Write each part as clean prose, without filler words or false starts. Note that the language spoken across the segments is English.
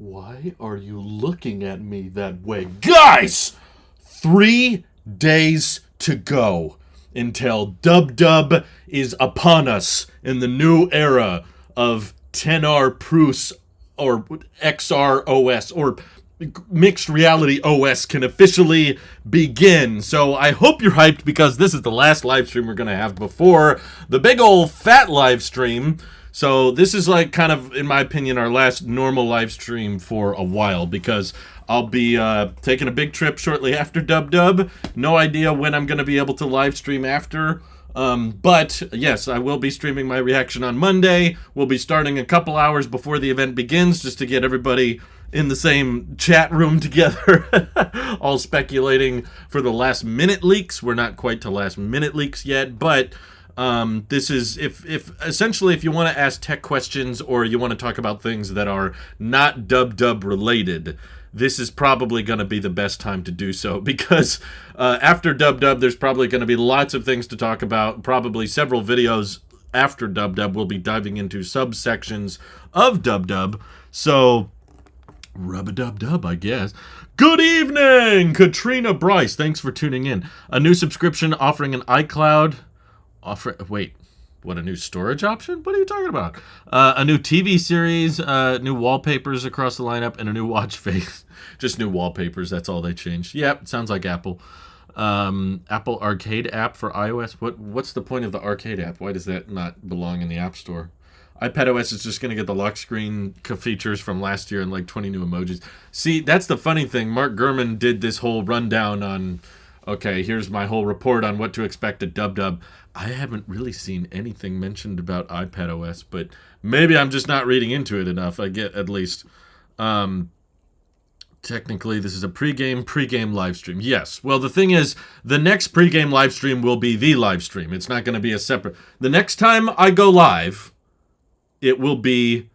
Why are you looking at me that way? Guys! 3 days to go until Dub Dub is upon us in the new era of 10R Prus or XR OS or mixed reality OS can officially begin. So I hope you're hyped because this is the last live stream we're going to have before the big old fat live stream. So this is like kind of, in my opinion, our last normal live stream for a while because I'll be taking a big trip shortly after Dub Dub. No idea when I'm going to be able to live stream after. But yes, I will be streaming my reaction on Monday. We'll be starting a couple hours before the event begins just to get everybody in the same chat room together, all speculating for the last minute leaks. We're not quite to last minute leaks yet, but this is if essentially if you want to ask tech questions or you want to talk about things that are not Dub Dub related, this is probably going to be the best time to do so because after Dub Dub, there's probably going to be lots of things to talk about. Probably several videos after Dub Dub will be diving into subsections of Dub Dub. So rub-a-dub-dub, I guess. Good evening, Katrina Bryce. Thanks for tuning in. A new subscription offering an iCloud. Wait, what, a new storage option? What are you talking about? A new TV series, new wallpapers across the lineup, and a new watch face. Just new wallpapers, that's all they changed. Yep, sounds like Apple. Apple Arcade app for iOS. What's the point of the Arcade app? Why does that not belong in the App Store? iPadOS is just going to get the lock screen features from last year and like 20 new emojis. See, that's the funny thing. Mark Gurman did this whole rundown on, okay, here's my whole report on what to expect at Dub Dub. I haven't really seen anything mentioned about iPadOS, but maybe I'm just not reading into it enough. I get at least. Technically, this is a pregame live stream. Yes. Well, the thing is, the next pregame live stream will be the live stream. It's not going to be a separate. The next time I go live, it will be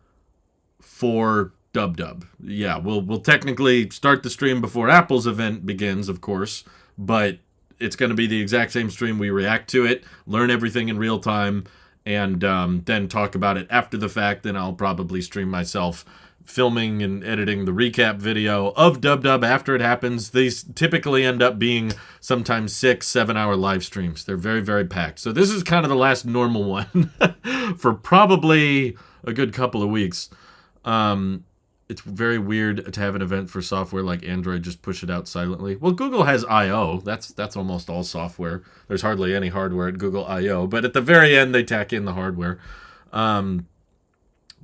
for Dub Dub. Yeah, we'll technically start the stream before Apple's event begins, of course, but it's going to be the exact same stream. We react to it, learn everything in real time, and then talk about it after the fact. Then I'll probably stream myself filming and editing the recap video of Dub Dub after it happens. These typically end up being sometimes 6-7 hour live streams. They're very, very packed. So this is kind of the last normal one for probably a good couple of weeks. It's very weird to have an event for software like Android, just push it out silently. Well, Google has I.O. That's almost all software. There's hardly any hardware at Google I.O. But at the very end, they tack in the hardware.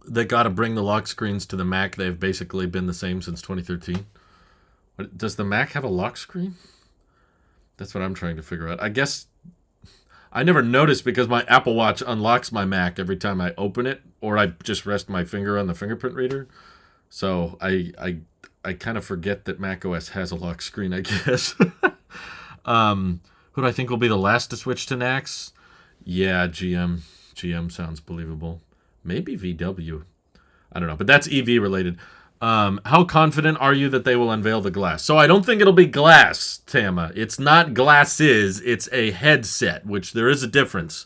They got to bring the lock screens to the Mac. They've basically been the same since 2013. Does the Mac have a lock screen? That's what I'm trying to figure out. I guess I never noticed because my Apple Watch unlocks my Mac every time I open it, or I just rest my finger on the fingerprint reader. So I kind of forget that macOS has a lock screen, I guess. Who do I think will be the last to switch to NACS? Yeah, GM. GM sounds believable. Maybe VW. I don't know, but that's EV related. How confident are you that they will unveil the glass? So I don't think it'll be glass, Tama. It's not glasses. It's a headset, which there is a difference.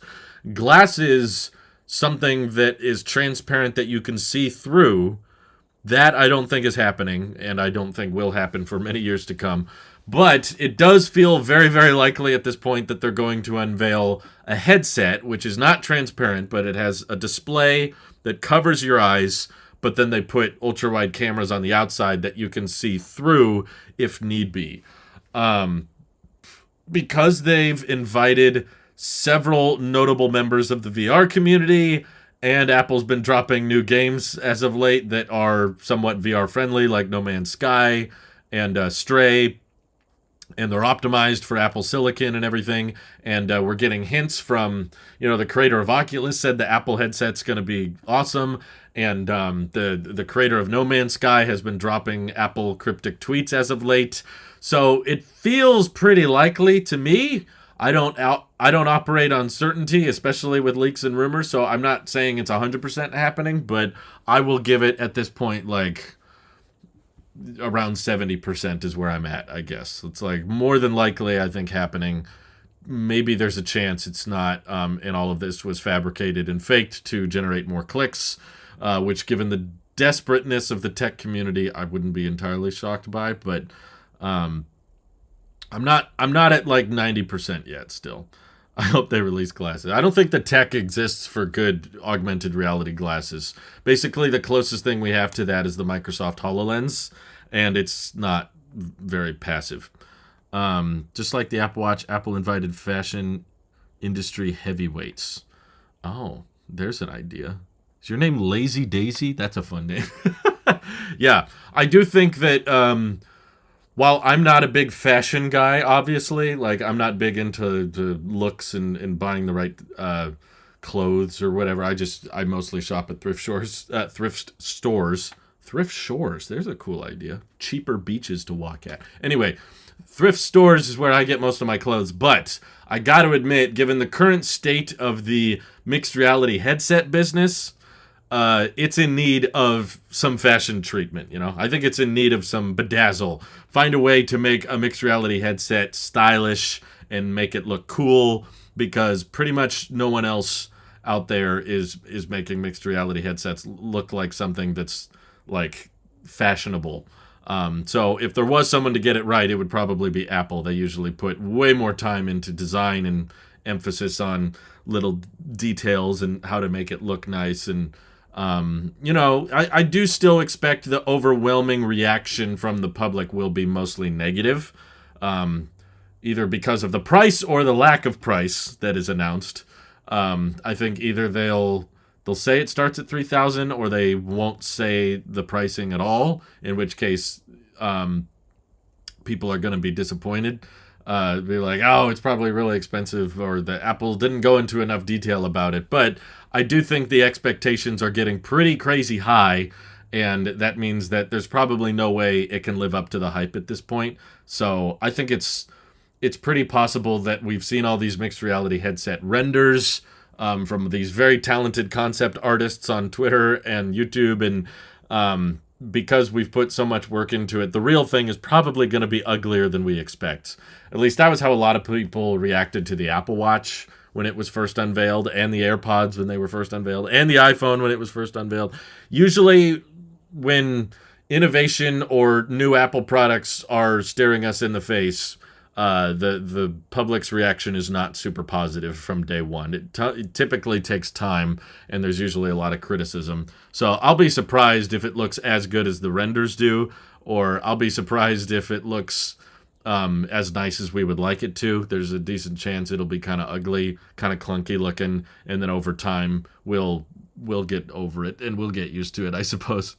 Glass is something that is transparent that you can see through. That I don't think is happening, and I don't think will happen for many years to come. But it does feel very, very likely at this point that they're going to unveil a headset, which is not transparent, but it has a display that covers your eyes, but then they put ultra-wide cameras on the outside that you can see through if need be. Because they've invited several notable members of the VR community, and Apple's been dropping new games as of late that are somewhat VR-friendly, like No Man's Sky and Stray, and they're optimized for Apple Silicon and everything. And we're getting hints from, the creator of Oculus said the Apple headset's going to be awesome. And the creator of No Man's Sky has been dropping Apple cryptic tweets as of late. So it feels pretty likely to me. I don't operate on certainty, especially with leaks and rumors, so I'm not saying it's 100% happening, but I will give it at this point like around 70% is where I'm at, I guess. It's like more than likely, I think, happening. Maybe there's a chance it's not, and all of this was fabricated and faked to generate more clicks, which given the desperateness of the tech community, I wouldn't be entirely shocked by, but I'm not at like 90% yet still. I hope they release glasses. I don't think the tech exists for good augmented reality glasses. Basically, the closest thing we have to that is the Microsoft HoloLens, and it's not very passive. Just like the Apple Watch, Apple invited fashion industry heavyweights. Oh, there's an idea. Is your name Lazy Daisy? That's a fun name. Yeah, I do think that while I'm not a big fashion guy, obviously, like I'm not big into the looks and buying the right clothes or whatever. I mostly shop at thrift stores. Thrift shores. There's a cool idea. Cheaper beaches to walk at. Anyway, thrift stores is where I get most of my clothes, but I got to admit, given the current state of the mixed reality headset business, it's in need of some fashion treatment, you know? I think it's in need of some bedazzle. Find a way to make a mixed reality headset stylish and make it look cool, because pretty much no one else out there is making mixed reality headsets look like something that's like fashionable. So if there was someone to get it right, it would probably be Apple. They usually put way more time into design and emphasis on little details and how to make it look nice. And I do still expect the overwhelming reaction from the public will be mostly negative, either because of the price or the lack of price that is announced. I think either they'll say it starts at $3,000, or they won't say the pricing at all, in which case people are going to be disappointed. Be like, oh, it's probably really expensive, or the Apple didn't go into enough detail about it. But I do think the expectations are getting pretty crazy high, and that means that there's probably no way it can live up to the hype at this point. So I think it's pretty possible that we've seen all these mixed reality headset renders from these very talented concept artists on Twitter and YouTube, and because we've put so much work into it, the real thing is probably going to be uglier than we expect. At least that was how a lot of people reacted to the Apple Watch when it was first unveiled, and the AirPods when they were first unveiled, and the iPhone when it was first unveiled. Usually when innovation or new Apple products are staring us in the face, the public's reaction is not super positive from day one. It typically takes time, and there's usually a lot of criticism. So I'll be surprised if it looks as good as the renders do, or I'll be surprised if it looks as nice as we would like it to. There's a decent chance it'll be kind of ugly, kind of clunky looking, and then over time we'll get over it, and we'll get used to it, I suppose.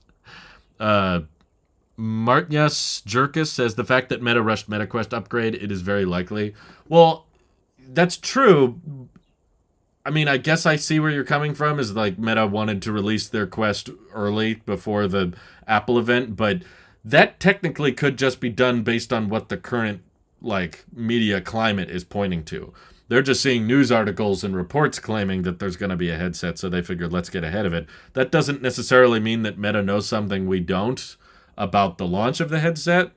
Martnias Jerkis says the fact that Meta rushed MetaQuest upgrade, it is very likely. Well, that's true. I mean, I guess I see where you're coming from, is like Meta wanted to release their Quest early before the Apple event, but that technically could just be done based on what the current like media climate is pointing to. They're just seeing news articles and reports claiming that there's going to be a headset, so they figured let's get ahead of it. That doesn't necessarily mean that Meta knows something we don't about the launch of the headset.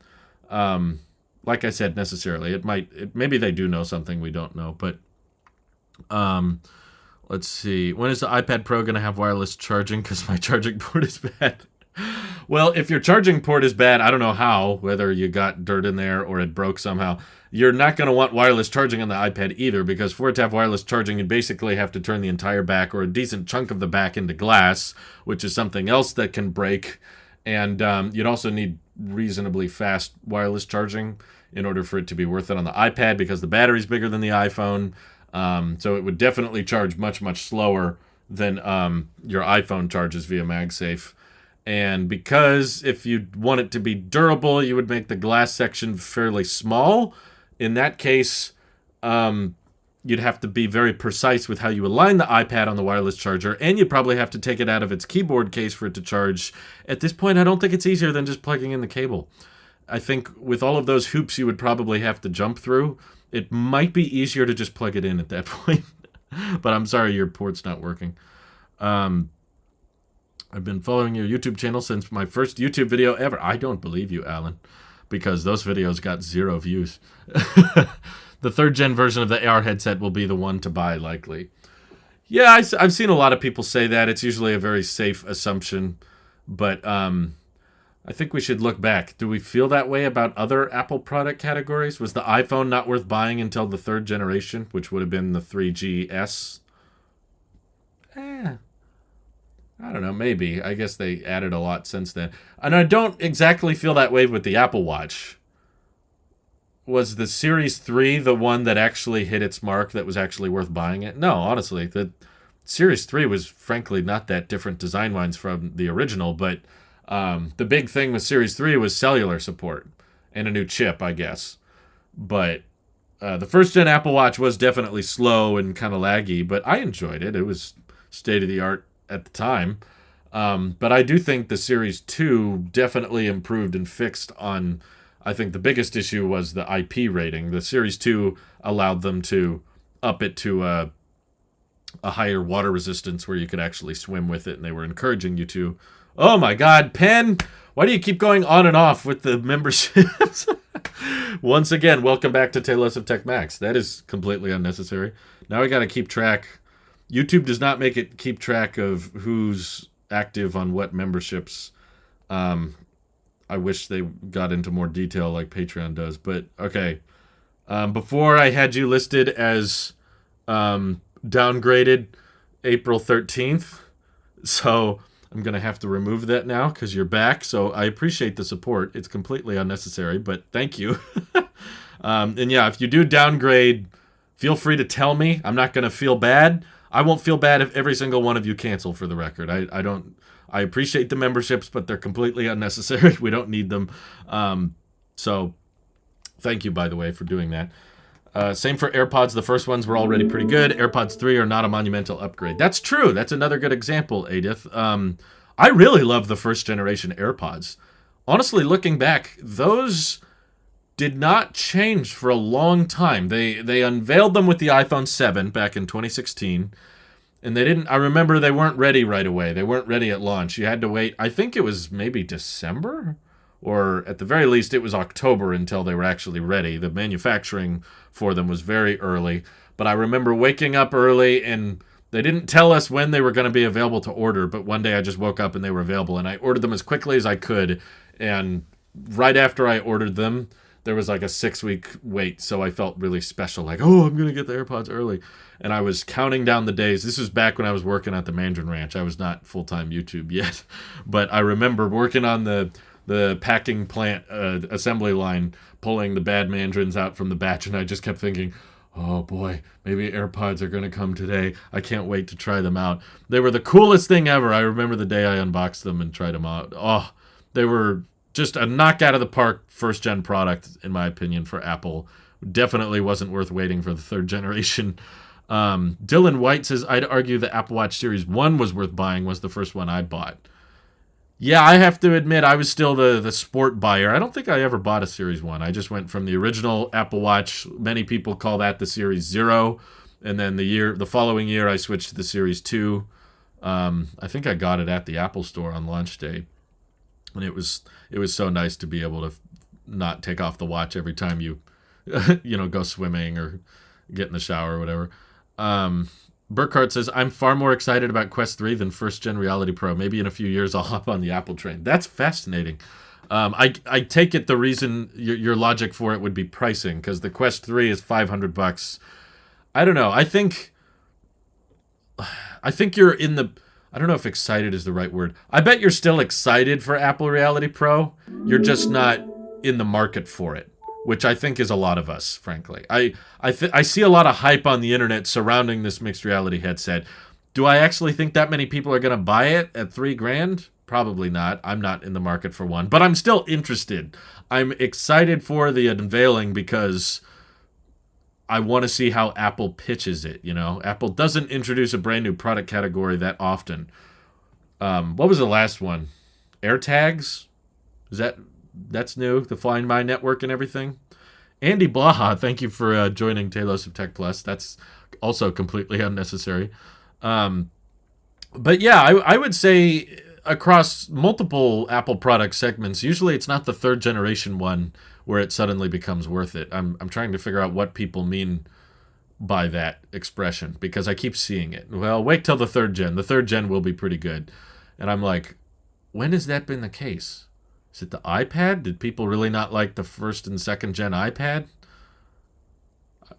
Like I said, necessarily. Maybe they do know something we don't know, but let's see. When is the iPad Pro going to have wireless charging? Because my charging port is bad. Well, if your charging port is bad, I don't know how, whether you got dirt in there or it broke somehow, you're not going to want wireless charging on the iPad either, because for it to have wireless charging, you basically have to turn the entire back or a decent chunk of the back into glass, which is something else that can break. And you'd also need reasonably fast wireless charging in order for it to be worth it on the iPad, because the battery's bigger than the iPhone. So it would definitely charge much, much slower than your iPhone charges via MagSafe. And because if you want it to be durable, you would make the glass section fairly small. In that case, you'd have to be very precise with how you align the iPad on the wireless charger, and you'd probably have to take it out of its keyboard case for it to charge. At this point, I don't think it's easier than just plugging in the cable. I think with all of those hoops you would probably have to jump through, it might be easier to just plug it in at that point. But I'm sorry your port's not working. I've been following your YouTube channel since my first YouTube video ever. I don't believe you, Alan, because those videos got 0 views. The 3rd gen version of the AR headset will be the one to buy, likely. Yeah, I've seen a lot of people say that. It's usually a very safe assumption. But I think we should look back. Do we feel that way about other Apple product categories? Was the iPhone not worth buying until the third generation, which would have been the 3GS? I don't know, maybe. I guess they added a lot since then. And I don't exactly feel that way with the Apple Watch. Was the Series 3 the one that actually hit its mark that was actually worth buying it? No, honestly. The Series 3 was frankly not that different design-wise from the original, but the big thing with Series 3 was cellular support and a new chip, I guess. But the first-gen Apple Watch was definitely slow and kind of laggy, but I enjoyed it. It was state-of-the-art at the time. But I do think the Series 2 definitely improved and fixed on, I think the biggest issue was the IP rating. The Series 2 allowed them to up it to a higher water resistance where you could actually swim with it, and they were encouraging you to. Oh my God, Penn! Why do you keep going on and off with the memberships? Once again, welcome back to Tailosive Tech Max. That is completely unnecessary. Now I got to keep track. YouTube does not make it keep track of who's active on what memberships. I wish they got into more detail like Patreon does. But, okay. Before I had you listed as downgraded April 13th. So I'm going to have to remove that now because you're back. So I appreciate the support. It's completely unnecessary, but thank you. And yeah, if you do downgrade, feel free to tell me. I'm not going to feel bad. I won't feel bad if every single one of you cancel, for the record. I appreciate the memberships, but they're completely unnecessary. We don't need them. So thank you, by the way, for doing that. Same for AirPods. The first ones were already pretty good. AirPods 3 are not a monumental upgrade. That's true. That's another good example, Edith. I really love the first generation AirPods. Honestly, looking back, those did not change for a long time. They unveiled them with the iPhone 7 back in 2016. And they didn't, I remember they weren't ready right away. They weren't ready at launch. You had to wait, I think it was maybe December? Or at the very least, it was October until they were actually ready. The manufacturing for them was very early. But I remember waking up early, and they didn't tell us when they were going to be available to order. But one day I just woke up and they were available, and I ordered them as quickly as I could. And right after I ordered them, there was like a 6-week wait. So I felt really special, like, oh, I'm going to get the AirPods early. And I was counting down the days. This was back when I was working at the Mandarin Ranch. I was not full-time YouTube yet. But I remember working on the packing plant assembly line, pulling the bad mandarins out from the batch, and I just kept thinking, oh boy, maybe AirPods are going to come today. I can't wait to try them out. They were the coolest thing ever. I remember the day I unboxed them and tried them out. Oh, they were just a knock out of the park first-gen product, in my opinion, for Apple. Definitely wasn't worth waiting for the third generation. Dylan White says, I'd argue the Apple Watch Series 1 was worth buying, was the first one I bought. Yeah, I have to admit, I was still the sport buyer. I don't think I ever bought a Series 1. I just went from the original Apple Watch. Many people call that the Series 0. And then the following year, I switched to the Series 2. I think I got it at the Apple Store on launch day. And it was so nice to be able to not take off the watch every time you, go swimming or get in the shower or whatever. Burkhart says, I'm far more excited about Quest 3 than first-gen Reality Pro. Maybe in a few years I'll hop on the Apple train. That's fascinating. I take it the reason your logic for it would be pricing, because the Quest 3 is $500. I don't know. I think you're in the... I don't know if excited is the right word. I bet you're still excited for Apple Reality Pro. You're just not in the market for it, which I think is a lot of us, frankly. I see a lot of hype on the internet surrounding this mixed reality headset. Do I actually think that many people are going to buy it at $3,000? Probably not. I'm not in the market for one, but I'm still interested. I'm excited for the unveiling because I want to see how Apple pitches it, Apple doesn't introduce a brand new product category that often. What was the last one? AirTags? That's new, the Find My network and everything. Andy Blaha, thank you for joining Tailosive Tech Plus. That's also completely unnecessary. But yeah, I would say across multiple Apple product segments, usually it's not the third generation one where it suddenly becomes worth it. I'm trying to figure out what people mean by that expression, because I keep seeing it. Well, wait till the third gen. The third gen will be pretty good. And I'm like, when has that been the case? Is it the iPad? Did people really not like the first and second gen iPad?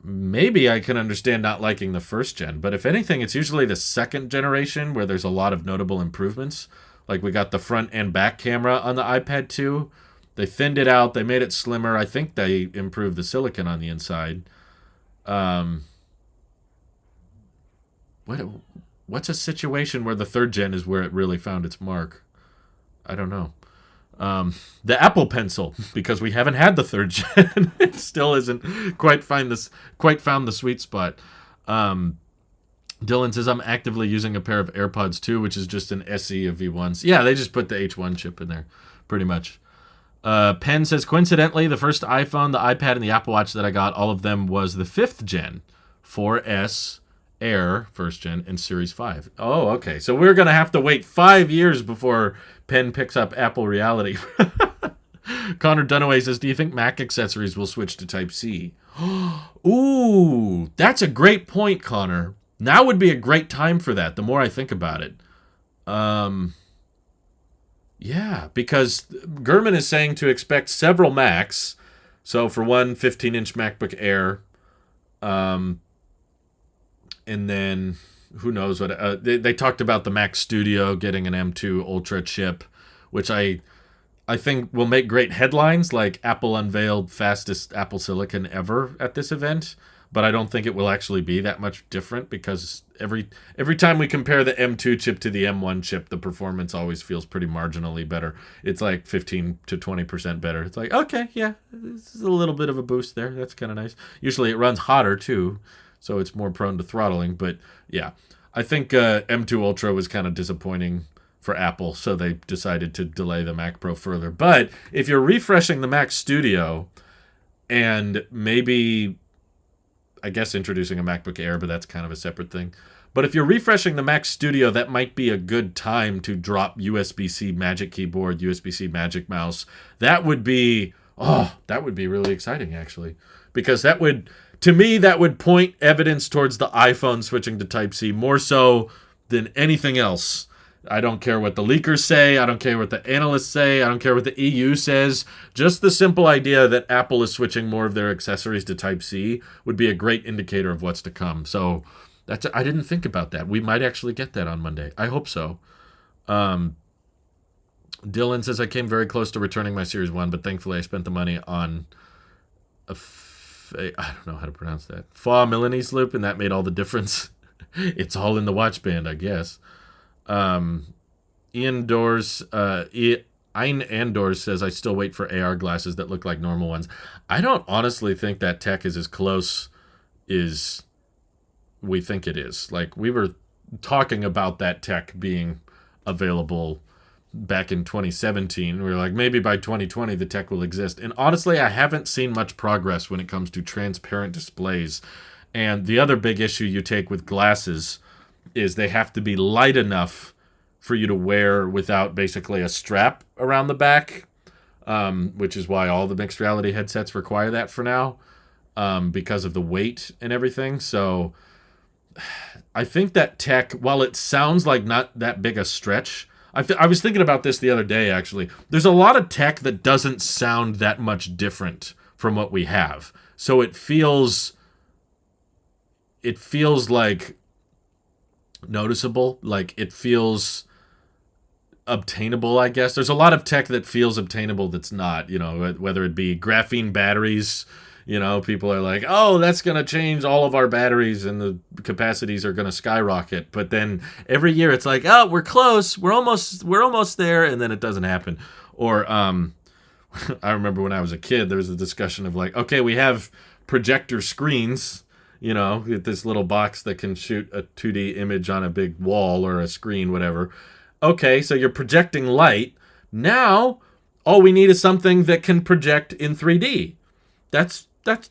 Maybe I can understand not liking the first gen, but if anything, it's usually the second generation where there's a lot of notable improvements. Like we got the front and back camera on the iPad 2. They thinned it out. They made it slimmer. I think they improved the silicon on the inside. What's a situation where the third gen is where it really found its mark? I don't know. The Apple Pencil, because we haven't had the third gen. It still isn't quite found the sweet spot. Dylan says, I'm actively using a pair of AirPods 2, which is just an SE of V1s. Yeah, they just put the H1 chip in there, pretty much. Penn says, coincidentally, the first iPhone, the iPad, and the Apple Watch that I got, all of them was the 5th gen. 4S, Air, 1st gen, and Series 5. Oh, okay. So we're going to have to wait 5 years before Penn picks up Apple Reality. Connor Dunaway says, do you think Mac accessories will switch to Type-C? Ooh, that's a great point, Connor. Now would be a great time for that, the more I think about it. Yeah, because Gurman is saying to expect several Macs. So for one, 15-inch MacBook Air. And then who knows what... they talked about the Mac Studio getting an M2 Ultra chip, which I think will make great headlines, like Apple unveiled fastest Apple Silicon ever at this event. But I don't think it will actually be that much different because every time we compare the M2 chip to the M1 chip, the performance always feels pretty marginally better. It's like 15 to 20% better. It's like, okay, yeah, this is a little bit of a boost there. That's kind of nice. Usually it runs hotter too, so it's more prone to throttling. But yeah, I think M2 Ultra was kind of disappointing for Apple, so they decided to delay the Mac Pro further. But if you're refreshing the Mac Studio and maybe... I guess introducing a MacBook Air, but that's kind of a separate thing. But if you're refreshing the Mac Studio, that might be a good time to drop USB-C Magic Keyboard, USB-C Magic Mouse. That would be really exciting, actually. Because that would, to me, that would point evidence towards the iPhone switching to Type-C more so than anything else. I don't care what the leakers say. I don't care what the analysts say. I don't care what the EU says. Just the simple idea that Apple is switching more of their accessories to Type-C would be a great indicator of what's to come. So I didn't think about that. We might actually get that on Monday. I hope so. Dylan says, I came very close to returning my Series 1, but thankfully I spent the money on I don't know how to pronounce that. Fa Milanese loop, and that made all the difference. It's all in the watch band, I guess. Ian Doors says, I still wait for AR glasses that look like normal ones. I don't honestly think that tech is as close as we think it is. Like, we were talking about that tech being available back in 2017. We were like, maybe by 2020 the tech will exist. And honestly, I haven't seen much progress when it comes to transparent displays. And the other big issue you take with glasses is they have to be light enough for you to wear without basically a strap around the back, which is why all the mixed reality headsets require that for now, because of the weight and everything. So I think that tech, while it sounds like not that big a stretch, I was thinking about this the other day, actually. There's a lot of tech that doesn't sound that much different from what we have. So it feels like noticeable, like it feels obtainable, I guess. There's a lot of tech that feels obtainable that's not, whether it be graphene batteries, people are like, oh, that's going to change all of our batteries and the capacities are going to skyrocket. But then every year it's like, oh, we're close, we're almost there, and then it doesn't happen. Or I remember when I was a kid, there was a discussion of like, okay, we have projector screens, this little box that can shoot a 2D image on a big wall or a screen, whatever. Okay, so you're projecting light. Now, all we need is something that can project in 3D. That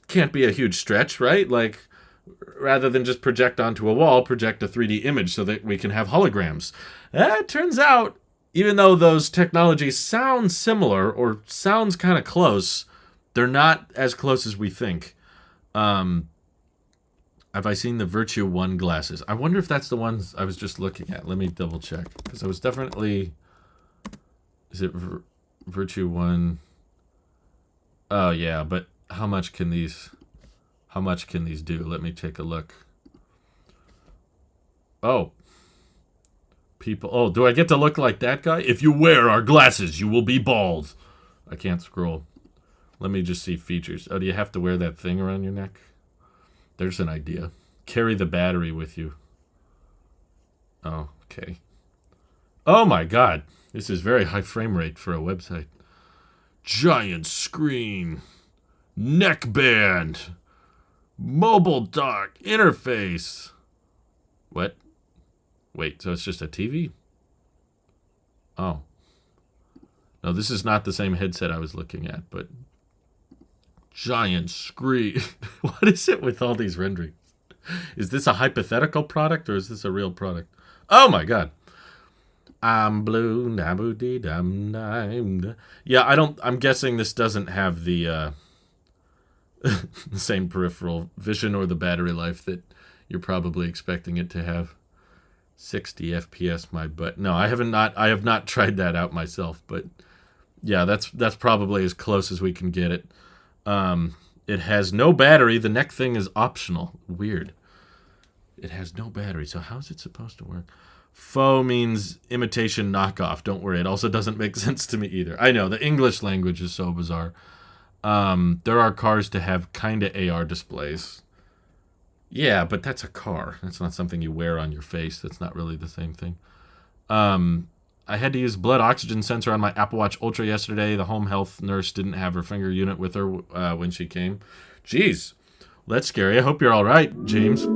can't be a huge stretch, right? Like, rather than just project onto a wall, project a 3D image so that we can have holograms. It turns out, even though those technologies sound similar or sounds kind of close, they're not as close as we think. Have I seen the Virtue 1 glasses? I wonder if that's the ones I was just looking at. Let me double check. Because I was definitely Is it Virtue 1? Oh, yeah, but how much can these do? Let me take a look. Oh. People. Oh, do I get to look like that guy? If you wear our glasses, you will be bald. I can't scroll. Let me just see features. Oh, do you have to wear that thing around your neck? There's an idea. Carry the battery with you. Oh, okay. Oh my god. This is very high frame rate for a website. Giant screen. Neckband. Mobile dock. Interface. What? Wait, so it's just a TV? Oh. No, this is not the same headset I was looking at, but... Giant screen. What is it with all these renderings? Is this a hypothetical product, or is this a real product? Oh my god. I'm blue, nabu dee dum dum. Yeah, I'm guessing this doesn't have the the same peripheral vision or the battery life that you're probably expecting it to have. 60 FPS, my butt. No, I have not tried that out myself, but yeah, that's probably as close as we can get it. It has no battery. The neck thing is optional. Weird. It has no battery, so how's it supposed to work? Faux means imitation knockoff. Don't worry, it also doesn't make sense to me either. I know, the English language is so bizarre. There are cars to have kinda AR displays. Yeah, but that's a car. That's not something you wear on your face. That's not really the same thing. I had to use blood oxygen sensor on my Apple Watch Ultra yesterday. The home health nurse didn't have her finger unit with her when she came. Jeez, that's scary. I hope you're all right, James,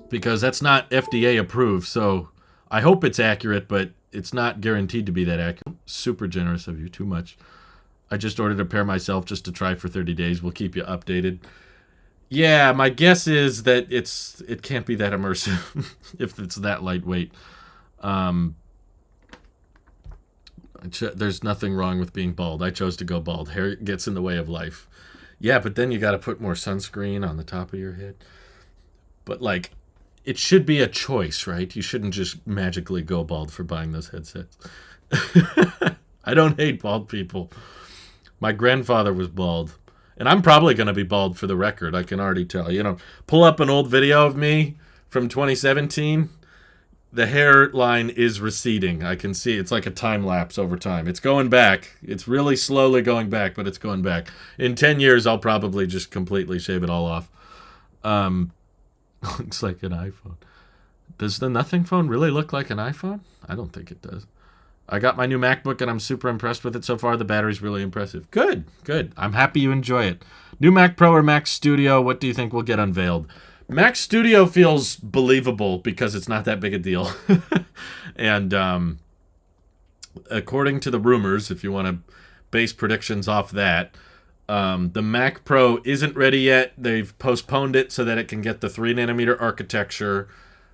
because that's not FDA approved. So I hope it's accurate, but it's not guaranteed to be that accurate. Super generous of you. Too much. I just ordered a pair myself just to try for 30 days. We'll keep you updated. Yeah, my guess is that it can't be that immersive if it's that lightweight. There's nothing wrong with being bald. I chose to go bald. Hair gets in the way of life. Yeah, but then you got to put more sunscreen on the top of your head. But like, it should be a choice, right? You shouldn't just magically go bald for buying those headsets. I don't hate bald people. My grandfather was bald. And I'm probably going to be bald for the record. I can already tell. You know, pull up an old video of me from 2017. The hairline is receding. I can see it's like a time lapse over time. It's going back. It's really slowly going back, but it's going back. In 10 years, I'll probably just completely shave it all off. Looks like an iPhone. Does the Nothing phone really look like an iPhone? I don't think it does. I got my new MacBook, and I'm super impressed with it so far. The battery's really impressive. Good, good. I'm happy you enjoy it. New Mac Pro or Mac Studio, what do you think will get unveiled? Mac Studio feels believable because it's not that big a deal. And according to the rumors, if you want to base predictions off that, the Mac Pro isn't ready yet. They've postponed it so that it can get the 3nm architecture,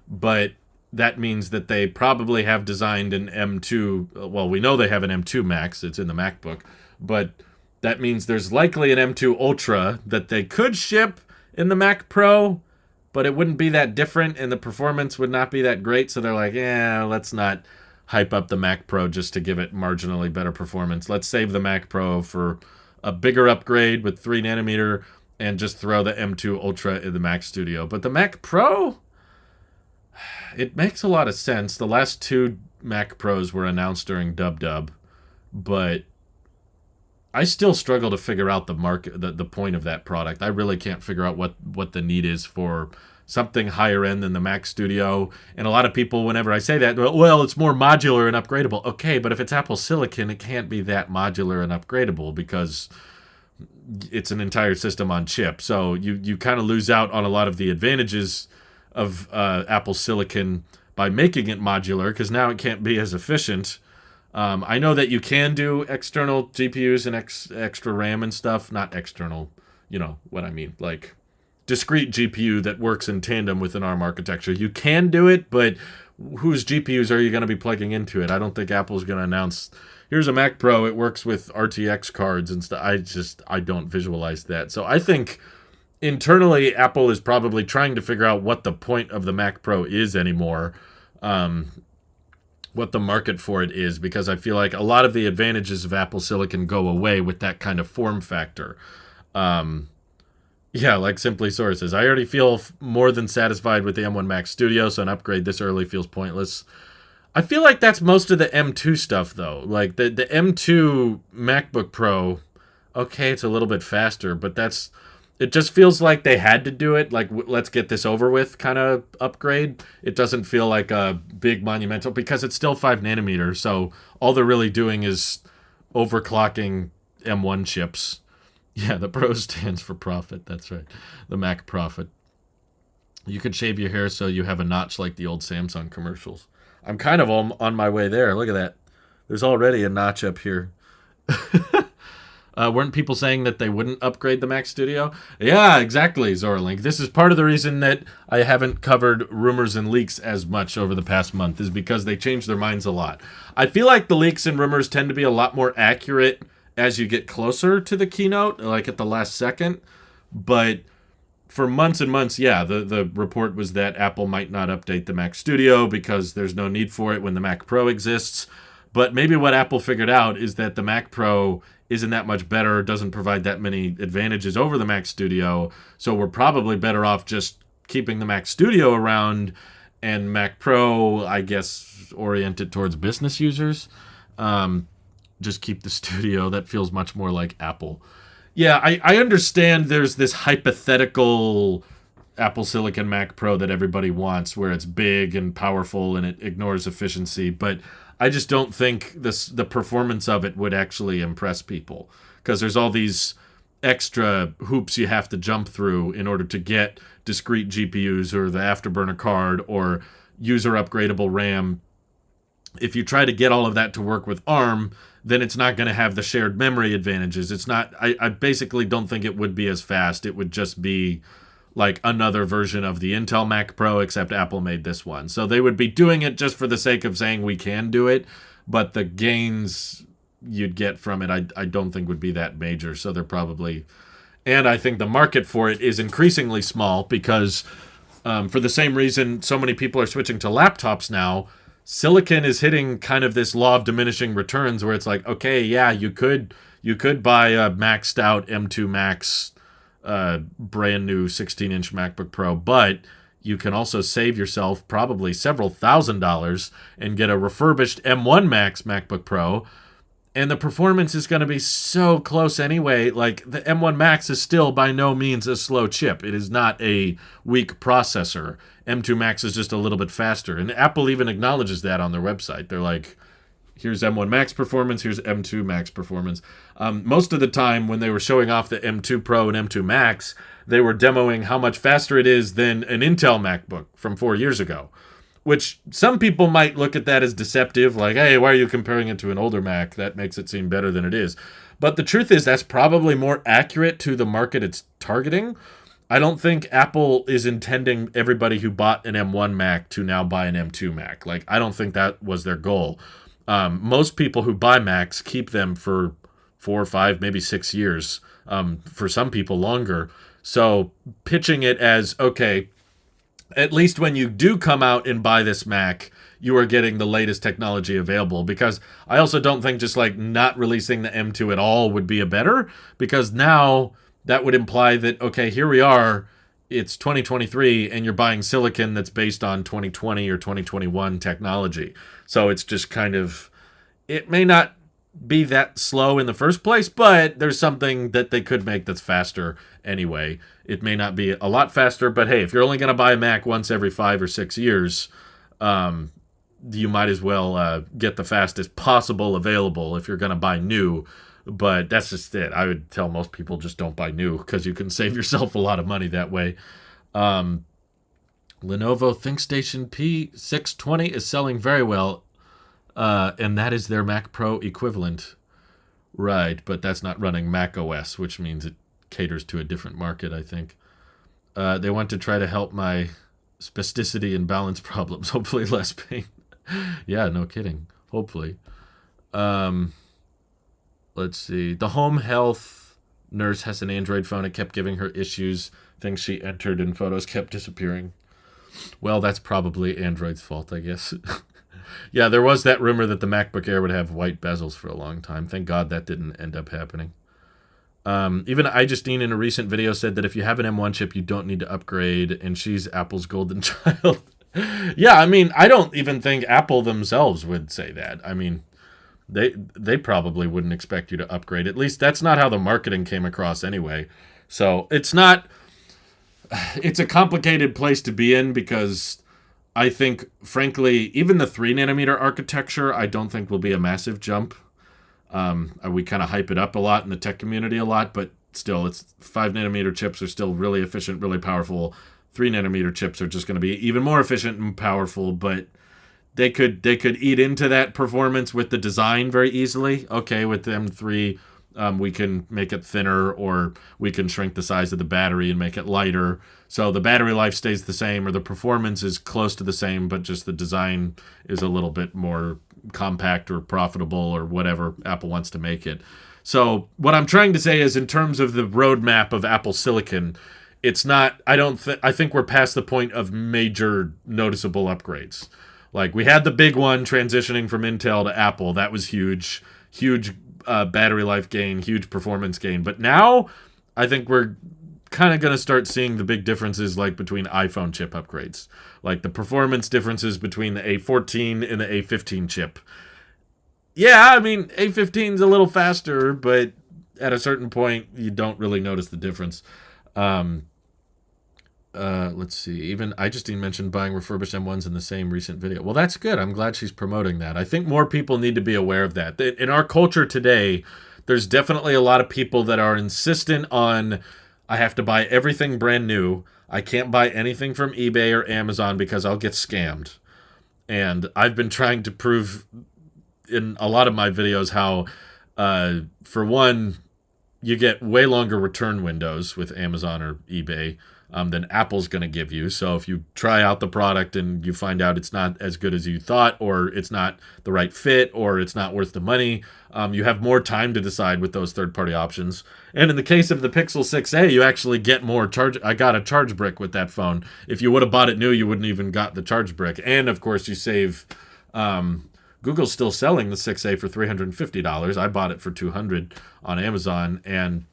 but that means that they probably have designed an M2. Well, we know they have an M2 Max. It's in the MacBook. But that means there's likely an M2 Ultra that they could ship in the Mac Pro, but it wouldn't be that different, and the performance would not be that great. So they're like, let's not hype up the Mac Pro just to give it marginally better performance. Let's save the Mac Pro for a bigger upgrade with 3nm and just throw the M2 Ultra in the Mac Studio. But the Mac Pro, it makes a lot of sense. The last two Mac Pros were announced during WWDC, but I still struggle to figure out the market, the point of that product. I really can't figure out what the need is for something higher end than the Mac Studio. And a lot of people, whenever I say that, well, it's more modular and upgradable. Okay, but if it's Apple Silicon, it can't be that modular and upgradable because it's an entire system on chip. So you kind of lose out on a lot of the advantages of Apple Silicon by making it modular, because now it can't be as efficient. I know that you can do external GPUs and extra RAM and stuff. Not external, you know what I mean. Like discrete GPU that works in tandem with an ARM architecture. You can do it, but whose GPUs are you going to be plugging into it? I don't think Apple's going to announce, here's a Mac Pro, it works with RTX cards and stuff. I don't visualize that. So I think internally, Apple is probably trying to figure out what the point of the Mac Pro is anymore. what the market for it is, because I feel like a lot of the advantages of Apple Silicon go away with that kind of form factor. Yeah, like Simply Source says, I already feel more than satisfied with the M1 Max Studio, so an upgrade this early feels pointless. I feel like that's most of the M2 stuff, though. Like, the M2 MacBook Pro, okay, it's a little bit faster, but it just feels like they had to do it, like, let's get this over with kind of upgrade. It doesn't feel like a big monumental, because it's still 5 nanometer, so all they're really doing is overclocking M1 chips. Yeah, the Pro stands for profit, that's right. The Mac Profit. You could shave your hair so you have a notch like the old Samsung commercials. I'm kind of on my way there. Look at that. There's already a notch up here. Weren't people saying that they wouldn't upgrade the Mac Studio? Yeah, exactly, Zorlink. This is part of the reason that I haven't covered rumors and leaks as much over the past month, is because they change their minds a lot. I feel like the leaks and rumors tend to be a lot more accurate as you get closer to the keynote, like at the last second. But for months and months, yeah, the report was that Apple might not update the Mac Studio because there's no need for it when the Mac Pro exists. But maybe what Apple figured out is that the Mac Pro isn't that much better, doesn't provide that many advantages over the Mac Studio, so we're probably better off just keeping the Mac Studio around, and Mac Pro, I guess, oriented towards business users. Just keep the Studio. That feels much more like Apple. Yeah, I understand there's this hypothetical Apple Silicon Mac Pro that everybody wants, where it's big and powerful and it ignores efficiency, but I just don't think the performance of it would actually impress people, because there's all these extra hoops you have to jump through in order to get discrete GPUs or the afterburner card or user upgradable RAM. If you try to get all of that to work with ARM, then it's not going to have the shared memory advantages. It's not. I basically don't think it would be as fast. It would just be like another version of the Intel Mac Pro, except Apple made this one. So they would be doing it just for the sake of saying we can do it, but the gains you'd get from it, I don't think would be that major. So they're probably... And I think the market for it is increasingly small because for the same reason so many people are switching to laptops now, Silicon is hitting kind of this law of diminishing returns where it's like, okay, yeah, you could buy a maxed out M2 Max brand new 16-inch MacBook Pro, but you can also save yourself probably several $1,000s and get a refurbished M1 Max MacBook Pro, and the performance is going to be so close anyway. Like, the M1 Max is still by no means a slow chip. It is not a weak processor. M2 Max is just a little bit faster, and Apple even acknowledges that on their website. They're like, here's M1 Max performance, here's M2 Max performance. Most of the time when they were showing off the M2 Pro and M2 Max, they were demoing how much faster it is than an Intel MacBook from 4 years ago, which some people might look at that as deceptive, like, hey, why are you comparing it to an older Mac? That makes it seem better than it is. But the truth is that's probably more accurate to the market it's targeting. I don't think Apple is intending everybody who bought an M1 Mac to now buy an M2 Mac. Like, I don't think that was their goal. Most people who buy Macs keep them for 4 or 5, maybe 6 years. For some people longer. So pitching it as, okay, at least when you do come out and buy this Mac, you are getting the latest technology available. Because I also don't think just like not releasing the M2 at all would be a better, because now that would imply that, okay, here we are, it's 2023, and you're buying silicon that's based on 2020 or 2021 technology. So it's just kind of, it may not be that slow in the first place, but there's something that they could make that's faster anyway. It may not be a lot faster, but hey, if you're only going to buy a Mac once every 5 or 6 years, you might as well get the fastest possible available if you're going to buy new. But that's just it. I would tell most people just don't buy new, because you can save yourself a lot of money that way. Lenovo ThinkStation P620 is selling very well, and that is their Mac Pro equivalent. Right, but that's not running Mac OS, which means it caters to a different market, I think. They want to try to help my spasticity and balance problems. Hopefully less pain. Yeah, no kidding. Hopefully. Let's see. The home health nurse has an Android phone. It kept giving her issues. Things she entered in photos kept disappearing. Well, that's probably Android's fault, I guess. Yeah, there was that rumor that the MacBook Air would have white bezels for a long time. Thank God that didn't end up happening. Even iJustine in a recent video said that if you have an M1 chip, you don't need to upgrade, and she's Apple's golden child. Yeah, I mean, I don't even think Apple themselves would say that. I mean, they probably wouldn't expect you to upgrade. At least that's not how the marketing came across anyway. So it's a complicated place to be in because I think, frankly, even the 3nm architecture, I don't think will be a massive jump. We kind of hype it up a lot in the tech community a lot, but still, it's 5nm chips are still really efficient, really powerful. 3nm chips are just going to be even more efficient and powerful, but they could eat into that performance with the design very easily. Okay, with the M3, we can make it thinner, or we can shrink the size of the battery and make it lighter. So the battery life stays the same, or the performance is close to the same, but just the design is a little bit more compact or profitable or whatever Apple wants to make it. So what I'm trying to say is, in terms of the roadmap of Apple Silicon, it's not, I think we're past the point of major noticeable upgrades. Like, we had the big one transitioning from Intel to Apple. That was huge battery life gain, huge performance gain. But now I think we're kind of going to start seeing the big differences, like between iPhone chip upgrades, like the performance differences between the A14 and the A15 chip. Yeah, I mean, A15's a little faster, but at a certain point, you don't really notice the difference. Let's see. Even iJustine mentioned buying refurbished M1s in the same recent video. Well, that's good. I'm glad she's promoting that. I think more people need to be aware of that. In our culture today, there's definitely a lot of people that are insistent on, I have to buy everything brand new. I can't buy anything from eBay or Amazon because I'll get scammed. And I've been trying to prove in a lot of my videos how, for one, you get way longer return windows with Amazon or eBay than Apple's going to give you. So if you try out the product and you find out it's not as good as you thought, or it's not the right fit, or it's not worth the money, you have more time to decide with those third-party options. And in the case of the Pixel 6a, you actually get more charge. I got a charge brick with that phone. If you would have bought it new, you wouldn't even got the charge brick. And of course, you save. Google's still selling the 6a for $350. I bought it for $200 on Amazon, and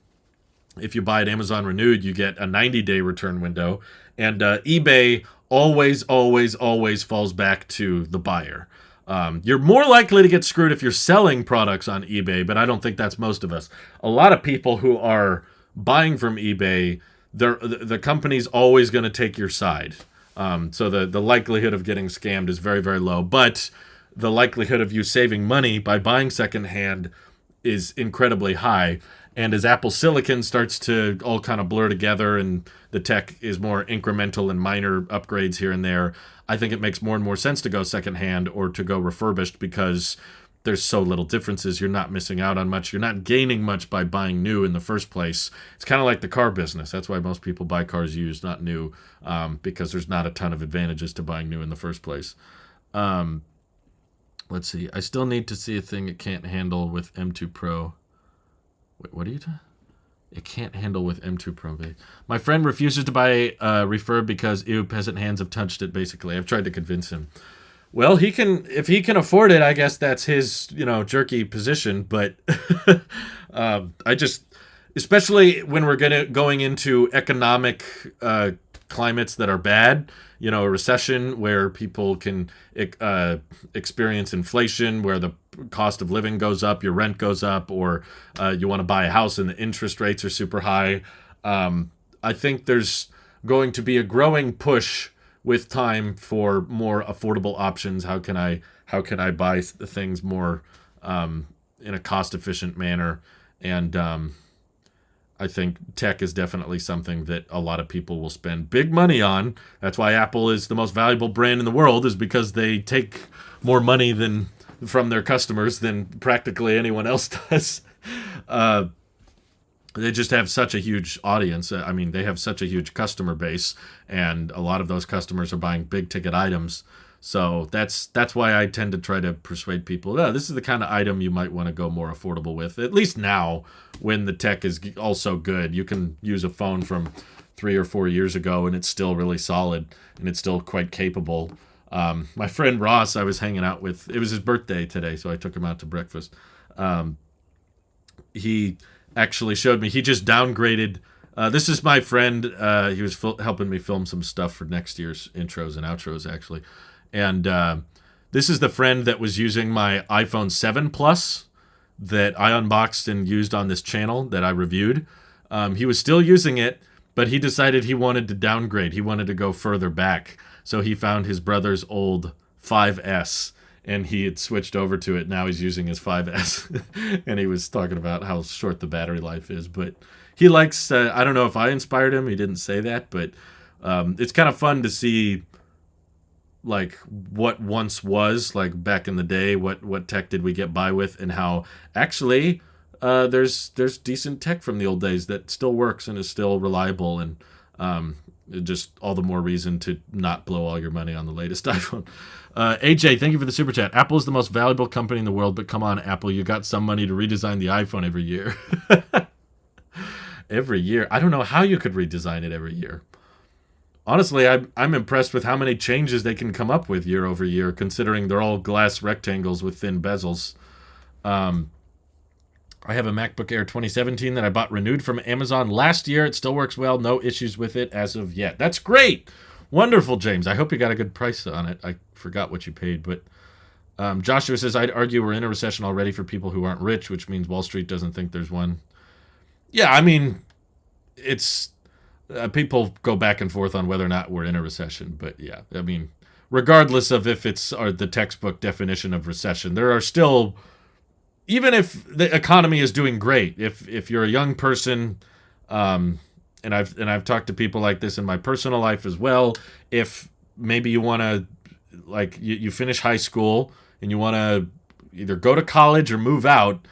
if you buy it Amazon Renewed, you get a 90-day return window. And eBay always falls back to the buyer. You're more likely to get screwed if you're selling products on eBay, but I don't think that's most of us. A lot of people who are buying from eBay, the company's always going to take your side. So the likelihood of getting scammed is very, very low. But the likelihood of you saving money by buying secondhand is incredibly high. And as Apple Silicon starts to all kind of blur together and the tech is more incremental and minor upgrades here and there, I think it makes more and more sense to go secondhand or to go refurbished, because there's so little differences. You're not missing out on much. You're not gaining much by buying new in the first place. It's kind of like the car business. That's why most people buy cars used, not new, because there's not a ton of advantages to buying new in the first place. Let's see. I still need to see a thing it can't handle with M2 Pro. Wait, what are you doing? It can't handle with M2 Pro. My friend refuses to buy refurb because, ew, peasant hands have touched it, basically. I've tried to convince him. Well, he can, if he can afford it, I guess that's his, jerky position. But I just, especially when we're going into economic climates that are bad, a recession where people can experience inflation, where the cost of living goes up, your rent goes up, or you want to buy a house and the interest rates are super high. I think there's going to be a growing push with time for more affordable options. How can I buy things more in a cost-efficient manner? And I think tech is definitely something that a lot of people will spend big money on. That's why Apple is the most valuable brand in the world, is because they take more money from their customers than practically anyone else does. They just have such a huge audience. I mean, they have such a huge customer base, and a lot of those customers are buying big ticket items. So that's why I tend to try to persuade people, this is the kind of item you might want to go more affordable with, at least now when the tech is also good. You can use a phone from 3 or 4 years ago and it's still really solid and it's still quite capable. My friend Ross, I was hanging out with. It was his birthday today, so I took him out to breakfast. He actually showed me. He just downgraded. This is my friend. He was helping me film some stuff for next year's intros and outros, actually. And this is the friend that was using my iPhone 7 Plus that I unboxed and used on this channel that I reviewed. He was still using it, but he decided he wanted to downgrade. He wanted to go further back. So he found his brother's old 5S, and he had switched over to it. Now he's using his 5S. And he was talking about how short the battery life is. But he likes, I don't know if I inspired him. He didn't say that. But it's kind of fun to see like what once was, like back in the day, what tech did we get by with, and how actually there's decent tech from the old days that still works and is still reliable, and just all the more reason to not blow all your money on the latest iPhone. AJ, thank you for the super chat. Apple is the most valuable company in the world, but come on, Apple, you got some money to redesign the iPhone every year. Every year? I don't know how you could redesign it every year. Honestly, I'm impressed with how many changes they can come up with year over year, considering they're all glass rectangles with thin bezels. I have a MacBook Air 2017 that I bought renewed from Amazon last year. It still works well. No issues with it as of yet. That's great. Wonderful, James. I hope you got a good price on it. I forgot what you paid, but Joshua says, I'd argue we're in a recession already for people who aren't rich, which means Wall Street doesn't think there's one. Yeah, I mean, it's... people go back and forth on whether or not we're in a recession, but yeah, I mean, regardless of if it's the textbook definition of recession, there are still, even if the economy is doing great, if you're a young person, and I've talked to people like this in my personal life as well, if maybe you want to, like, you finish high school and you want to either go to college or move out,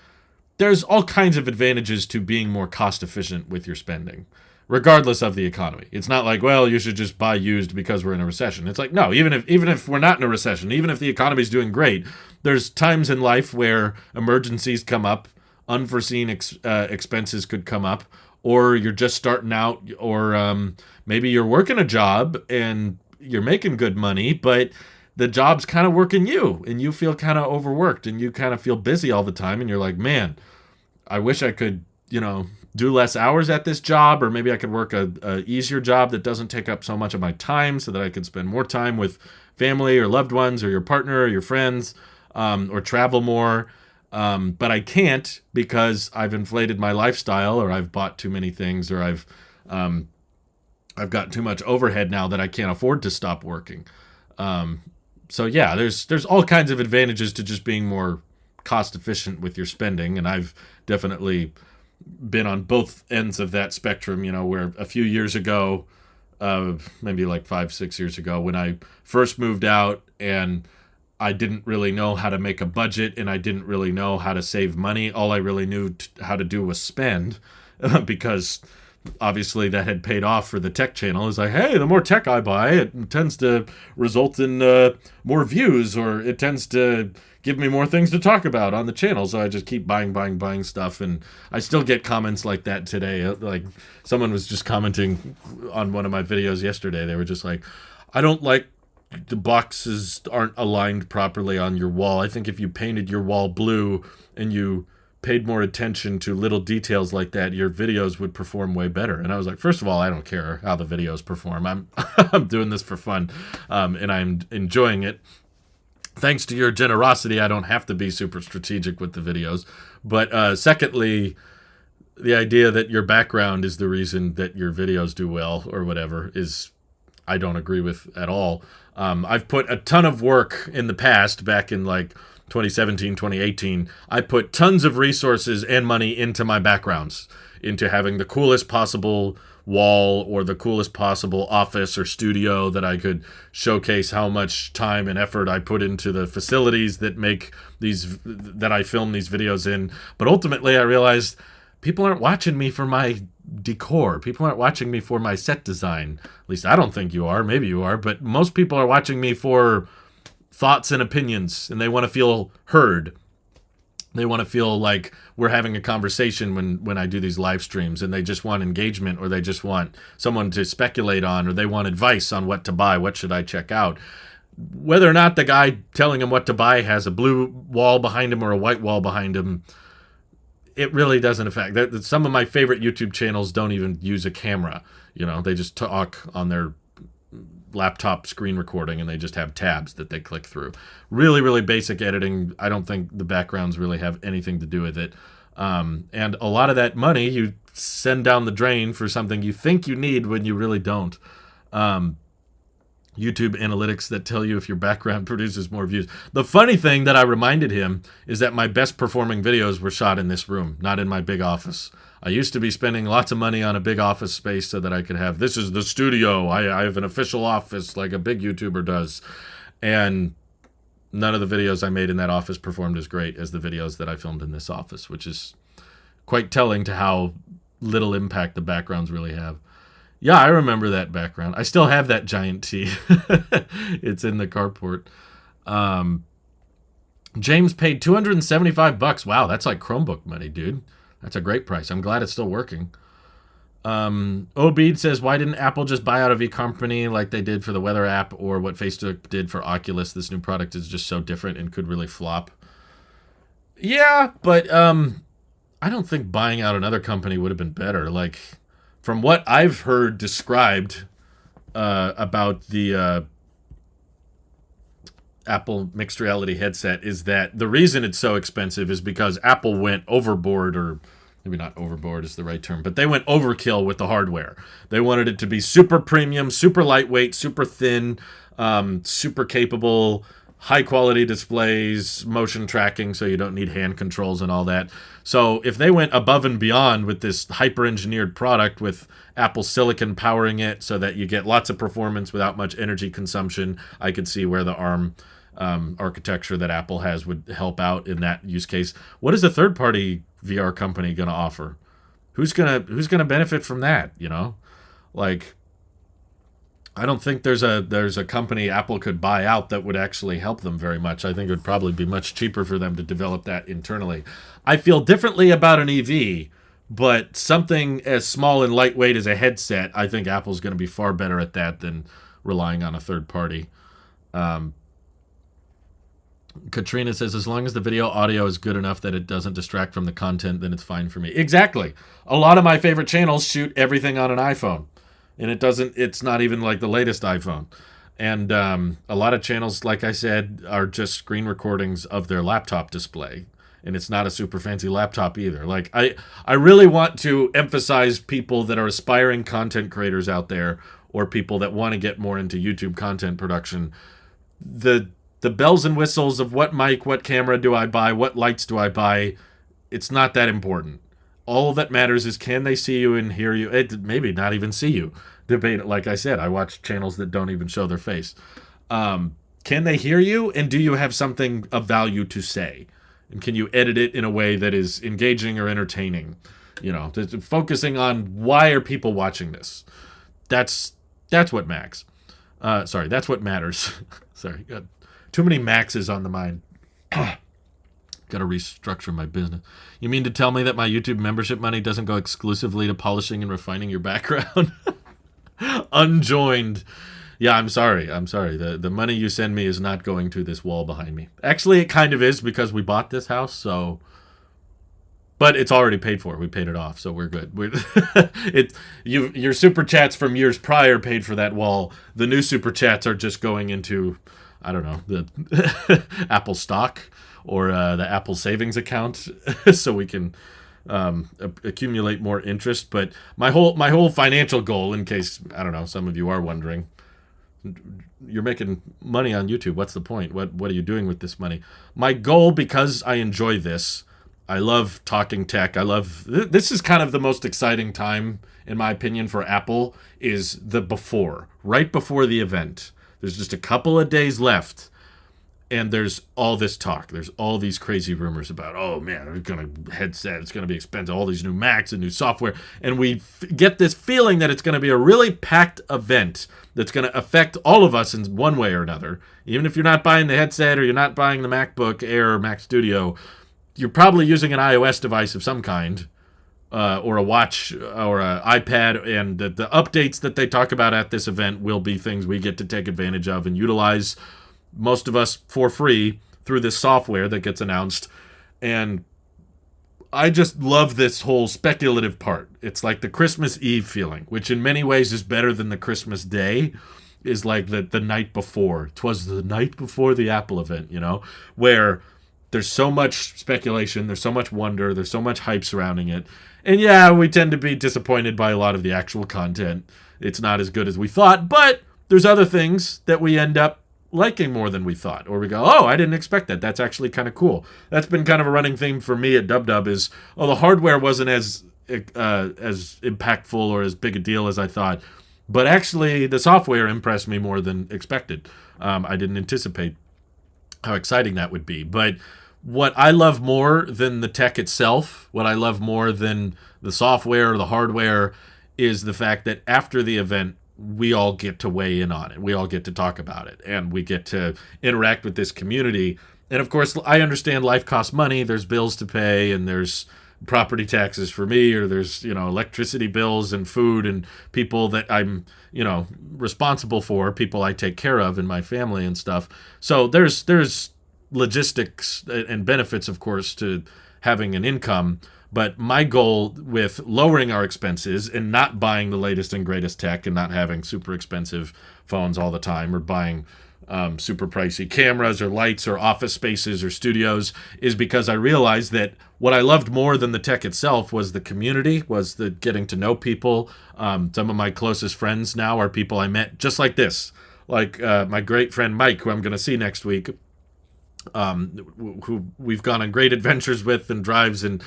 there's all kinds of advantages to being more cost efficient with your spending, regardless of the economy. It's not like, well, you should just buy used because we're in a recession. It's like, no, even if we're not in a recession, even if the economy's doing great, there's times in life where emergencies come up, unforeseen expenses could come up, or you're just starting out, or maybe you're working a job and you're making good money, but the job's kind of working you, and you feel kind of overworked, and you kind of feel busy all the time, and you're like, man, I wish I could, do less hours at this job, or maybe I could work a easier job that doesn't take up so much of my time so that I could spend more time with family or loved ones or your partner or your friends, or travel more. But I can't because I've inflated my lifestyle, or I've bought too many things, or I've got too much overhead now that I can't afford to stop working. So yeah, there's all kinds of advantages to just being more cost efficient with your spending, and I've definitely been on both ends of that spectrum, where a few years ago, maybe like 5-6 years ago, when I first moved out and I didn't really know how to make a budget and I didn't really know how to save money. All I really knew how to do was spend, because obviously that had paid off for the tech channel. It's like, hey, the more tech I buy, it tends to result in more views, or it tends to give me more things to talk about on the channel. So I just keep buying stuff. And I still get comments like that today. Like, someone was just commenting on one of my videos yesterday. They were just like, I don't like the boxes aren't aligned properly on your wall. I think if you painted your wall blue and you paid more attention to little details like that, your videos would perform way better. And I was like, first of all, I don't care how the videos perform. I'm doing this for fun, and I'm enjoying it. Thanks to your generosity, I don't have to be super strategic with the videos. But secondly, the idea that your background is the reason that your videos do well or whatever is, I don't agree with at all. I've put a ton of work in the past, back in like 2017, 2018. I put tons of resources and money into my backgrounds, into having the coolest possible wall or the coolest possible office or studio that I could showcase how much time and effort I put into the facilities that I film these videos in. But ultimately I realized people aren't watching me for my decor. People aren't watching me for my set design. At least I don't think you are. Maybe you are. But most people are watching me for thoughts and opinions, and they want to feel heard. They want to feel like we're having a conversation when I do these live streams, and they just want engagement, or they just want someone to speculate on, or they want advice on what to buy, what should I check out. whether or not the guy telling him what to buy has a blue wall behind him or a white wall behind him, it really doesn't affect. Some of my favorite YouTube channels don't even use a camera. You know, they just talk on their laptop screen recording, and they just have tabs that they click through. Really, really basic editing. I don't think the backgrounds really have anything to do with it. And a lot of that money you send down the drain for something you think you need when you really don't. YouTube analytics that tell you if your background produces more views. The funny thing that I reminded him is that my best performing videos were shot in this room, not in my big office. I used to be spending lots of money on a big office space so that I could have, this is the studio. I have an official office like a big YouTuber does. And none of the videos I made in that office performed as great as the videos that I filmed in this office, which is quite telling to how little impact the backgrounds really have. Yeah, I remember that background. I still have that giant T. It's in the carport. James paid $275. Wow, that's like Chromebook money, dude. That's a great price. I'm glad it's still working. Obeid says, why didn't Apple just buy out of e-company like they did for the weather app or what Facebook did for Oculus? This new product is just so different and could really flop. Yeah, but I don't think buying out another company would have been better. Like, from what I've heard described about the Apple mixed reality headset is that the reason it's so expensive is because Apple went overboard, or maybe not overboard is the right term, but they went overkill with the hardware. They wanted it to be super premium, super lightweight, super thin, super capable, high quality displays, motion tracking, so you don't need hand controls and all that. So if they went above and beyond with this hyper engineered product with Apple Silicon powering it so that you get lots of performance without much energy consumption, I could see where the ARM architecture that Apple has would help out in that use case. What is a third party VR company going to offer? Who's gonna benefit from that? You know, like, I don't think there's a company Apple could buy out that would actually help them very much. I think it would probably be much cheaper for them to develop that internally. I feel differently about an EV, but something as small and lightweight as a headset, I think Apple's going to be far better at that than relying on a third party. Katrina says, as long as the video audio is good enough that it doesn't distract from the content, then it's fine for me. Exactly. A lot of my favorite channels shoot everything on an iPhone. And it's not even like the latest iPhone. And a lot of channels, like I said, are just screen recordings of their laptop display. And it's not a super fancy laptop either. Like, I really want to emphasize people that are aspiring content creators out there, or people that want to get more into YouTube content production. The bells and whistles of what mic, what camera do I buy, what lights do I buy, it's not that important. All that matters is, can they see you and hear you? Maybe not even see you. Debate, like I said, I watch channels that don't even show their face. Can they hear you? And do you have something of value to say? And can you edit it in a way that is engaging or entertaining? You know, focusing on, why are people watching this? That's what matters. That's what matters. Sorry, got too many Maxes on the mind. Got to restructure my business. You mean to tell me that my YouTube membership money doesn't go exclusively to polishing and refining your background? Unjoined. Yeah, I'm sorry. The money you send me is not going to this wall behind me. Actually, it kind of is, because we bought this house, so... But it's already paid for. We paid it off, so we're good. Your super chats from years prior paid for that wall. The new super chats are just going into, I don't know, the Apple stock or the Apple savings account, so we can accumulate more interest. But my whole financial goal, in case, I don't know, some of you are wondering, you're making money on YouTube. What's the point? What are you doing with this money? My goal, because I enjoy this, I love talking tech. This is kind of the most exciting time, in my opinion, for Apple, is right before the event. There's just a couple of days left, and there's all this talk. There's all these crazy rumors about, oh man, we're going to headset, it's going to be expensive, all these new Macs and new software. And we get this feeling that it's going to be a really packed event that's going to affect all of us in one way or another. Even if you're not buying the headset, or you're not buying the MacBook Air or Mac Studio, you're probably using an iOS device of some kind, or a watch or an iPad, and the updates that they talk about at this event will be things we get to take advantage of and utilize. most of us for free through this software that gets announced. And I just love this whole speculative part. It's like the Christmas Eve feeling, which in many ways is better than the Christmas Day, is like the night before. 'Twas the night before the Apple event, where there's so much speculation, there's so much wonder, there's so much hype surrounding it. And yeah, we tend to be disappointed by a lot of the actual content. It's not as good as we thought, but there's other things that we end up liking more than we thought, or we go, oh, I didn't expect that. That's actually kind of cool. That's been kind of a running theme for me at WW is, oh, the hardware wasn't as impactful or as big a deal as I thought, but actually the software impressed me more than expected. I didn't anticipate how exciting that would be. But what I love more than the tech itself, what I love more than the software or the hardware, is the fact that after the event, we all get to weigh in on it. We all get to talk about it, and we get to interact with this community. And of course, I understand life costs money. There's bills to pay, and there's property taxes for me, or there's, electricity bills and food and people that I'm, responsible for, people I take care of in my family and stuff. So there's logistics and benefits, of course, to having an income. But my goal with lowering our expenses and not buying the latest and greatest tech and not having super expensive phones all the time, or buying super pricey cameras or lights or office spaces or studios, is because I realized that what I loved more than the tech itself was the community, was the getting to know people. Some of my closest friends now are people I met just like this, like my great friend Mike, who I'm going to see next week. Who we've gone on great adventures with, and drives and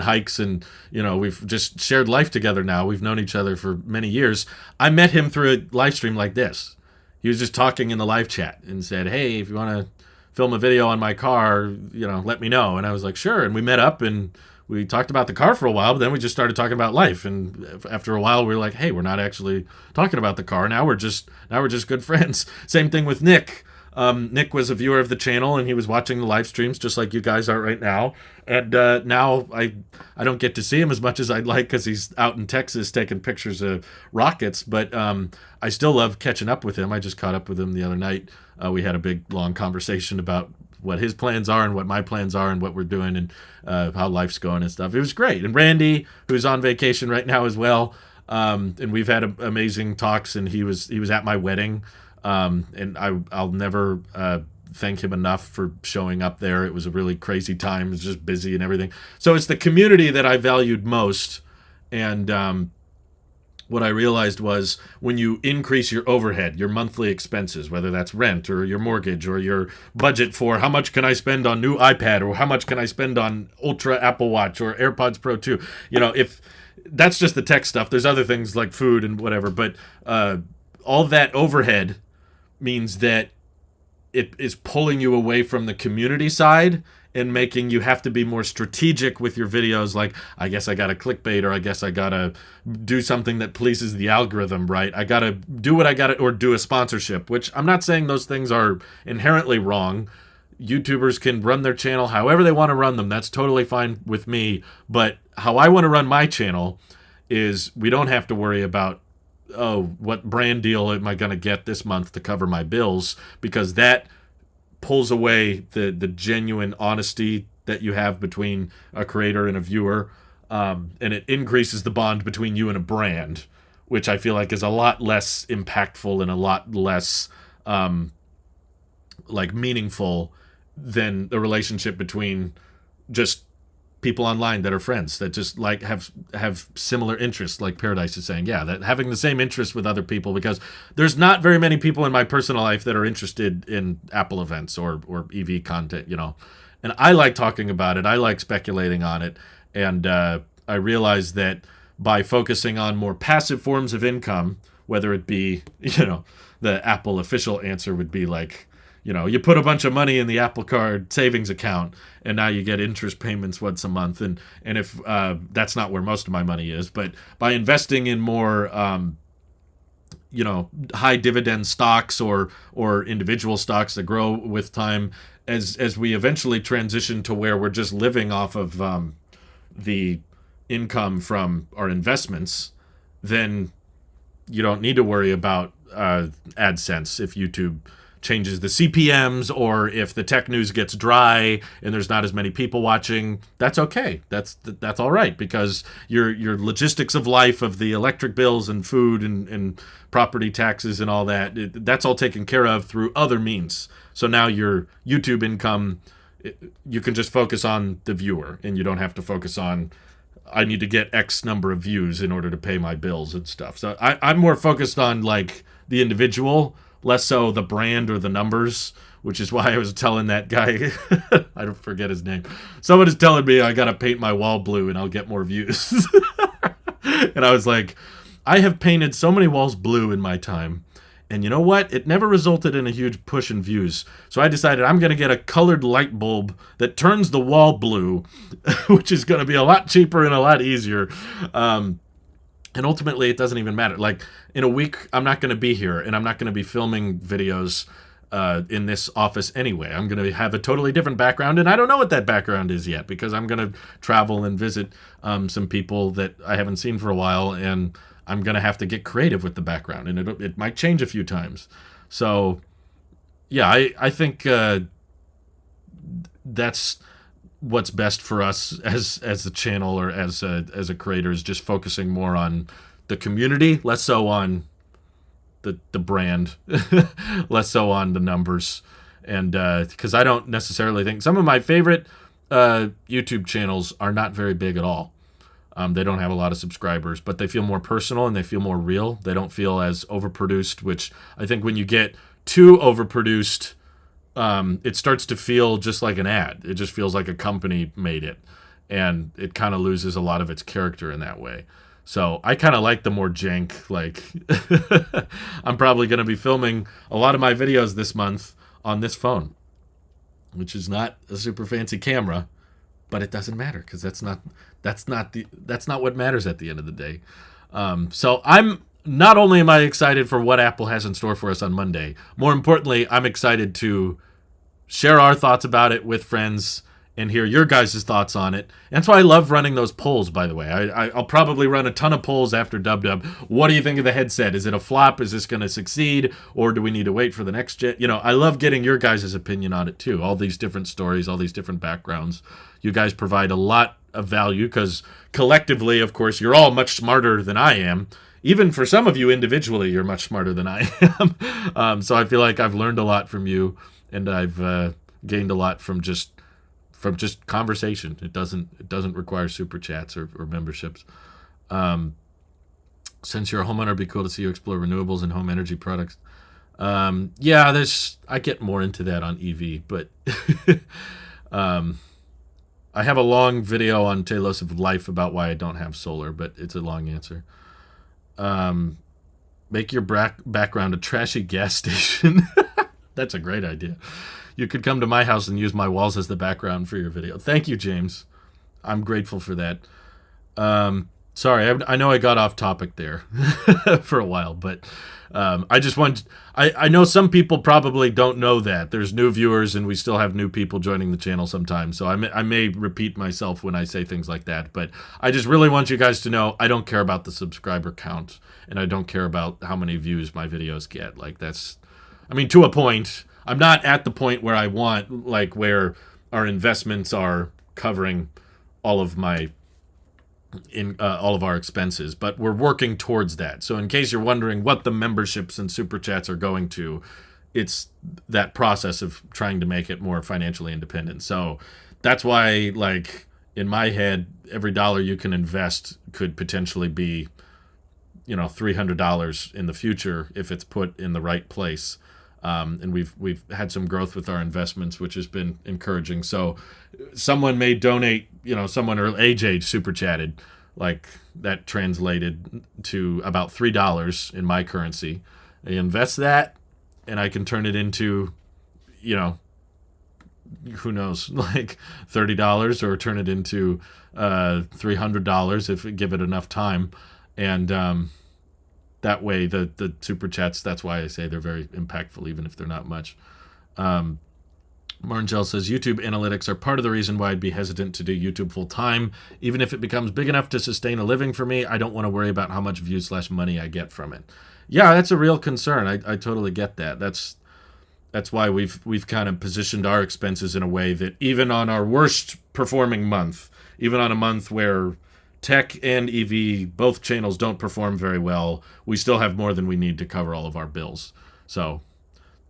hikes, and we've just shared life together now. We've known each other for many years. I met him through a live stream like this. He was just talking in the live chat and said, hey, if you want to film a video on my car, let me know. And I was like, sure. And we met up and we talked about the car for a while, but then we just started talking about life. And after a while, we were like, hey, we're not actually talking about the car. Now we're just good friends. Same thing with Nick. Nick was a viewer of the channel, and he was watching the live streams just like you guys are right now. And now I don't get to see him as much as I'd like, because he's out in Texas taking pictures of rockets. But I still love catching up with him. I just caught up with him the other night. We had a big, long conversation about what his plans are and what my plans are and what we're doing and how life's going and stuff. It was great. And Randy, who's on vacation right now as well, and we've had amazing talks. And he was at my wedding. And I'll never thank him enough for showing up there. It was a really crazy time. It was just busy and everything. So it's the community that I valued most. And what I realized was, when you increase your overhead, your monthly expenses, whether that's rent or your mortgage or your budget for how much can I spend on new iPad, or how much can I spend on Ultra Apple Watch or AirPods Pro 2, if that's just the tech stuff, there's other things like food and whatever. But all that overhead means that it is pulling you away from the community side and making you have to be more strategic with your videos. Like, I guess I gotta clickbait, or I guess I gotta do something that pleases the algorithm, right? I gotta do what I gotta, or do a sponsorship, which I'm not saying those things are inherently wrong. YouTubers can run their channel however they want to run them. That's totally fine with me. But how I want to run my channel is, we don't have to worry about, oh, what brand deal am I going to get this month to cover my bills, because that pulls away the genuine honesty that you have between a creator and a viewer, and it increases the bond between you and a brand, which I feel like is a lot less impactful and a lot less meaningful than the relationship between just people online that are friends, that just have similar interests, like Paradise is saying. Yeah, that having the same interests with other people, because there's not very many people in my personal life that are interested in Apple events or EV content, and I like talking about it. I like speculating on it. And I realized that by focusing on more passive forms of income, whether it be, the Apple official answer would be like, you put a bunch of money in the Apple Card savings account, and now you get interest payments once a month. And if that's not where most of my money is, but by investing in more, high dividend stocks or individual stocks that grow with time, as we eventually transition to where we're just living off of the income from our investments, then you don't need to worry about AdSense if YouTube changes the CPMs, or if the tech news gets dry and there's not as many people watching, that's okay. That's all right, because your logistics of life, of the electric bills and food and property taxes and all that, that's all taken care of through other means. So now your YouTube income, you can just focus on the viewer, and you don't have to focus on, I need to get X number of views in order to pay my bills and stuff. So I'm more focused on like the individual, less so the brand or the numbers, which is why I was telling that guy, I don't forget his name. Someone is telling me I got to paint my wall blue and I'll get more views. And I was like, I have painted so many walls blue in my time, and you know what? It never resulted in a huge push in views. So I decided I'm going to get a colored light bulb that turns the wall blue, which is going to be a lot cheaper and a lot easier. And ultimately, it doesn't even matter. Like, in a week, I'm not going to be here, and I'm not going to be filming videos in this office anyway. I'm going to have a totally different background, and I don't know what that background is yet, because I'm going to travel and visit some people that I haven't seen for a while, and I'm going to have to get creative with the background, and it might change a few times. So, yeah, I think that's what's best for us as a channel, or as a creator, is just focusing more on the community, less so on the brand, less so on the numbers. And because I don't necessarily think, some of my favorite YouTube channels are not very big at all. They don't have a lot of subscribers, but they feel more personal and they feel more real. They don't feel as overproduced, which I think when you get too overproduced, it starts to feel just like an ad. It just feels like a company made it, and it kind of loses a lot of its character in that way. So I kind of like the more jank, like, I'm probably going to be filming a lot of my videos this month on this phone, which is not a super fancy camera, but it doesn't matter, because that's not what matters at the end of the day. So I'm not only am I excited for what Apple has in store for us on Monday, more importantly, I'm excited to share our thoughts about it with friends and hear your guys' thoughts on it. And that's why I love running those polls, by the way. I'll probably run a ton of polls after WW. What do you think of the headset? Is it a flop? Is this going to succeed? Or do we need to wait for the next gen? You know, I love getting your guys' opinion on it too. All these different stories, all these different backgrounds. You guys provide a lot of value, because collectively, of course, you're all much smarter than I am. Even for some of you individually, you're much smarter than I am. So I feel like I've learned a lot from you, and I've gained a lot from just conversation. It doesn't require super chats or memberships. Since you're a homeowner, it'd be cool to see you explore renewables and home energy products. Yeah, I get more into that on EV, but I have a long video on Tailosive Life about why I don't have solar, but it's a long answer. Make your background a trashy gas station. That's a great idea. You could come to my house and use my walls as the background for your video. Thank you, James. I'm grateful for that. Sorry, I know I got off topic there for a while, but I know some people probably don't know that. There's new viewers, and we still have new people joining the channel sometimes, so I may repeat myself when I say things like that, but I just really want you guys to know I don't care about the subscriber count, and I don't care about how many views my videos get. Like, that's, I mean, to a point. I'm not at the point where I want, like, where our investments are covering all of all of our expenses, but we're working towards that. So in case you're wondering what the memberships and super chats are going to, it's that process of trying to make it more financially independent. So that's why, like, in my head, every dollar you can invest could potentially be, you know, $300 in the future if it's put in the right place. And we've had some growth with our investments, which has been encouraging. So someone may donate, you know, someone, or AJ super chatted, like, that translated to about $3 in my currency. I invest that, and I can turn it into, you know, who knows, like $30, or turn it into $300 if we give it enough time. And that way, the super chats, that's why I say they're very impactful, even if they're not much. Marngel says, YouTube analytics are part of the reason why I'd be hesitant to do YouTube full time. Even if it becomes big enough to sustain a living for me, I don't want to worry about how much views / money I get from it. Yeah, that's a real concern. I totally get that. That's why we've kind of positioned our expenses in a way that even on our worst performing month, even on a month where tech and EV, both channels don't perform very well, we still have more than we need to cover all of our bills. So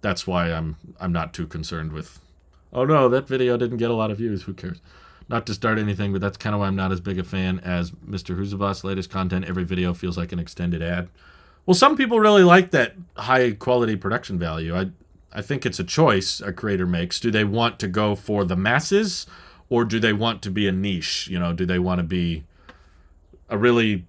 that's why I'm not too concerned with, oh no, that video didn't get a lot of views. Who cares? Not to start anything, but that's kind of why I'm not as big a fan as Mr. Who's the Boss latest content. Every video feels like an extended ad. Well, some people really like that high quality production value. I think it's a choice a creator makes. Do they want to go for the masses, or do they want to be a niche? You know, do they want to be a really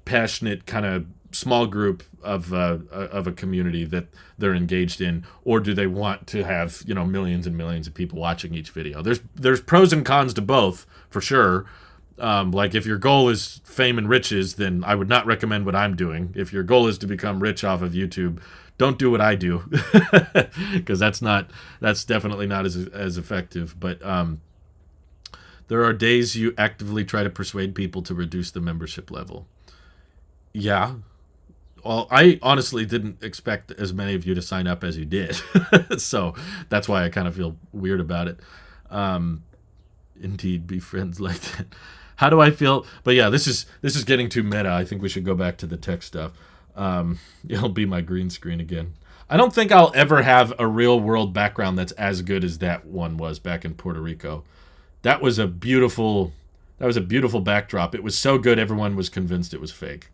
passionate kind of small group of a community that they're engaged in, or do they want to have, you know, millions and millions of people watching each video? There's pros and cons to both, for sure. Like if your goal is fame and riches, then I would not recommend what I'm doing. If your goal is to become rich off of YouTube, don't do what I do, because that's definitely not as effective. But there are days you actively try to persuade people to reduce the membership level. Yeah. Well, I honestly didn't expect as many of you to sign up as you did. So that's why I kind of feel weird about it. Indeed, be friends like that. How do I feel? But yeah, this is getting too meta. I think we should go back to the tech stuff. It'll be my green screen again. I don't think I'll ever have a real world background that's as good as that one was back in Puerto Rico. That was a beautiful backdrop. It was so good everyone was convinced it was fake.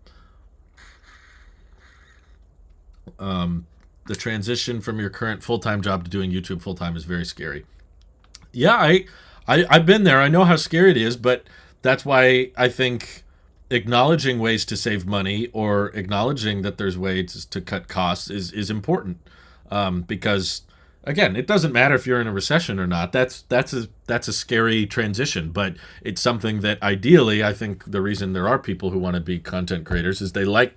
The transition from your current full-time job to doing YouTube full-time is very scary. Yeah, I've been there. I know how scary it is, but that's why I think acknowledging ways to save money or acknowledging that there's ways to cut costs is important. Because again, it doesn't matter if you're in a recession or not. That's a scary transition, but it's something that ideally, I think the reason there are people who want to be content creators is they like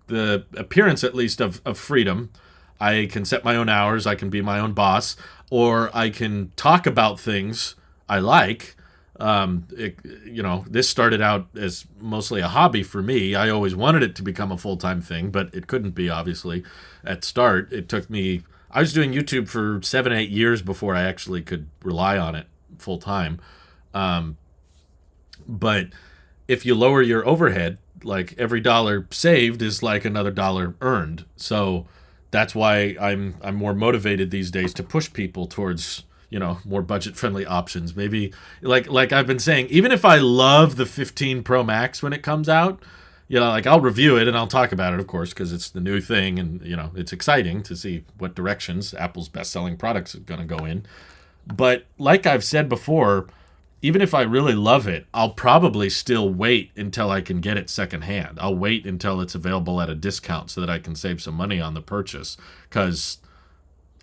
the appearance, at least, of freedom. I can set my own hours, I can be my own boss, or I can talk about things I like. This started out as mostly a hobby for me. I always wanted it to become a full-time thing, but it couldn't be, obviously, at start. It took me, I was doing YouTube for 7-8 years before I actually could rely on it full-time. But if you lower your overhead, like every dollar saved is like another dollar earned. So that's why I'm more motivated these days to push people towards, you know, more budget-friendly options. Maybe like I've been saying, even if I love the 15 Pro Max when it comes out, you know, like I'll review it and I'll talk about it, of course, because it's the new thing, and you know, it's exciting to see what directions Apple's best-selling products are going to go in. But like I've said before, even if I really love it, I'll probably still wait until I can get it secondhand. I'll wait until it's available at a discount so that I can save some money on the purchase, because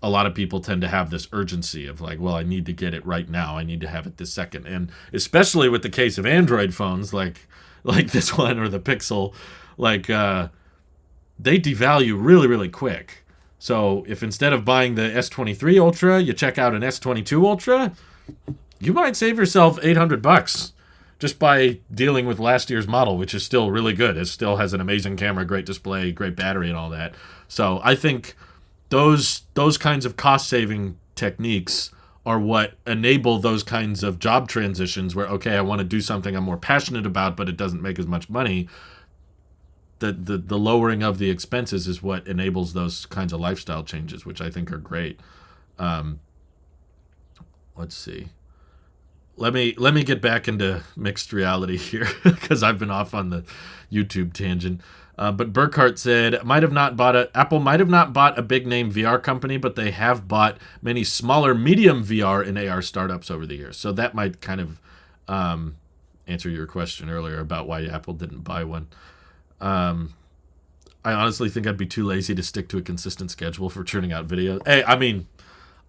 a lot of people tend to have this urgency of like, well, I need to get it right now. I need to have it this second. And especially with the case of Android phones like this one or the Pixel, they devalue really, really quick. So if instead of buying the S23 Ultra, you check out an S22 Ultra, you might save yourself $800 just by dealing with last year's model, which is still really good. It still has an amazing camera, great display, great battery, and all that. So I think those kinds of cost-saving techniques are what enable those kinds of job transitions where, okay, I want to do something I'm more passionate about, but it doesn't make as much money. The lowering of the expenses is what enables those kinds of lifestyle changes, which I think are great. Let's see. Let me get back into mixed reality here because I've been off on the YouTube tangent. But Burkhart said, Apple might have not bought a big name VR company, but they have bought many smaller medium VR and AR startups over the years. So that might kind of answer your question earlier about why Apple didn't buy one. I honestly think I'd be too lazy to stick to a consistent schedule for churning out videos. Hey, I mean,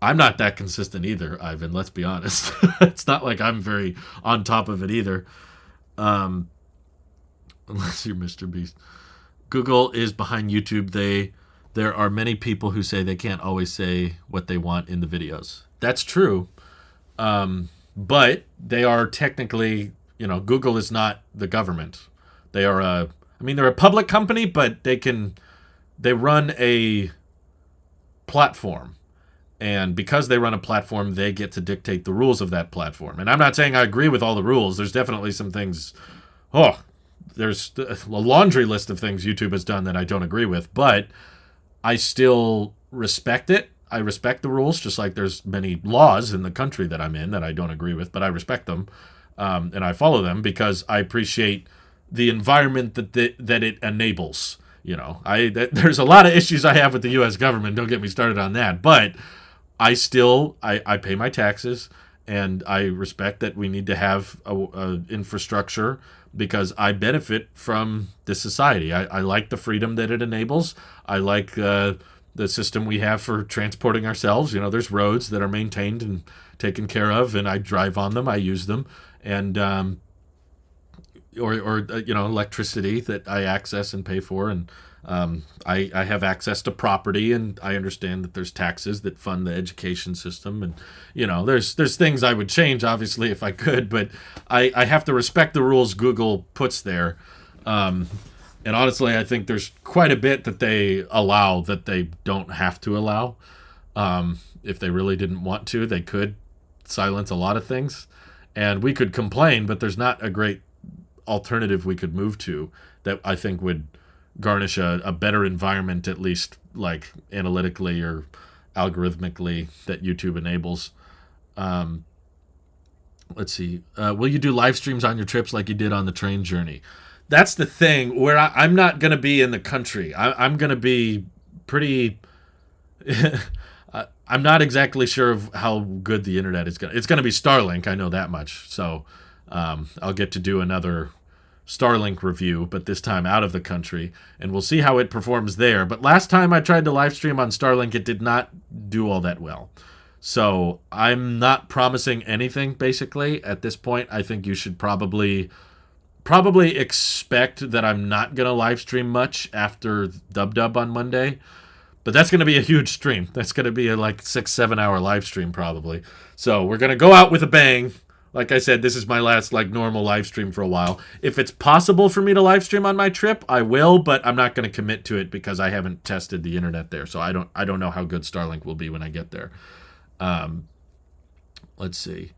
I'm not that consistent either, Ivan, let's be honest. It's not like I'm very on top of it either. Unless you're Mr. Beast. Google is behind YouTube. There are many people who say they can't always say what they want in the videos. That's true. But they are technically, Google is not the government. They're a public company, but they run a platform. And because they run a platform, they get to dictate the rules of that platform. And I'm not saying I agree with all the rules. There's definitely some things, there's a laundry list of things YouTube has done that I don't agree with, but I still respect it. I respect the rules, just like there's many laws in the country that I'm in that I don't agree with, but I respect them, and I follow them because I appreciate the environment that it enables. There's a lot of issues I have with the U.S. government. Don't get me started on that, but I pay my taxes, and I respect that we need to have a infrastructure because I benefit from this society. I like the freedom that it enables. I like the system we have for transporting ourselves. There's roads that are maintained and taken care of, and I drive on them. I use them, and electricity that I access and pay for, and I have access to property, and I understand that there's taxes that fund the education system, and there's things I would change obviously if I could, but I have to respect the rules Google puts there, and honestly I think there's quite a bit that they allow that they don't have to allow. If they really didn't want to, they could silence a lot of things, and we could complain, but there's not a great alternative we could move to that I think would garnish a better environment, at least like analytically or algorithmically, that YouTube enables. Let's see. Will you do live streams on your trips like you did on the train journey? That's the thing where I'm not going to be in the country. I'm going to be pretty... I'm not exactly sure of how good the internet is going to... It's going to be Starlink, I know that much. So I'll get to do another Starlink review, but this time out of the country, and we'll see how it performs there. But last time I tried to live stream on Starlink, it did not do all that well. So I'm not promising anything, basically, at this point. I think you should probably expect that I'm not going to live stream much after Dub on Monday. But that's going to be a huge stream. That's going to be a 6-7 hour live stream probably. So we're going to go out with a bang. Like I said, this is my last normal live stream for a while. If it's possible for me to live stream on my trip, I will, but I'm not going to commit to it because I haven't tested the internet there. So I don't know how good Starlink will be when I get there. Let's see.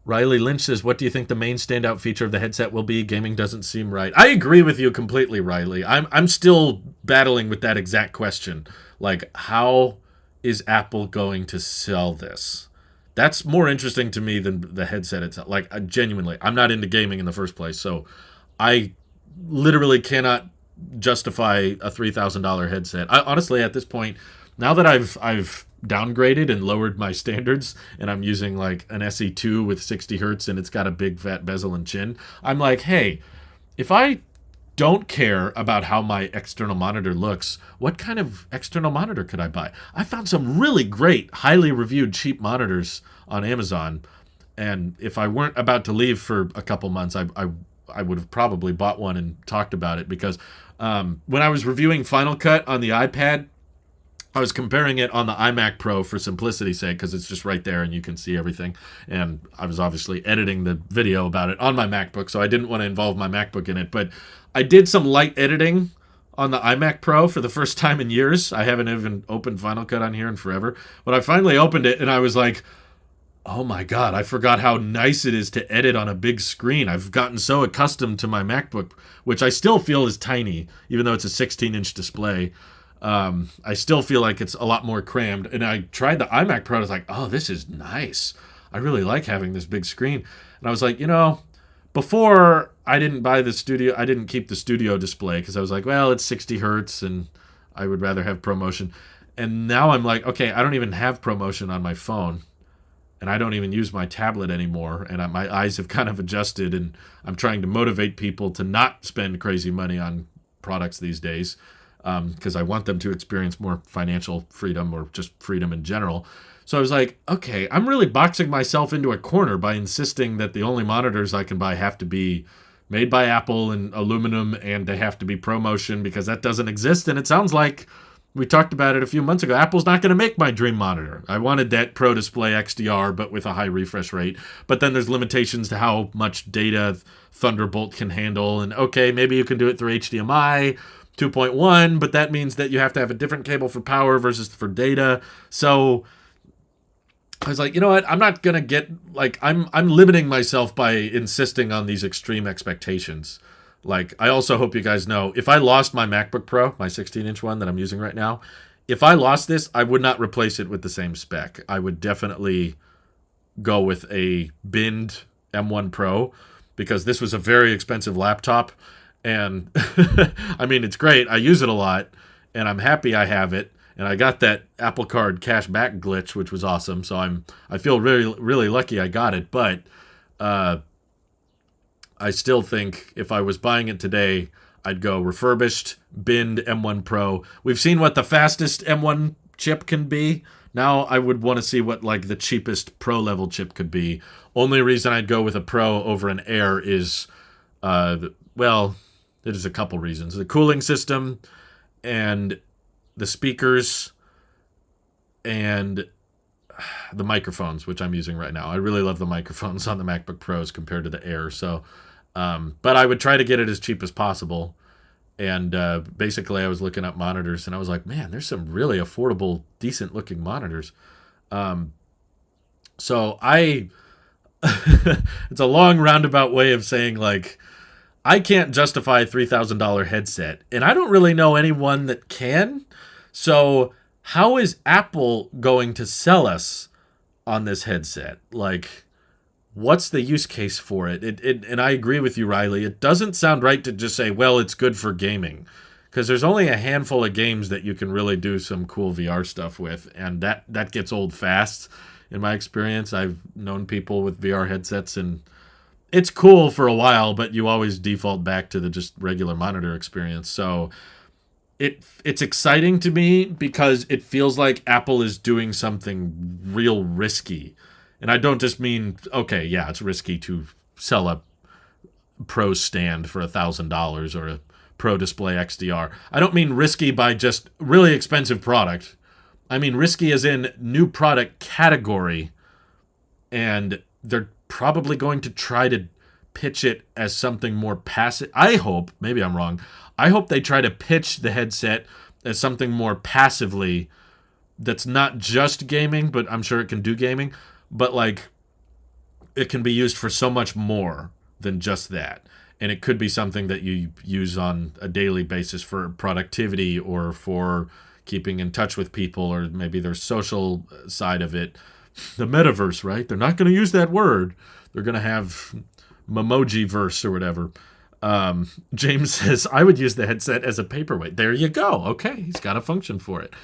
Riley Lynch says, what do you think the main standout feature of the headset will be? Gaming doesn't seem right. I agree with you completely, Riley. I'm still battling with that exact question. How is Apple going to sell this? That's more interesting to me than the headset itself. Genuinely, I'm not into gaming in the first place, so I literally cannot justify a $3,000 headset. Honestly, at this point, now that I've downgraded and lowered my standards, and I'm using an SE2 with 60 hertz, and it's got a big fat bezel and chin, I'm like, hey, if I don't care about how my external monitor looks, what kind of external monitor could I buy? I found some really great, highly reviewed, cheap monitors on Amazon, and if I weren't about to leave for a couple months, I would have probably bought one and talked about it, because when I was reviewing Final Cut on the iPad, I was comparing it on the iMac Pro for simplicity's sake, because it's just right there and you can see everything. And I was obviously editing the video about it on my MacBook, so I didn't want to involve my MacBook in it. But I did some light editing on the iMac Pro for the first time in years. I haven't even opened Final Cut on here in forever. But I finally opened it and I was like, oh my God, I forgot how nice it is to edit on a big screen. I've gotten so accustomed to my MacBook, which I still feel is tiny, even though it's a 16-inch display. I still feel like it's a lot more crammed. And I tried the iMac Pro. I was like, oh, this is nice. I really like having this big screen. And I was like, before I didn't buy the studio, I didn't keep the studio display because I was like, well, it's 60 hertz and I would rather have ProMotion. And now I'm like, okay, I don't even have ProMotion on my phone. And I don't even use my tablet anymore. And my eyes have kind of adjusted. And I'm trying to motivate people to not spend crazy money on products these days, because I want them to experience more financial freedom or just freedom in general. So I was like, okay, I'm really boxing myself into a corner by insisting that the only monitors I can buy have to be made by Apple and aluminum, and they have to be ProMotion, because that doesn't exist. And it sounds like we talked about it a few months ago. Apple's not going to make my dream monitor. I wanted that Pro Display XDR, but with a high refresh rate. But then there's limitations to how much data Thunderbolt can handle. And okay, maybe you can do it through HDMI. 2.1, but that means that you have to have a different cable for power versus for data. So I was like, you know what? I'm not gonna get like I'm limiting myself by insisting on these extreme expectations. Like, I also hope you guys know, if I lost my MacBook Pro, my 16-inch one that I'm using right now, if I lost this, I would not replace it with the same spec. I would definitely go with a binned M1 Pro, because this was a very expensive laptop. And I mean, it's great. I use it a lot, and I'm happy I have it. And I got that Apple Card cash back glitch, which was awesome. So I feel really, really lucky I got it. But I still think if I was buying it today, I'd go refurbished, binned M1 Pro. We've seen what the fastest M1 chip can be. Now I would want to see what like the cheapest Pro level chip could be. Only reason I'd go with a Pro over an Air is, well, there's a couple reasons. The cooling system and the speakers and the microphones, which I'm using right now. I really love the microphones on the MacBook Pros compared to the Air. So, but I would try to get it as cheap as possible. And basically, I was looking up monitors, and I was like, man, there's some really affordable, decent-looking monitors. So I... it's a long, roundabout way of saying, like, I can't justify a $3,000 headset, and I don't really know anyone that can. So how is Apple going to sell us on this headset? Like, what's the use case for it? And I agree with you, Riley. It doesn't sound right to just say, well, it's good for gaming, because there's only a handful of games that you can really do some cool VR stuff with, and that gets old fast. In my experience, I've known people with VR headsets, and it's cool for a while, but you always default back to the just regular monitor experience. So it's exciting to me because it feels like Apple is doing something real risky. And I don't just mean, okay, yeah, it's risky to sell a Pro stand for $1,000 or a Pro Display XDR. I don't mean risky by just really expensive product. I mean risky as in new product category, and they're probably going to try to pitch it as something more passive. I hope, maybe I'm wrong, I hope they try to pitch the headset as something more passively that's not just gaming, but I'm sure it can do gaming, but like it can be used for so much more than just that. And it could be something that you use on a daily basis for productivity or for keeping in touch with people, or maybe their social side of it. The metaverse, right? They're not going to use that word. They're going to have Memoji-verse or whatever. James says, I would use the headset as a paperweight. There you go. Okay, he's got a function for it.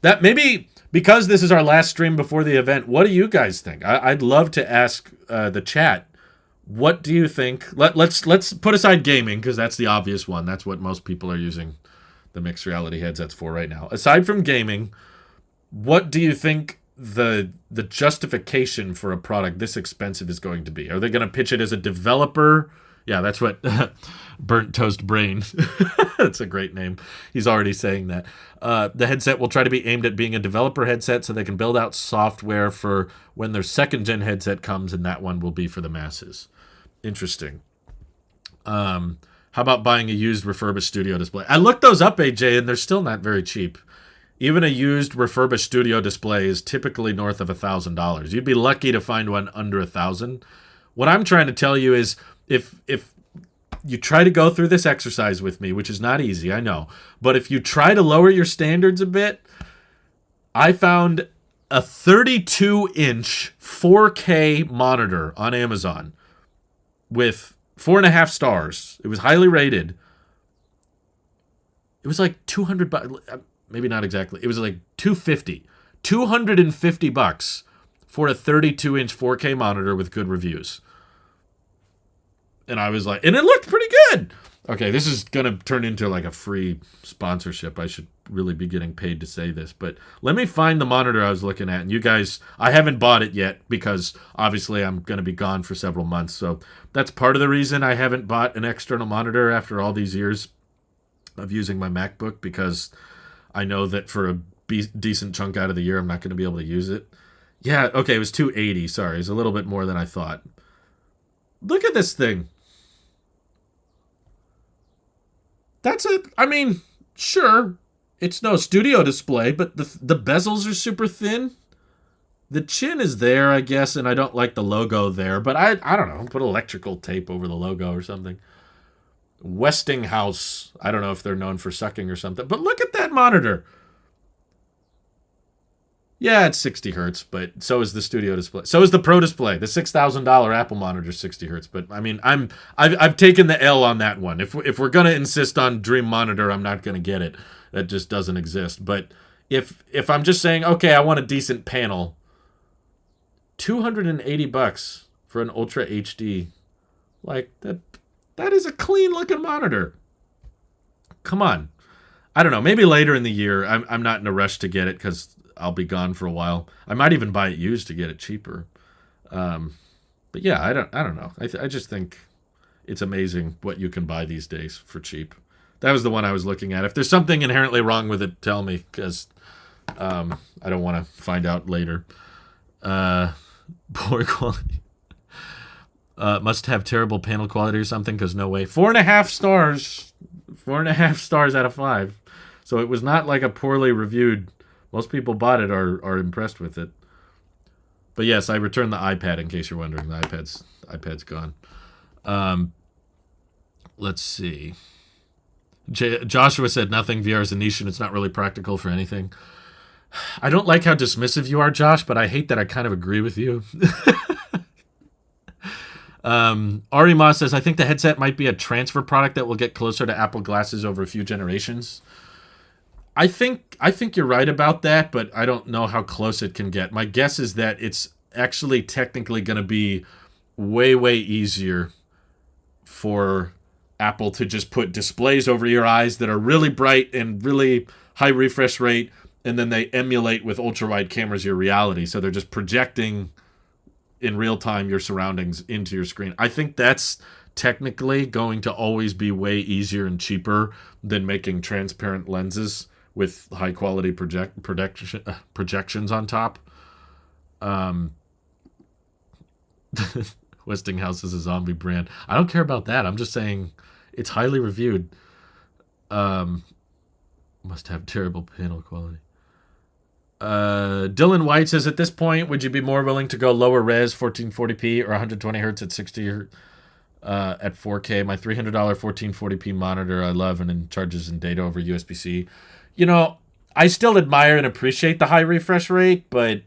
That maybe, because this is our last stream before the event, what do you guys think? I'd love to ask the chat, what do you think? Let's put aside gaming, because that's the obvious one. That's what most people are using the mixed reality headsets for right now. Aside from gaming, what do you think the justification for a product this expensive is going to be? Are they going to pitch it as a developer? Yeah, that's what Burnt Toast Brain. That's a great name. He's already saying that. The headset will try to be aimed at being a developer headset so they can build out software for when their second-gen headset comes, and that one will be for the masses. Interesting. How about buying a used refurbished studio display? I looked those up, AJ, and they're still not very cheap. Even a used refurbished studio display is typically north of $1,000. You'd be lucky to find one under $1,000. What I'm trying to tell you is, if you try to go through this exercise with me, which is not easy, I know, but if you try to lower your standards a bit, I found a 32-inch 4K monitor on Amazon with 4.5 stars. It was highly rated. It was like $200, maybe not exactly. It was like $250 for a 32-inch 4K monitor with good reviews. And I was like, and it looked pretty good. Okay, this is going to turn into like a free sponsorship. I should really be getting paid to say this. But let me find the monitor I was looking at. And you guys, I haven't bought it yet because obviously I'm going to be gone for several months. So that's part of the reason I haven't bought an external monitor after all these years of using my MacBook, because I know that for a decent chunk out of the year, I'm not going to be able to use it. Yeah, okay, it was $280. Sorry, it's a little bit more than I thought. Look at this thing. That's it. I mean, Sure, it's no studio display, but the bezels are super thin. The chin is there, I guess, and I don't like the logo there, but I don't know, put electrical tape over the logo or something. Westinghouse, I don't know if they're known for sucking or something, but look at that monitor. Yeah, it's 60 hertz, but so is the studio display. So is the Pro Display. The $6,000 Apple monitor is 60 hertz. But I mean, I've taken the L on that one. If we're gonna insist on Dream Monitor, I'm not gonna get it. That just doesn't exist. But if I'm just saying, okay, I want a decent panel, $280 for an Ultra HD, like that is a clean looking monitor. Come on. I don't know. Maybe later in the year. I'm not in a rush to get it because I'll be gone for a while. I might even buy it used to get it cheaper. But yeah, I don't know. I just think it's amazing what you can buy these days for cheap. That was the one I was looking at. If there's something inherently wrong with it, tell me, because I don't want to find out later. Poor quality. Must have terrible panel quality or something, because no way. 4.5 stars. 4.5 stars out of 5. So it was not like a poorly reviewed. Most people bought it are impressed with it. But yes, I returned the iPad in case you're wondering. The iPad's gone. Let's see. Joshua said nothing. VR is a niche and it's not really practical for anything. I don't like how dismissive you are, Josh, but I hate that I kind of agree with you. Ari Ma says, I think the headset might be a transfer product that will get closer to Apple glasses over a few generations. I think you're right about that, but I don't know how close it can get. My guess is that it's actually technically going to be way, way easier for Apple to just put displays over your eyes that are really bright and really high refresh rate, and then they emulate with ultra-wide cameras your reality. So they're just projecting in real time your surroundings into your screen. I think that's technically going to always be way easier and cheaper than making transparent lenses with high quality projections on top. Westinghouse is a zombie brand. I don't care about that. I'm just saying it's highly reviewed. Must have terrible panel quality. Dylan White says, at this point, would you be more willing to go lower res 1440p or 120 hertz at 60 hertz at 4K? My $300 1440p monitor I love and it charges in data over USB-C. You know, I still admire and appreciate the high refresh rate, but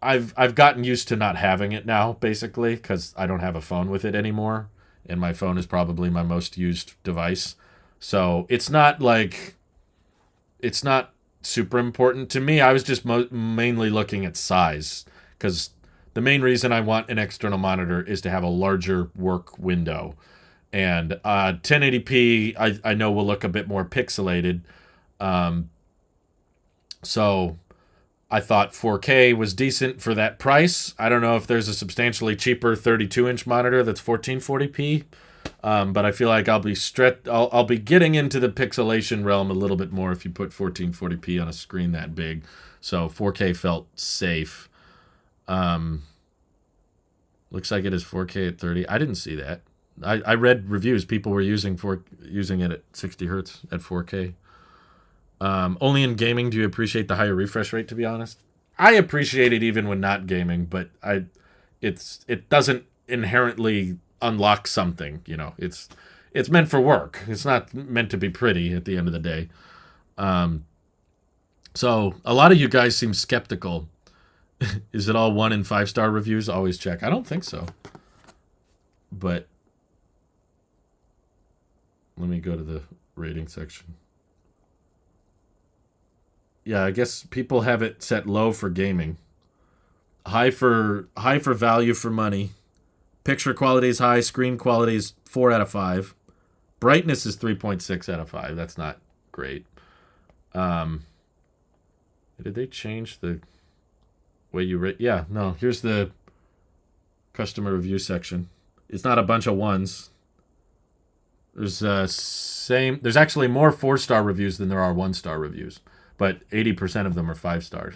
I've gotten used to not having it now, basically, because I don't have a phone with it anymore, and my phone is probably my most used device. So it's not super important to me. I was just mainly looking at size, because the main reason I want an external monitor is to have a larger work window. And 1080p, I know will look a bit more pixelated. So I thought 4K was decent for that price. I don't know if there's a substantially cheaper 32-inch monitor that's 1440p. But I feel like I'll be getting into the pixelation realm a little bit more if you put 1440p on a screen that big. So 4K felt safe. Looks like it is 4K at 30. I didn't see that. I read reviews. People were using it at 60 hertz at 4K. Only in gaming do you appreciate the higher refresh rate, to be honest. I appreciate it even when not gaming, but it doesn't inherently unlock something, you know. It's meant for work. It's not meant to be pretty at the end of the day. So a lot of you guys seem skeptical. Is it all 1 and 5 star reviews? Always check. I don't think so. But let me go to the rating section. Yeah, I guess people have it set low for gaming. High for value for money. Picture quality is high. Screen quality is 4 out of 5. Brightness is 3.6 out of 5. That's not great. Did they change the way you rate? Yeah, no. Here's the customer review section. It's not a bunch of ones. There's actually more 4-star reviews than there are 1-star reviews, but 80% of them are 5 stars.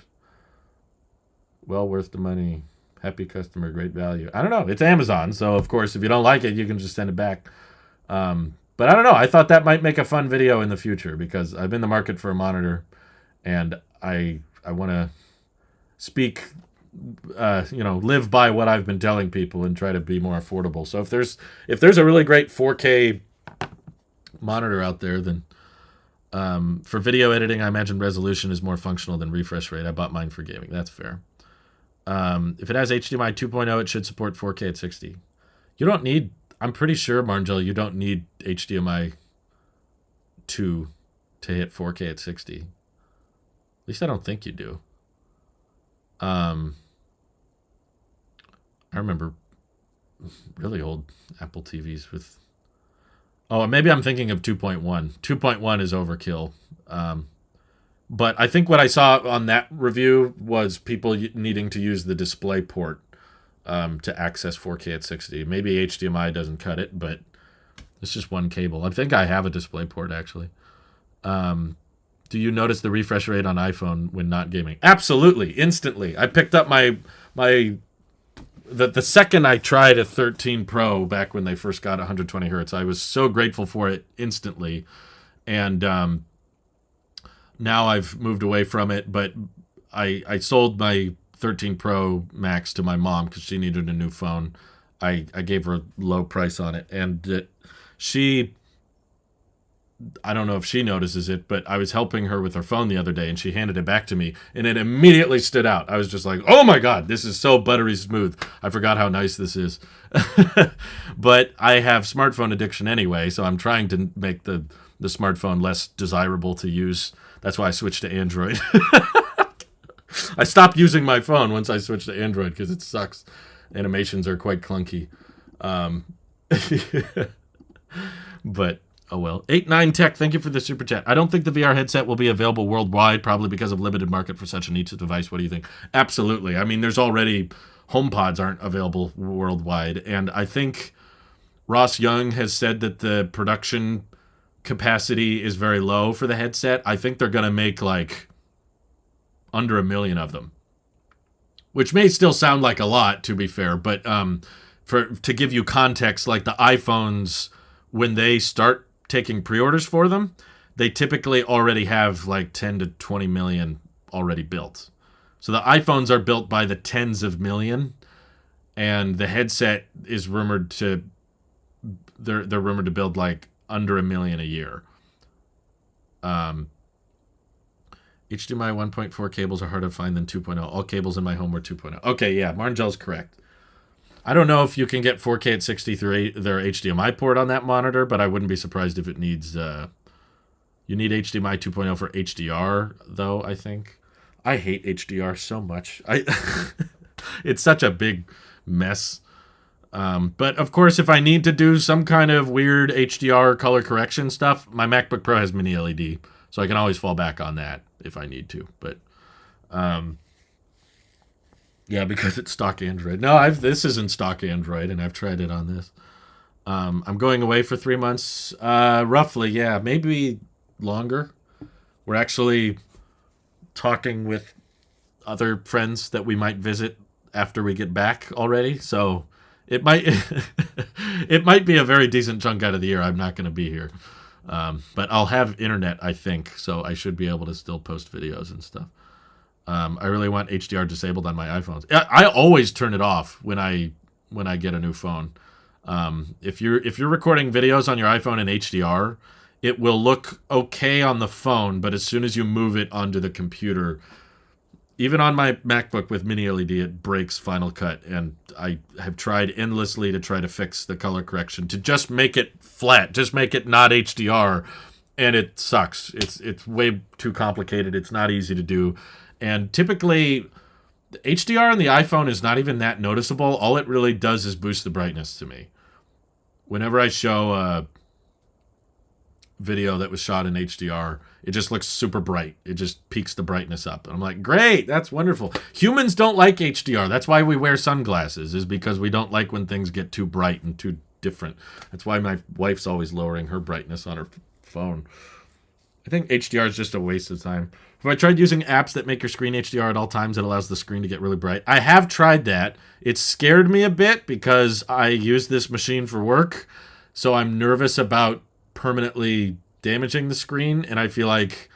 Well worth the money. Happy customer, great value. I don't know. It's Amazon, so of course, if you don't like it, you can just send it back. But But I don't know. I thought that might make a fun video in the future because I'm in the market for a monitor, and I want to speak, live by what I've been telling people and try to be more affordable. So if there's a really great 4K monitor out there, then for video editing, I imagine resolution is more functional than refresh rate. I bought mine for gaming. That's fair. If it has HDMI 2.0, it should support 4K at 60. You don't need, I'm pretty sure, Marngel, you don't need HDMI 2 to hit 4K at 60. At least I don't think you do. I remember really old Apple TVs with... Oh, maybe I'm thinking of 2.1. 2.1 is overkill. But I think what I saw on that review was people needing to use the display port to access 4K at 60. Maybe HDMI doesn't cut it, but it's just one cable. I think I have a display port, actually. Do you notice the refresh rate on iPhone when not gaming? Absolutely, instantly. I picked up the second I tried a 13 Pro back when they first got 120 hertz. I was so grateful for it instantly. And now I've moved away from it, but I sold my 13 Pro Max to my mom because she needed a new phone. I gave her a low price on it, and I don't know if she notices it, but I was helping her with her phone the other day, and she handed it back to me, and it immediately stood out. I was just like, oh my God, this is so buttery smooth. I forgot how nice this is. But I have smartphone addiction anyway, so I'm trying to make the smartphone less desirable to use. That's why I switched to Android. I stopped using my phone once I switched to Android because it sucks. Animations are quite clunky. But... oh well. 89 Tech, thank you for the super chat. I don't think the VR headset will be available worldwide, probably because of limited market for such a niche device. What do you think? Absolutely. I mean, there's already HomePods aren't available worldwide, and I think Ross Young has said that the production capacity is very low for the headset. I think they're going to make like under 1 million of them, which may still sound like a lot, to be fair, but to give you context, like the iPhones, when they start taking pre-orders for them, they typically already have like 10 to 20 million already built. So the iPhones are built by the tens of million, and the headset is rumored to they're rumored to build like under 1 million a year. HDMI 1.4 cables are harder to find than 2.0. All cables in my home were 2.0. Okay, yeah, Marngel's correct. I don't know if you can get 4K at 60 through their HDMI port on that monitor, but I wouldn't be surprised if it needs... you need HDMI 2.0 for HDR, though, I think. I hate HDR so much. It's such a big mess. But, of course, if I need to do some kind of weird HDR color correction stuff, my MacBook Pro has mini LED, so I can always fall back on that if I need to. But... yeah, because it's stock Android. No, this isn't stock Android, and I've tried it on this. I'm going away for 3 months, roughly, yeah, maybe longer. We're actually talking with other friends that we might visit after we get back already, so it might it might be a very decent chunk out of the year I'm not going to be here. But I'll have internet, I think, so I should be able to still post videos and stuff. I really want HDR disabled on my iPhones. I always turn it off when I get a new phone. If you're recording videos on your iPhone in HDR, it will look okay on the phone, but as soon as you move it onto the computer, even on my MacBook with mini LED, it breaks Final Cut, and I have tried endlessly to try to fix the color correction to just make it flat, just make it not HDR, and it sucks. It's way too complicated. It's not easy to do. And typically, the HDR on the iPhone is not even that noticeable. All it really does is boost the brightness to me. Whenever I show a video that was shot in HDR, it just looks super bright. It just peaks the brightness up. And I'm like, great, that's wonderful. Humans don't like HDR. That's why we wear sunglasses, is because we don't like when things get too bright and too different. That's why my wife's always lowering her brightness on her phone. I think HDR is just a waste of time. Have I tried using apps that make your screen HDR at all times that allows the screen to get really bright? I have tried that. It scared me a bit because I use this machine for work, so I'm nervous about permanently damaging the screen. And I feel like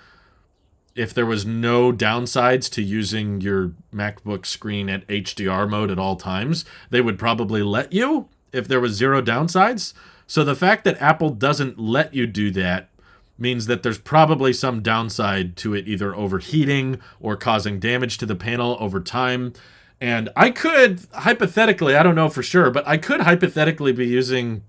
if there was no downsides to using your MacBook screen at HDR mode at all times, they would probably let you if there was zero downsides. So the fact that Apple doesn't let you do that means that there's probably some downside to it, either overheating or causing damage to the panel over time. And I could, hypothetically, I don't know for sure, but I could hypothetically be using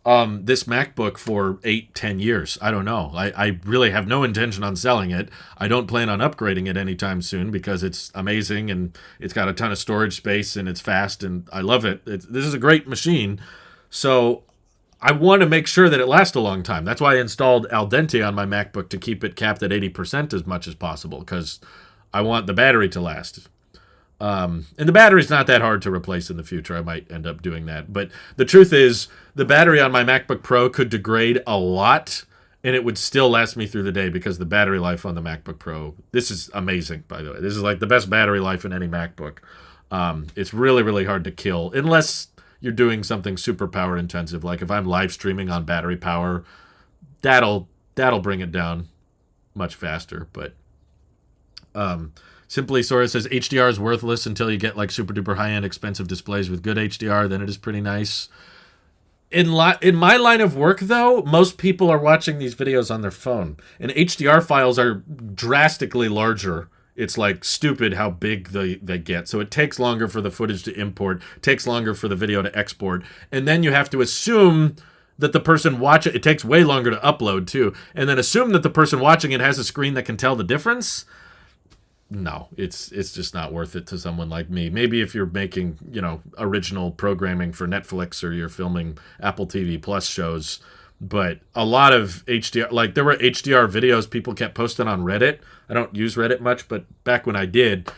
this MacBook for 8-10 years. I don't know. I really have no intention on selling it. I don't plan on upgrading it anytime soon because it's amazing and it's got a ton of storage space and it's fast and I love it. This is a great machine. So I want to make sure that it lasts a long time. That's why I installed Al Dente on my MacBook to keep it capped at 80% as much as possible because I want the battery to last. And the battery's not that hard to replace in the future. I might end up doing that. But the truth is, the battery on my MacBook Pro could degrade a lot, and it would still last me through the day because the battery life on the MacBook Pro, this is amazing, by the way. This is like the best battery life in any MacBook. It's really, really hard to kill, unless you're doing something super power intensive. Like if I'm live streaming on battery power, that'll bring it down much faster. But Simply Sora says HDR is worthless until you get like super duper high-end expensive displays with good HDR. Then it is pretty nice. In my line of work, though, most people are watching these videos on their phone. And HDR files are drastically larger. It's like stupid how big they get. So it takes longer for the footage to import. Takes longer for the video to export. And then you have to assume that the person watching it takes way longer to upload, too. And then assume that the person watching it has a screen that can tell the difference. No, it's just not worth it to someone like me. Maybe if you're making, original programming for Netflix or you're filming Apple TV Plus shows. But a lot of HDR, like there were HDR videos people kept posting on Reddit. I don't use Reddit much, but back when I did,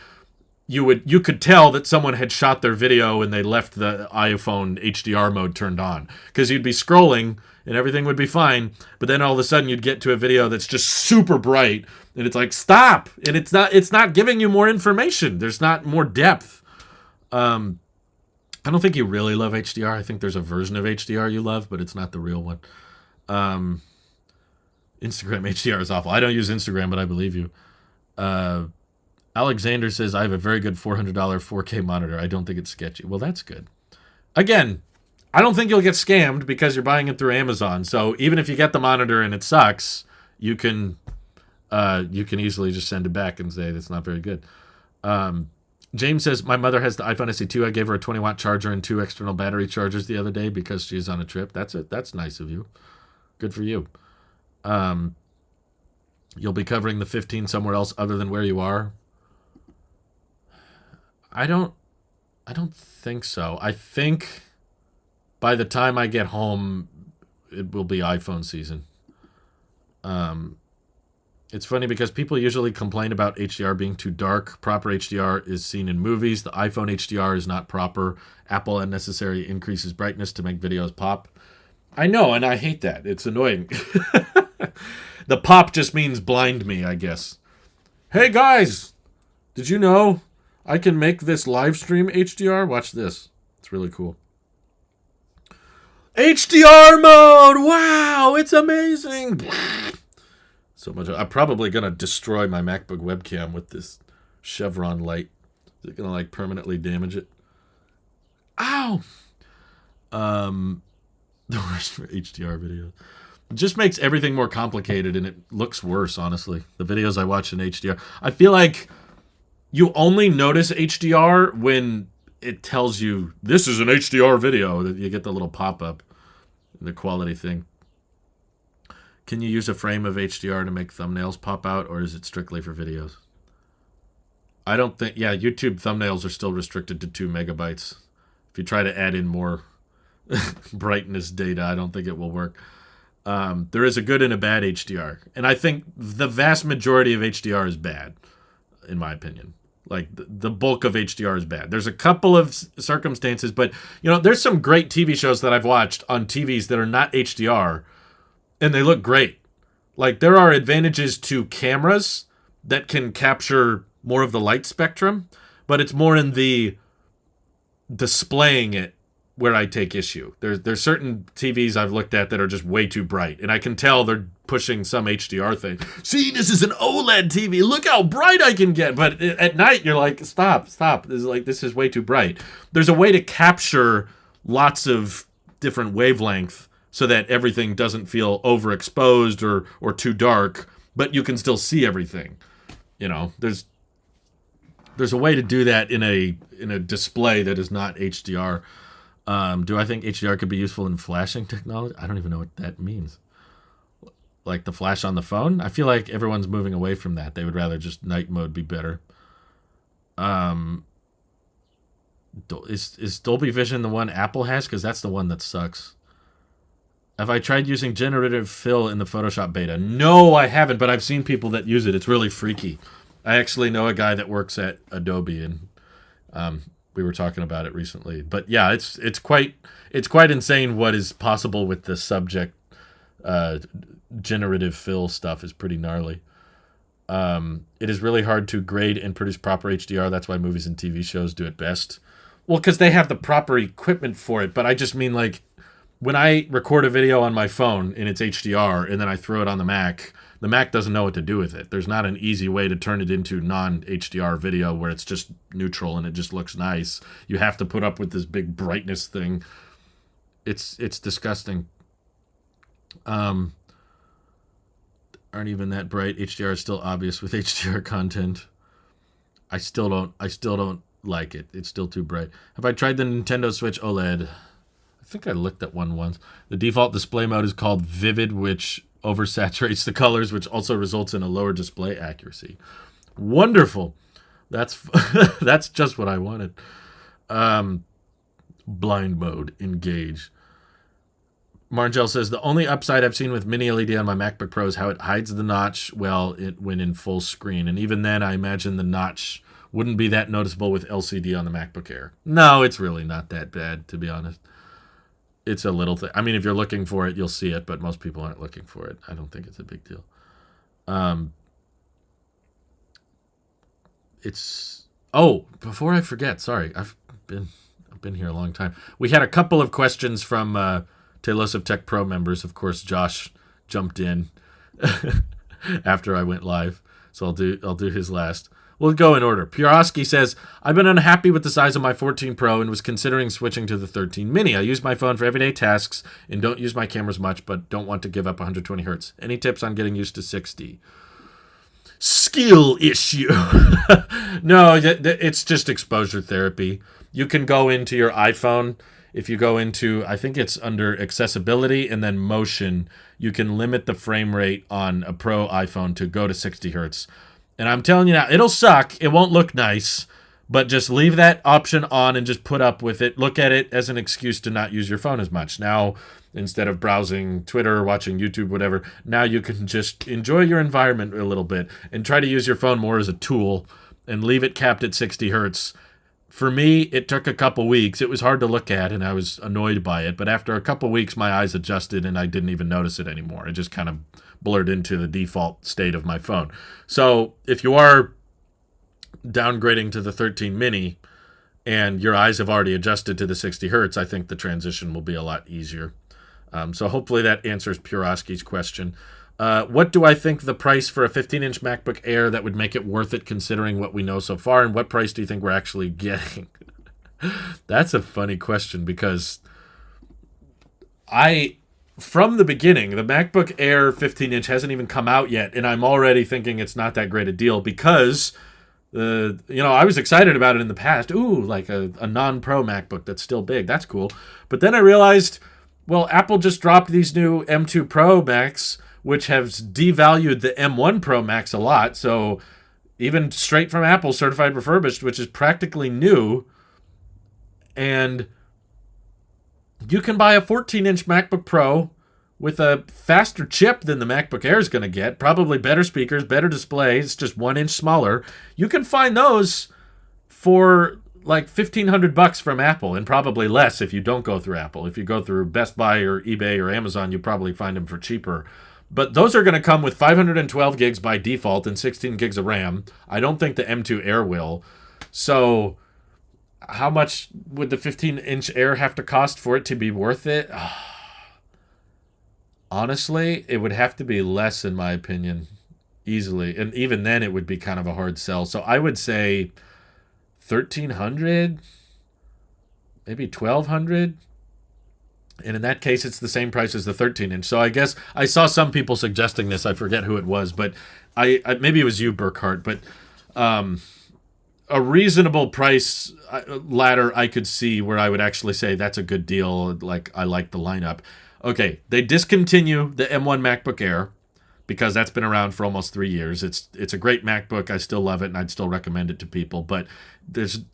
you could tell that someone had shot their video and they left the iPhone HDR mode turned on. Because you'd be scrolling and everything would be fine, but then all of a sudden you'd get to a video that's just super bright and it's like, stop! And it's not giving you more information. There's not more depth. I don't think you really love HDR. I think there's a version of HDR you love, but it's not the real one. Instagram HDR is awful. I don't use Instagram, but I believe you. Alexander says, I have a very good $400 4K monitor. I don't think it's sketchy. Well, that's good. Again, I don't think you'll get scammed because you're buying it through Amazon. So even if you get the monitor and it sucks, you can easily just send it back and say that's not very good. James says, my mother has the iPhone SE2. I gave her a 20-watt charger and 2 external battery chargers the other day because she's on a trip. That's nice of you. Good for you. You'll be covering the 15 somewhere else other than where you are. I don't think so. I think by the time I get home, it will be iPhone season. It's funny because people usually complain about HDR being too dark. Proper HDR is seen in movies. The iPhone HDR is not proper. Apple unnecessarily increases brightness to make videos pop. I know, and I hate that. It's annoying. The pop just means blind me, I guess. Hey guys, did you know I can make this live stream HDR? Watch this. It's really cool. HDR mode! Wow, it's amazing! So much. I'm probably going to destroy my MacBook webcam with this chevron light. Is it going to like permanently damage it? Ow! The worst for HDR videos. It just makes everything more complicated and it looks worse, honestly. The videos I watch in HDR. I feel like you only notice HDR when it tells you this is an HDR video. You get the little pop-up, the quality thing. Can you use a frame of HDR to make thumbnails pop out, or is it strictly for videos? I don't think... Yeah, YouTube thumbnails are still restricted to 2 megabytes. If you try to add in more brightness data, I don't think it will work. There is a good and a bad HDR. And I think the vast majority of HDR is bad, in my opinion. Like, the bulk of HDR is bad. There's a couple of circumstances, but, there's some great TV shows that I've watched on TVs that are not HDR, and they look great. Like, there are advantages to cameras that can capture more of the light spectrum, but it's more in the displaying it where I take issue. There's certain TVs I've looked at that are just way too bright, and I can tell they're pushing some HDR thing. See, this is an OLED TV. Look how bright I can get. But at night, you're like, stop. This is way too bright. There's a way to capture lots of different wavelength so that everything doesn't feel overexposed or too dark, but you can still see everything. You know, there's a way to do that in a display that is not HDR. Do I think HDR could be useful in flashing technology? I don't even know what that means. Like the flash on the phone? I feel like everyone's moving away from that. They would rather just night mode be better. Is Dolby Vision the one Apple has? Because that's the one that sucks. Have I tried using generative fill in the Photoshop beta? No, I haven't, but I've seen people that use it. It's really freaky. I actually know a guy that works at Adobe, and we were talking about it recently. But yeah, it's quite insane what is possible with the subject generative fill stuff is pretty gnarly. It is really hard to grade and produce proper HDR. That's why movies and TV shows do it best. Well, because they have the proper equipment for it. But I just mean, like, when I record a video on my phone and it's HDR and then I throw it on the Mac doesn't know what to do with it. There's not an easy way to turn it into non-HDR video where it's just neutral and it just looks nice. You have to put up with this big brightness thing. It's disgusting. Aren't even that bright. HDR is still obvious with HDR content. I still don't like it. It's still too bright. Have I tried the Nintendo Switch OLED? I think I looked at one once. The default display mode is called Vivid, which oversaturates the colors, which also results in a lower display accuracy. Wonderful. That's that's just what I wanted. Blind mode, engage. Margel says, the only upside I've seen with Mini LED on my MacBook Pro is how it hides the notch when in full screen. And even then, I imagine the notch wouldn't be that noticeable with LCD on the MacBook Air. No, it's really not that bad, to be honest. It's a little thing. I mean, if you're looking for it, you'll see it, but most people aren't looking for it. I don't think it's a big deal. Before I forget, sorry, I've been here a long time. We had a couple of questions from Tailosive Tech Pro members. Of course, Josh jumped in after I went live, so I'll do his last. We'll go in order. Purosky says, I've been unhappy with the size of my 14 Pro and was considering switching to the 13 Mini. I use my phone for everyday tasks and don't use my cameras much, but don't want to give up 120 hertz. Any tips on getting used to 60? Skill issue. No, it's just exposure therapy. You can go into your iPhone. If you go into, I think it's under accessibility and then motion, you can limit the frame rate on a Pro iPhone to go to 60 hertz. And I'm telling you now, it'll suck. It won't look nice, but just leave that option on and just put up with it. Look at it as an excuse to not use your phone as much. Now, instead of browsing Twitter, watching YouTube, whatever, now you can just enjoy your environment a little bit and try to use your phone more as a tool and leave it capped at 60 hertz. For me, it took a couple weeks. It was hard to look at, and I was annoyed by it. But after a couple weeks, my eyes adjusted, and I didn't even notice it anymore. It just kind of blurred into the default state of my phone. So if you are downgrading to the 13 Mini and your eyes have already adjusted to the 60 hertz, I think the transition will be a lot easier. So hopefully that answers Purosky's question. What do I think the price for a 15-inch MacBook Air that would make it worth it considering what we know so far, and what price do you think we're actually getting? That's a funny question because from the beginning, the MacBook Air 15-inch hasn't even come out yet, and I'm already thinking it's not that great a deal because, I was excited about it in the past. Ooh, like a non-Pro MacBook that's still big. That's cool. But then I realized, well, Apple just dropped these new M2 Pro Macs, which has devalued the M1 Pro Max a lot. So even straight from Apple, certified refurbished, which is practically new, and you can buy a 14-inch MacBook Pro with a faster chip than the MacBook Air is going to get, probably better speakers, better display. It's just 1 inch smaller. You can find those for like $1,500 from Apple, and probably less if you don't go through Apple. If you go through Best Buy or eBay or Amazon, you probably find them for cheaper. But those are going to come with 512 gigs by default and 16 gigs of RAM. I don't think the M2 Air will. So How much would the 15-inch Air have to cost for it to be worth it? Honestly, it would have to be less, in my opinion, easily. And even then, it would be kind of a hard sell. So I would say 1,300, maybe 1,200. And in that case, it's the same price as the 13-inch. So I guess I saw some people suggesting this. I forget who it was, but I maybe it was you, Burkhart. But a reasonable price ladder I could see where I would actually say that's a good deal. Like, I like the lineup. Okay, they discontinue the M1 MacBook Air because that's been around for almost 3 years. It's a great MacBook. I still love it, and I'd still recommend it to people. But there's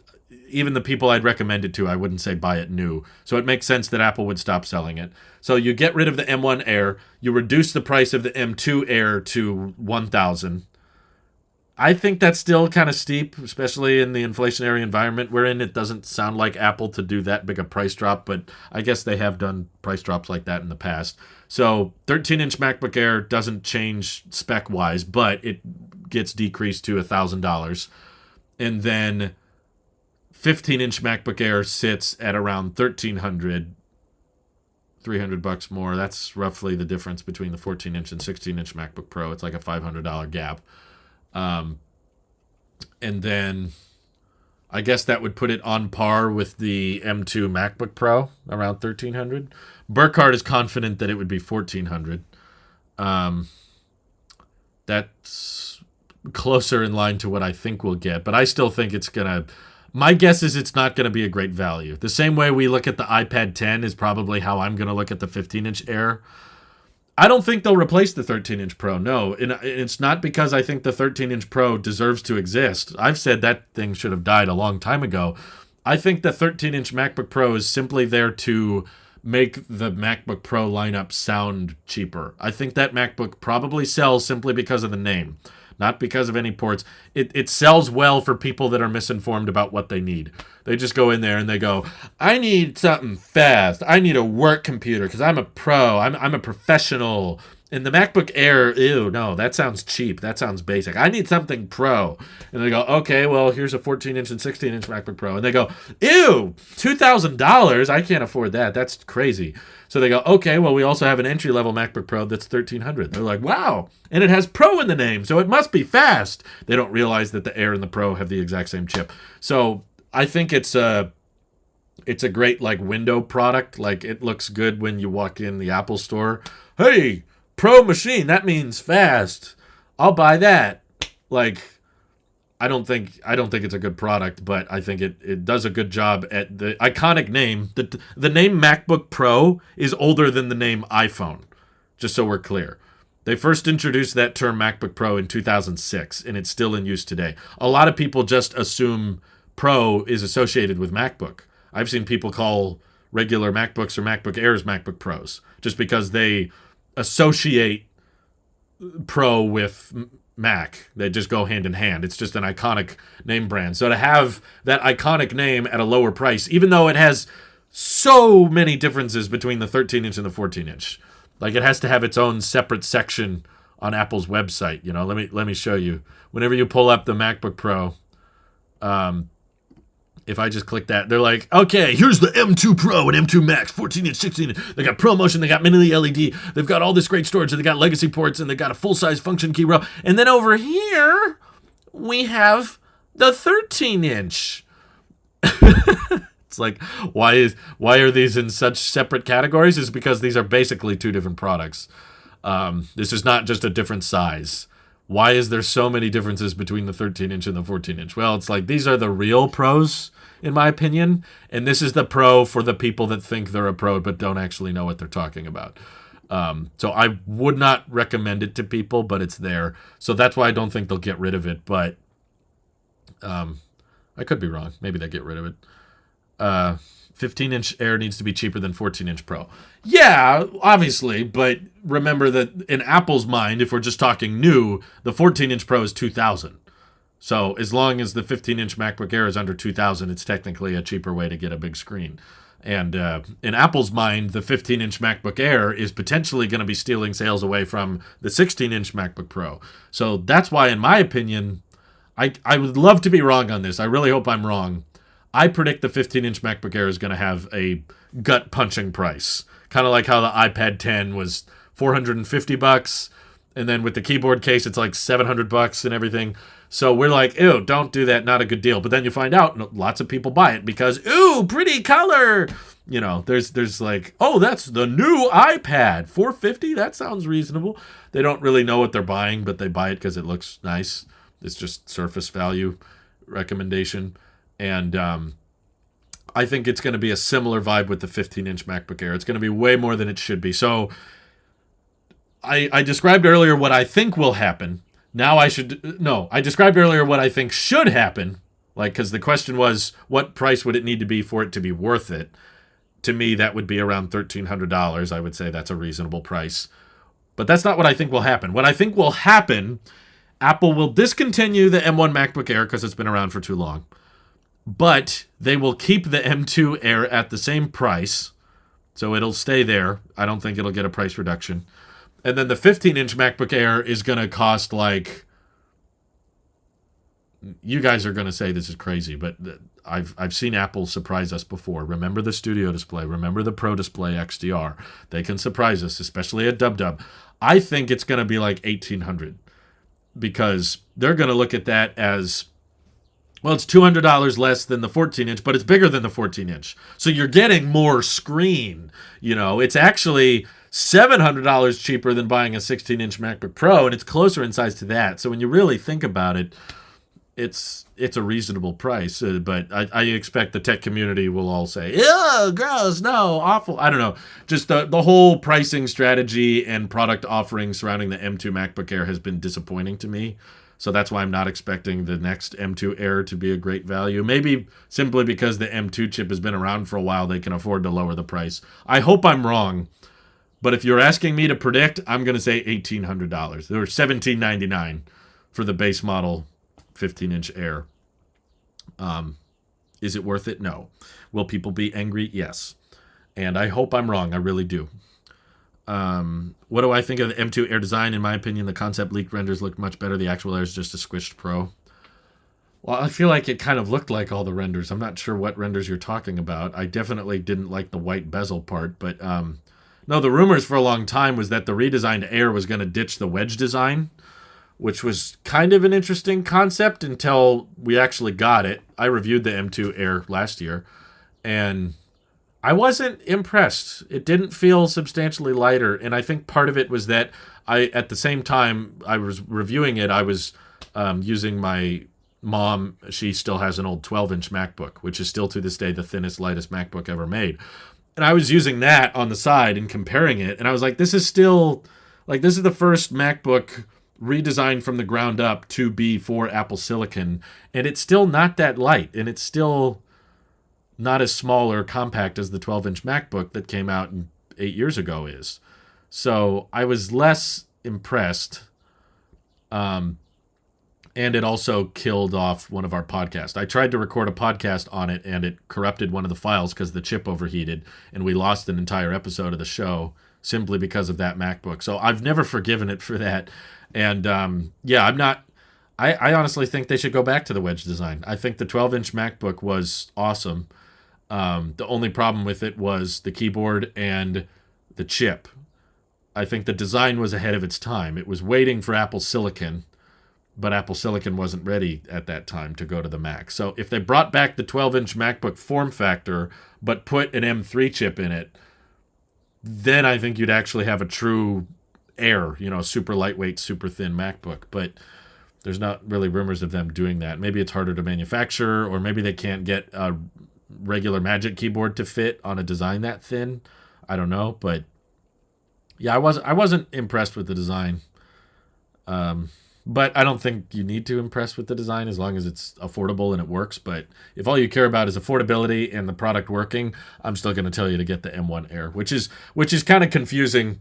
even the people I'd recommend it to, I wouldn't say buy it new. So it makes sense that Apple would stop selling it. So you get rid of the M1 Air. You reduce the price of the M2 Air to $1,000. I think that's still kind of steep, especially in the inflationary environment we're in. It doesn't sound like Apple to do that big a price drop, but I guess they have done price drops like that in the past. So 13-inch MacBook Air doesn't change spec-wise, but it gets decreased to $1,000. And then 15-inch MacBook Air sits at around $1,300, $300 more. That's roughly the difference between the 14-inch and 16-inch MacBook Pro. It's like a $500 gap. And then I guess that would put it on par with the M2 MacBook Pro, around $1,300. Burkhart is confident that it would be $1,400. That's closer in line to what I think we'll get, but I still think it's going to... My guess is it's not going to be a great value. The same way we look at the iPad 10 is probably how I'm going to look at the 15-inch Air. I don't think they'll replace the 13-inch Pro. No, and it's not because I think the 13-inch Pro deserves to exist. I've said that thing should have died a long time ago. I think the 13-inch MacBook Pro is simply there to make the MacBook Pro lineup sound cheaper. I think that MacBook probably sells simply because of the name, not because of any ports. It sells well for people that are misinformed about what they need. They just go in there and they go, I need something fast. I need a work computer because I'm a pro. I'm a professional. And the MacBook Air, ew, no, that sounds cheap. That sounds basic. I need something pro. And they go, okay, well, here's a 14-inch and 16-inch MacBook Pro. And they go, ew, $2,000? I can't afford that. That's crazy. So they go, okay, well, we also have an entry-level MacBook Pro that's $1,300. They're like, wow, and it has Pro in the name, so it must be fast. They don't realize that the Air and the Pro have the exact same chip. So I think it's a great like window product. Like, it looks good when you walk in the Apple store. Hey, Pro machine, that means fast. I'll buy that. Like, I don't think it's a good product, but I think it does a good job at the iconic name. The name MacBook Pro is older than the name iPhone, just so we're clear. They first introduced that term MacBook Pro in 2006, and it's still in use today. A lot of people just assume Pro is associated with MacBook. I've seen people call regular MacBooks or MacBook Airs MacBook Pros just because they associate Pro with Mac. They just go hand in hand. It's just an iconic name brand. So to have that iconic name at a lower price, even though it has so many differences between the 13-inch and the 14-inch, like, it has to have its own separate section on Apple's website. You know, let me show you. Whenever you pull up the MacBook Pro, if I just click that, they're like, okay, here's the M2 Pro and M2 Max, 14-inch, 16-inch. They got ProMotion, they got mini LED, they've got all this great storage, and they got legacy ports, and they got a full-size function key row. And then over here, we have the 13-inch. It's like, why are these in such separate categories? It's because these are basically two different products. This is not just a different size. Why is there so many differences between the 13-inch and the 14-inch? Well, it's like, these are the real pros, in my opinion, and this is the pro for the people that think they're a pro but don't actually know what they're talking about. So I would not recommend it to people, but it's there. So that's why I don't think they'll get rid of it, but I could be wrong. Maybe they get rid of it. 15-inch Air needs to be cheaper than 14-inch Pro. Yeah, obviously, but remember that in Apple's mind, if we're just talking new, the 14-inch Pro is $2,000. So as long as the 15-inch MacBook Air is under $2,000, it's technically a cheaper way to get a big screen. And in Apple's mind, the 15-inch MacBook Air is potentially going to be stealing sales away from the 16-inch MacBook Pro. So that's why, in my opinion, I would love to be wrong on this. I really hope I'm wrong. I predict the 15-inch MacBook Air is going to have a gut-punching price. Kind of like how the iPad 10 was $450, and then with the keyboard case, it's like $700 and everything. So we're like, ew, don't do that, not a good deal. But then you find out lots of people buy it because, ooh, pretty color. You know, there's like, oh, that's the new iPad, $450? That sounds reasonable. They don't really know what they're buying, but they buy it because it looks nice. It's just surface value recommendation. And I think it's going to be a similar vibe with the 15-inch MacBook Air. It's going to be way more than it should be. So I described earlier what I think will happen. Now I described earlier what I think should happen. Like, because the question was, what price would it need to be for it to be worth it? To me, that would be around $1,300. I would say that's a reasonable price. But that's not what I think will happen. What I think will happen, Apple will discontinue the M1 MacBook Air because it's been around for too long. But they will keep the M2 Air at the same price. So it'll stay there. I don't think it'll get a price reduction. And then the 15-inch MacBook Air is going to cost like... You guys are going to say this is crazy, but I've seen Apple surprise us before. Remember the Studio Display. Remember the Pro Display XDR. They can surprise us, especially at WWDC. I think it's going to be like $1,800 because they're going to look at that as, well, it's $200 less than the 14-inch, but it's bigger than the 14-inch. So you're getting more screen. You know, it's actually $700 cheaper than buying a 16-inch MacBook Pro, and it's closer in size to that. So when you really think about it, it's a reasonable price, but I expect the tech community will all say, "Ew, gross, no, awful." I don't know. Just the whole pricing strategy and product offering surrounding the M2 MacBook Air has been disappointing to me. So that's why I'm not expecting the next M2 Air to be a great value. Maybe simply because the M2 chip has been around for a while, they can afford to lower the price. I hope I'm wrong, but if you're asking me to predict, I'm going to say $1,800 or $1,799 for the base model 15-inch Air. Is it worth it? No. Will people be angry? Yes. And I hope I'm wrong. I really do. What do I think of the M2 Air design? In my opinion, the concept leaked renders look much better. The actual Air is just a squished Pro. Well, I feel like it kind of looked like all the renders. I'm not sure what renders you're talking about. I definitely didn't like the white bezel part, but no, the rumors for a long time was that the redesigned Air was going to ditch the wedge design, which was kind of an interesting concept until we actually got it. I reviewed the M2 Air last year, and I wasn't impressed. It didn't feel substantially lighter, and I think part of it was that at the same time I was reviewing it, I was using my mom. She still has an old 12-inch MacBook, which is still to this day the thinnest, lightest MacBook ever made. And I was using that on the side and comparing it, and I was like, this is still, like, this is the first MacBook redesigned from the ground up to be for Apple Silicon, and it's still not that light, and it's still not as small or compact as the 12-inch MacBook that came out 8 years ago is. So I was less impressed, and it also killed off one of our podcasts. I tried to record a podcast on it, and it corrupted one of the files because the chip overheated, and we lost an entire episode of the show simply because of that MacBook. So I've never forgiven it for that. And yeah, I honestly think they should go back to the wedge design. I think the 12-inch MacBook was awesome. The only problem with it was the keyboard and the chip. I think the design was ahead of its time. It was waiting for Apple Silicon, but Apple Silicon wasn't ready at that time to go to the Mac. So if they brought back the 12-inch MacBook form factor, but put an M3 chip in it, then I think you'd actually have a true Air, super lightweight, super thin MacBook. But there's not really rumors of them doing that. Maybe it's harder to manufacture, or maybe they can't get a regular Magic Keyboard to fit on a design that thin. I don't know, but yeah, I wasn't impressed with the design. But I don't think you need to impress with the design as long as it's affordable and it works. But if all you care about is affordability and the product working, I'm still going to tell you to get the M1 Air, which is kind of confusing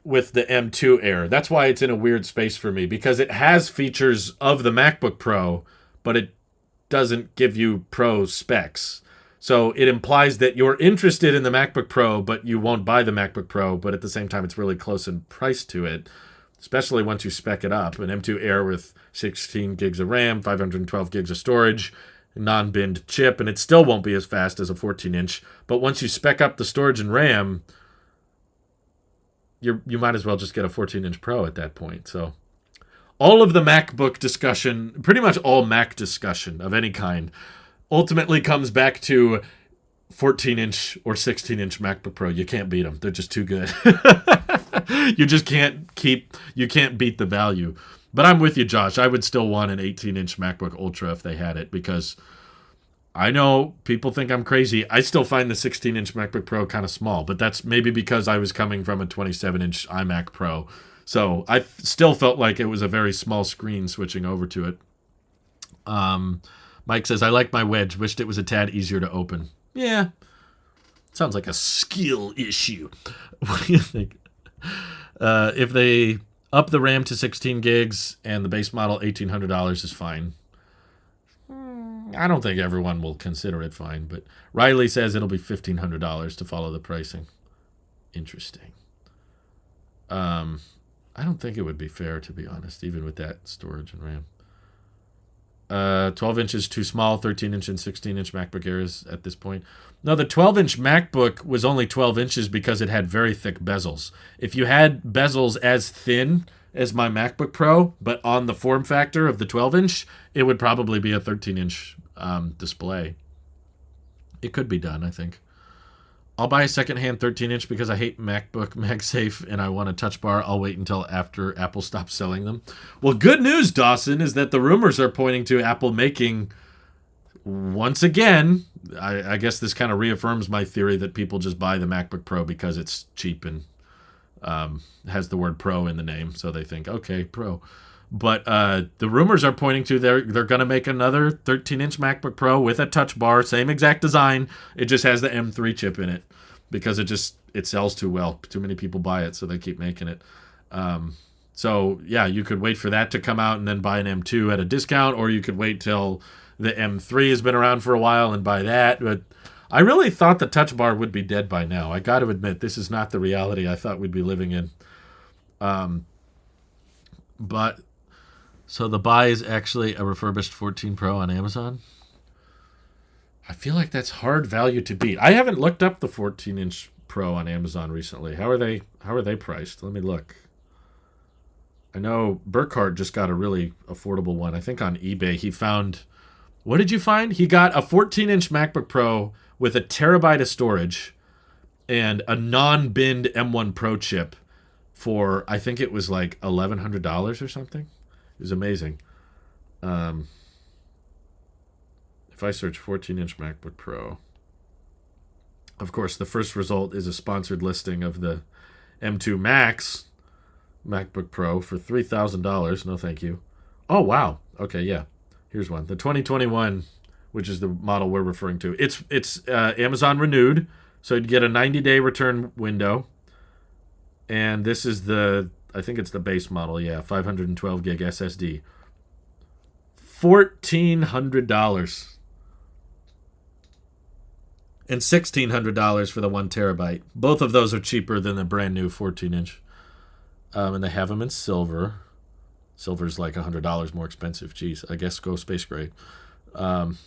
with the M2 Air. That's why it's in a weird space for me, because it has features of the MacBook Pro, but it doesn't give you Pro specs. So it implies that you're interested in the MacBook Pro, but you won't buy the MacBook Pro, but at the same time, it's really close in price to it, especially once you spec it up. An M2 Air with 16 gigs of RAM, 512 gigs of storage, non-binned chip, and it still won't be as fast as a 14-inch. But once you spec up the storage and RAM, you might as well just get a 14-inch Pro at that point. So all of the MacBook discussion, pretty much all Mac discussion of any kind, ultimately comes back to 14-inch or 16-inch MacBook Pro. You can't beat them. They're just too good. You just can't beat the value. But I'm with you, Josh. I would still want an 18-inch MacBook Ultra if they had it, because I know people think I'm crazy. I still find the 16-inch MacBook Pro kind of small, but that's maybe because I was coming from a 27-inch iMac Pro. So I still felt like it was a very small screen switching over to it. Mike says, I like my Wedge. Wished it was a tad easier to open. Yeah. Sounds like a skill issue. What do you think? If they up the RAM to 16 gigs and the base model $1,800 is fine. I don't think everyone will consider it fine, but Riley says it'll be $1,500 to follow the pricing. Interesting. I don't think it would be fair, to be honest, even with that storage and RAM. 12 inches too small, 13-inch and 16-inch MacBook Airs at this point. No, the 12-inch MacBook was only 12 inches because it had very thick bezels. If you had bezels as thin as my MacBook Pro, but on the form factor of the 12-inch, it would probably be a 13-inch display. It could be done, I think. I'll buy a secondhand 13-inch because I hate MacBook MagSafe and I want a touch bar. I'll wait until after Apple stops selling them. Well, good news, Dawson, is that the rumors are pointing to Apple making, once again, I guess this kind of reaffirms my theory that people just buy the MacBook Pro because it's cheap and has the word Pro in the name. So they think, okay, Pro. But the rumors are pointing to they're going to make another 13-inch MacBook Pro with a touch bar, same exact design. It just has the M3 chip in it because it sells too well. Too many people buy it, so they keep making it. So, yeah, you could wait for that to come out and then buy an M2 at a discount, or you could wait till the M3 has been around for a while and buy that. But I really thought the touch bar would be dead by now. I got to admit, this is not the reality I thought we'd be living in. But... So the buy is actually a refurbished 14 Pro on Amazon? I feel like that's hard value to beat. I haven't looked up the 14-inch Pro on Amazon recently. How are they priced? Let me look. I know Burkhart just got a really affordable one. I think on eBay he found... What did you find? He got a 14-inch MacBook Pro with a terabyte of storage and a non-binned M1 Pro chip for, I think it was like $1,100 or something. It was amazing. If I search 14-inch MacBook Pro, of course, the first result is a sponsored listing of the M2 Max MacBook Pro for $3,000. No, thank you. Oh, wow. Okay, yeah. Here's one. The 2021, which is the model we're referring to. It's Amazon renewed, so you'd get a 90-day return window. And this is I think it's the base model, yeah, 512 gig SSD. $1,400. And $1,600 for the 1 terabyte. Both of those are cheaper than the brand new 14-inch. And they have them in silver. Silver's like $100 more expensive. Jeez, I guess go space gray. And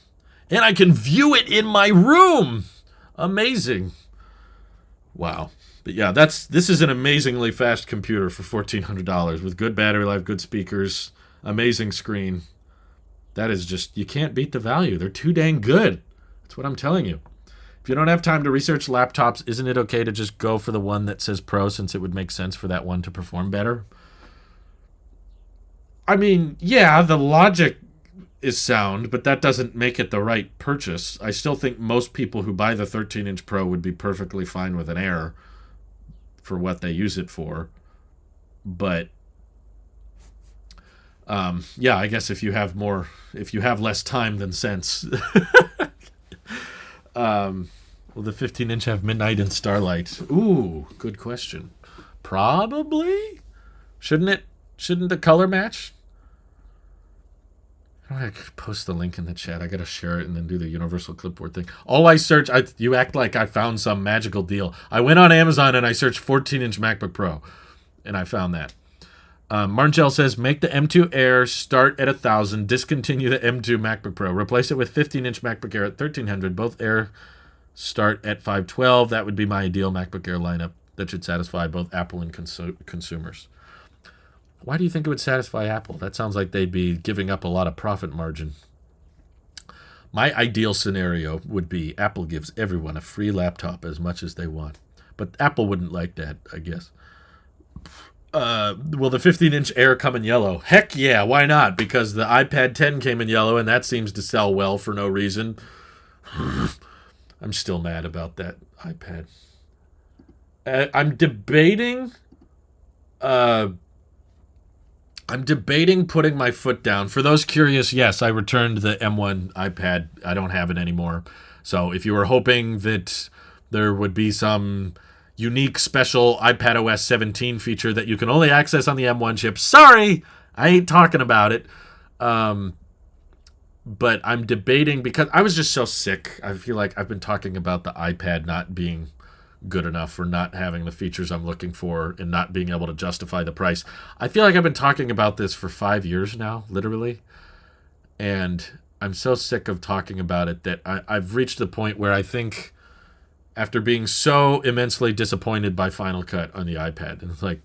I can view it in my room. Amazing. Wow. But yeah, this is an amazingly fast computer for $1,400 with good battery life, good speakers, amazing screen. That is just, you can't beat the value. They're too dang good. That's what I'm telling you. If you don't have time to research laptops, isn't it okay to just go for the one that says Pro, since it would make sense for that one to perform better? I mean, yeah, the logic is sound, but that doesn't make it the right purchase. I still think most people who buy the 13-inch Pro would be perfectly fine with an Air for what they use it for. But yeah, I guess if you have less time than sense. Will the 15-inch have Midnight and Starlight? Ooh, good question. Probably. Shouldn't the color match? I could post the link in the chat. I gotta share it and then do the universal clipboard thing. All I search, you act like I found some magical deal. I went on Amazon and I searched 14-inch MacBook Pro, and I found that. Marngel says, make the M2 Air start at 1,000. Discontinue the M2 MacBook Pro. Replace it with 15-inch MacBook Air at 1,300. Both Air start at 512. That would be my ideal MacBook Air lineup. That should satisfy both Apple and consumers. Why do you think it would satisfy Apple? That sounds like they'd be giving up a lot of profit margin. My ideal scenario would be Apple gives everyone a free laptop as much as they want. But Apple wouldn't like that, I guess. Will the 15-inch Air come in yellow? Heck yeah, why not? Because the iPad 10 came in yellow, and that seems to sell well for no reason. I'm still mad about that iPad. I'm debating putting my foot down. For those curious, yes, I returned the M1 iPad. I don't have it anymore. So if you were hoping that there would be some unique special iPadOS 17 feature that you can only access on the M1 chip, sorry, I ain't talking about it. But I'm debating, because I was just so sick. I feel like I've been talking about the iPad not being good enough, or not having the features I'm looking for, and not being able to justify the price. I feel like I've been talking about this for 5 years now, literally. And I'm so sick of talking about it that I've reached the point where I think, after being so immensely disappointed by Final Cut on the iPad, and it's like,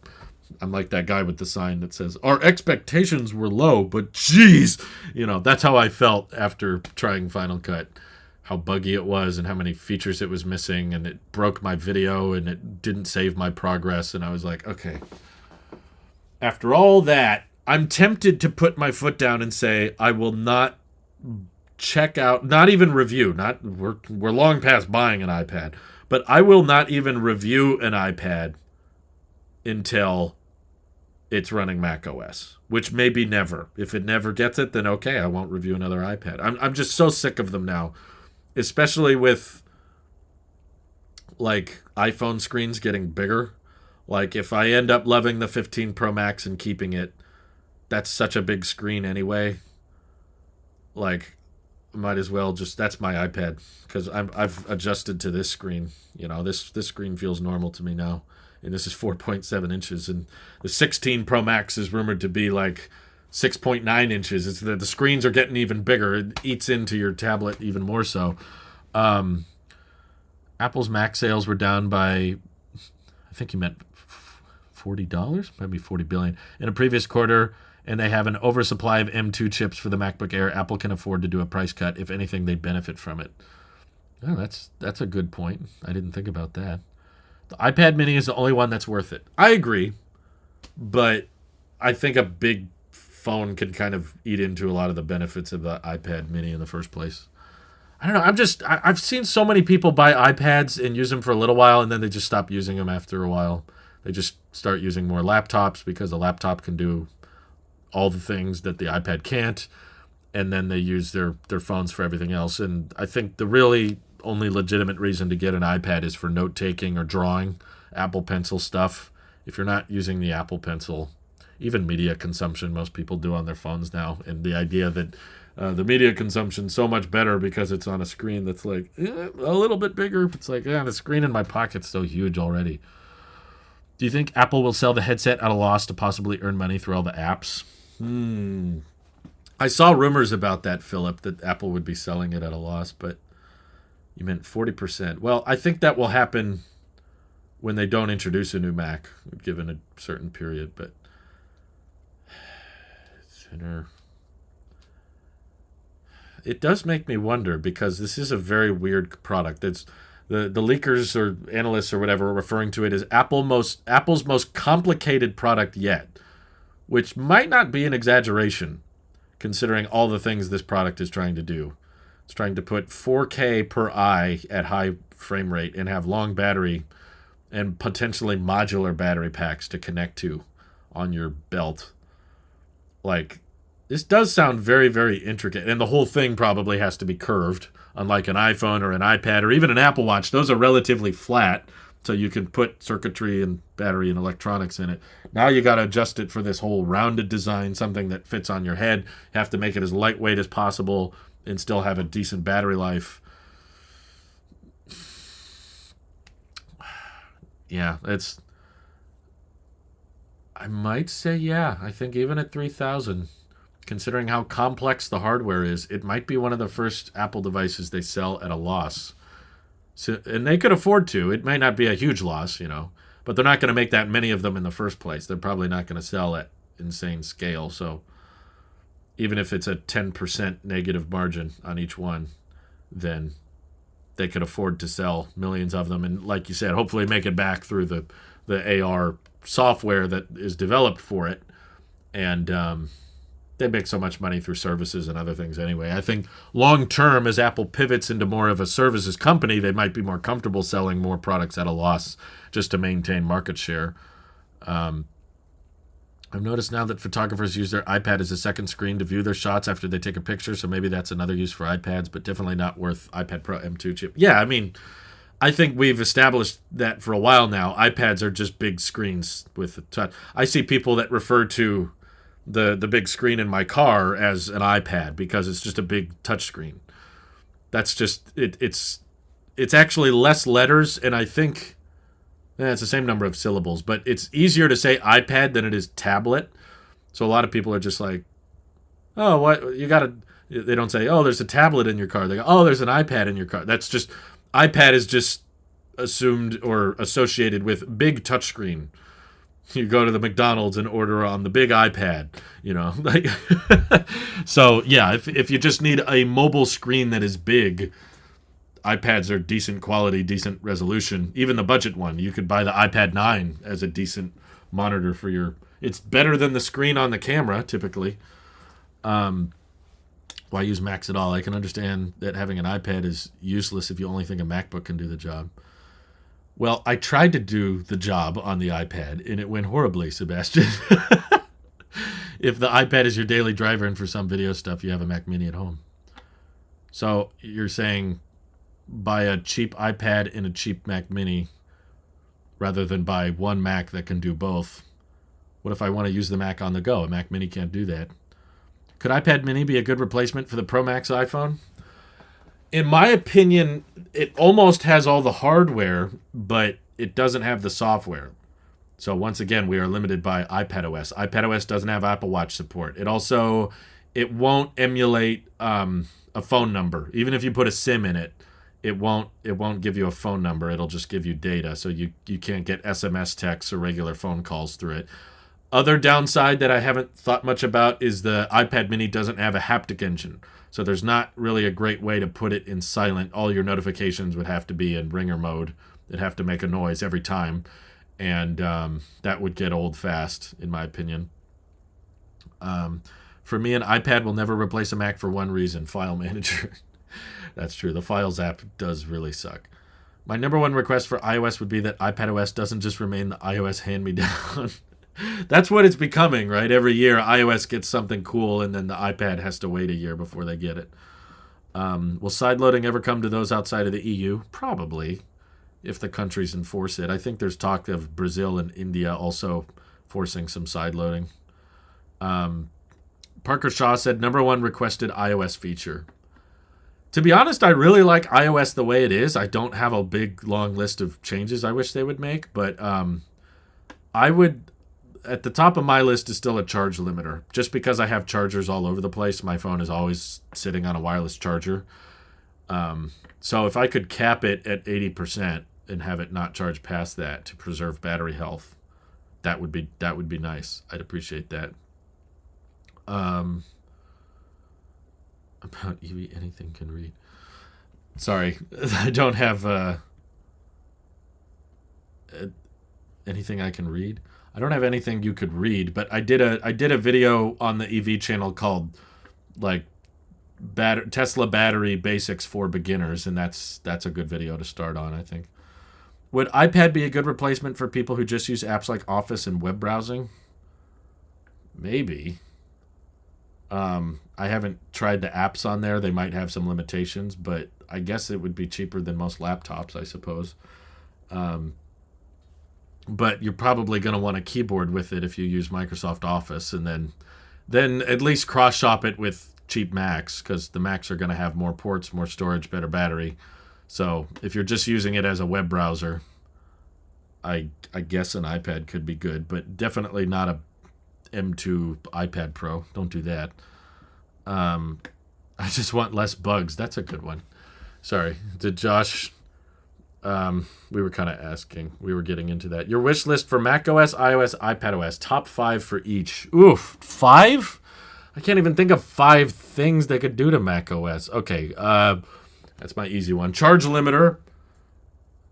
I'm like that guy with the sign that says, our expectations were low, but geez, that's how I felt after trying Final Cut. How buggy it was, and how many features it was missing, and it broke my video, and it didn't save my progress, and I was like, okay. After all that, I'm tempted to put my foot down and say, I will not check out, not even review, we're long past buying an iPad, but I will not even review an iPad until it's running Mac OS, which may be never. If it never gets it, then okay, I won't review another iPad. I'm just so sick of them now, especially with like iPhone screens getting bigger. Like, if I end up loving the 15 Pro Max and keeping it, that's such a big screen anyway. Like, might as well just, that's my iPad, because I've adjusted to this screen. This screen feels normal to me now, and this is 4.7 inches, and the 16 Pro Max is rumored to be like 6.9 inches. It's the screens are getting even bigger. It eats into your tablet even more so. Apple's Mac sales were down by, I think you meant $40, maybe $40 billion in a previous quarter, and they have an oversupply of M2 chips for the MacBook Air. Apple can afford to do a price cut. If anything, they benefit from it. Oh, that's a good point. I didn't think about that. The iPad mini is the only one that's worth it. I agree, but I think a big phone can kind of eat into a lot of the benefits of the iPad mini in the first place. I don't know. I've seen so many people buy iPads and use them for a little while, and then they just stop using them after a while. They just start using more laptops because the laptop can do all the things that the iPad can't, and then they use their phones for everything else. And I think the really only legitimate reason to get an iPad is for note-taking or drawing, Apple Pencil stuff. If you're not using the Apple Pencil, even media consumption, most people do on their phones now. And the idea that the media consumption's so much better because it's on a screen that's like a little bit bigger. It's like, the screen in my pocket's so huge already. Do you think Apple will sell the headset at a loss to possibly earn money through all the apps? I saw rumors about that, Philip, that Apple would be selling it at a loss, but you meant 40%. Well, I think that will happen when they don't introduce a new Mac, given a certain period, but it does make me wonder, because this is a very weird product. It's the leakers or analysts or whatever are referring to it as Apple's most complicated product yet, which might not be an exaggeration, considering all the things this product is trying to do. It's trying to put 4K per eye at high frame rate and have long battery and potentially modular battery packs to connect to on your belt. Like, this does sound very, very intricate, and the whole thing probably has to be curved, unlike an iPhone or an iPad or even an Apple Watch. Those are relatively flat, so you can put circuitry and battery and electronics in it. Now you got to adjust it for this whole rounded design, something that fits on your head. You have to make it as lightweight as possible and still have a decent battery life. Yeah, I might say, yeah. I think even at 3,000, considering how complex the hardware is, it might be one of the first Apple devices they sell at a loss. So, and they could afford to. It might not be a huge loss, but they're not going to make that many of them in the first place. They're probably not going to sell at insane scale. So even if it's a 10% negative margin on each one, then they could afford to sell millions of them. And like you said, hopefully make it back through the AR software that is developed for it. And they make so much money through services and other things anyway. I think long term, as Apple pivots into more of a services company, they might be more comfortable selling more products at a loss just to maintain market share. I've noticed now that photographers use their iPad as a second screen to view their shots after they take a picture, so maybe that's another use for iPads, but definitely not worth iPad Pro M2 chip. Yeah, I mean, I think we've established that for a while now. iPads are just big screens with a touch. I see people that refer to the big screen in my car as an iPad because it's just a big touch screen. That's just it's actually less letters, and I think it's the same number of syllables, but it's easier to say iPad than it is tablet. So a lot of people are just like, oh, what you got to. They don't say, oh, there's a tablet in your car. They go, oh, there's an iPad in your car. That's just iPad is just assumed or associated with big touchscreen. You go to the McDonald's and order on the big iPad, like. So yeah, if you just need a mobile screen that is big, iPads are decent quality, decent resolution. Even the budget one, you could buy the iPad 9 as a decent monitor for your. It's better than the screen on the camera typically. Why use Macs at all? I can understand that having an iPad is useless if you only think a MacBook can do the job. Well, I tried to do the job on the iPad, and it went horribly, Sebastian. If the iPad is your daily driver and for some video stuff, you have a Mac Mini at home. So you're saying buy a cheap iPad and a cheap Mac Mini rather than buy one Mac that can do both. What if I want to use the Mac on the go? A Mac Mini can't do that. Could iPad Mini be a good replacement for the Pro Max iPhone? In my opinion, it almost has all the hardware, but it doesn't have the software. So once again, we are limited by iPadOS. iPadOS doesn't have Apple Watch support. It won't emulate a phone number. Even if you put a SIM in it, it won't give you a phone number. It'll just give you data. So you can't get SMS texts or regular phone calls through it. Other downside that I haven't thought much about is the iPad Mini doesn't have a haptic engine. So there's not really a great way to put it in silent. All your notifications would have to be in ringer mode. It'd have to make a noise every time. And that would get old fast, in my opinion. For me, an iPad will never replace a Mac for one reason: file manager. That's true. The Files app does really suck. My number one request for iOS would be that iPadOS doesn't just remain the iOS hand-me-down. That's what it's becoming, right? Every year, iOS gets something cool, and then the iPad has to wait a year before they get it. Will sideloading ever come to those outside of the EU? Probably, if the countries enforce it. I think there's talk of Brazil and India also forcing some sideloading. Parker Shaw said, number one requested iOS feature. To be honest, I really like iOS the way it is. I don't have a big, long list of changes I wish they would make, but I would... At the top of my list is still a charge limiter. Just because I have chargers all over the place, my phone is always sitting on a wireless charger. So if I could cap it at 80% and have it not charge past that to preserve battery health, that would be nice. I'd appreciate that. About Eevee, anything can read. Sorry, I don't have anything I can read. I don't have anything you could read, but I did a video on the EV channel called like Tesla battery basics for beginners, and that's a good video to start on, I think. Would iPad be a good replacement for people who just use apps like Office and web browsing? Maybe. I haven't tried the apps on there. They might have some limitations, but I guess it would be cheaper than most laptops, I suppose. But you're probably going to want a keyboard with it if you use Microsoft Office, and then at least cross-shop it with cheap Macs, because the Macs are going to have more ports, more storage, better battery. So if you're just using it as a web browser, I guess an iPad could be good, but definitely not a M2 iPad Pro. Don't do that. I just want less bugs. That's a good one. Sorry. Did Josh... we were kind of asking. We were getting into that. Your wish list for macOS, iOS, iPadOS. Top 5 for each. Oof. 5? I can't even think of 5 things they could do to macOS. Okay. That's my easy one. Charge limiter.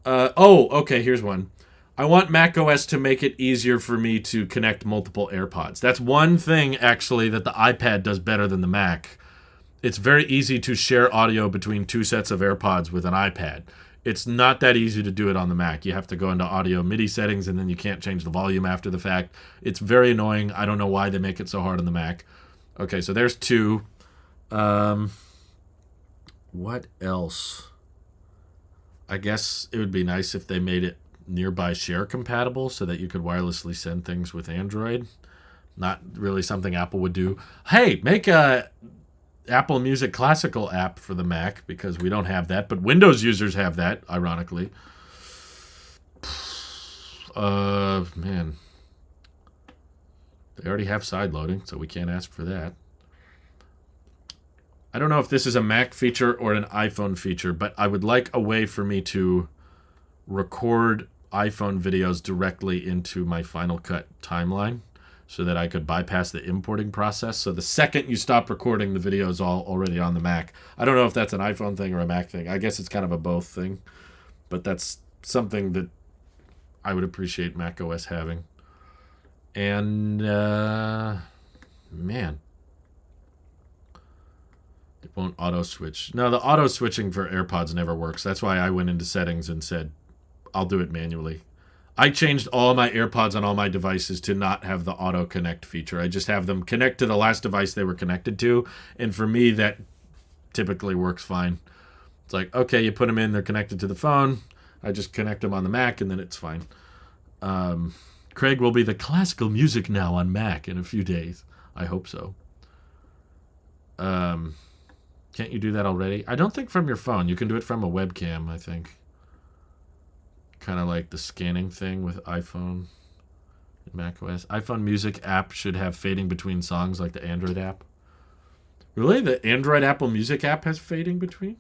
Okay. Here's one. I want macOS to make it easier for me to connect multiple AirPods. That's one thing, actually, that the iPad does better than the Mac. It's very easy to share audio between 2 sets of AirPods with an iPad. It's not that easy to do it on the Mac. You have to go into audio MIDI settings, and then you can't change the volume after the fact. It's very annoying. I don't know why they make it so hard on the Mac. Okay, so there's 2. What else? I guess it would be nice if they made it nearby share compatible so that you could wirelessly send things with Android. Not really something Apple would do. Hey, make a Apple Music Classical app for the Mac, because we don't have that, but Windows users have that, ironically. Man. They already have side loading, so we can't ask for that. I don't know if this is a Mac feature or an iPhone feature, but I would like a way for me to record iPhone videos directly into my Final Cut timeline so that I could bypass the importing process. So the second you stop recording, the video is all already on the Mac. I don't know if that's an iPhone thing or a Mac thing. I guess it's kind of a both thing, but that's something that I would appreciate macOS having. And, man. It won't auto-switch. No, the auto-switching for AirPods never works. That's why I went into settings and said, I'll do it manually. I changed all my AirPods on all my devices to not have the auto-connect feature. I just have them connect to the last device they were connected to. And for me, that typically works fine. It's like, okay, you put them in, they're connected to the phone. I just connect them on the Mac, and then it's fine. Craig will be the classical music now on Mac in a few days. I hope so. Can't you do that already? I don't think from your phone. You can do it from a webcam, I think. Kind of like the scanning thing with iPhone and macOS. iPhone Music app should have fading between songs like the Android app. Really? The Android Apple Music app has fading between?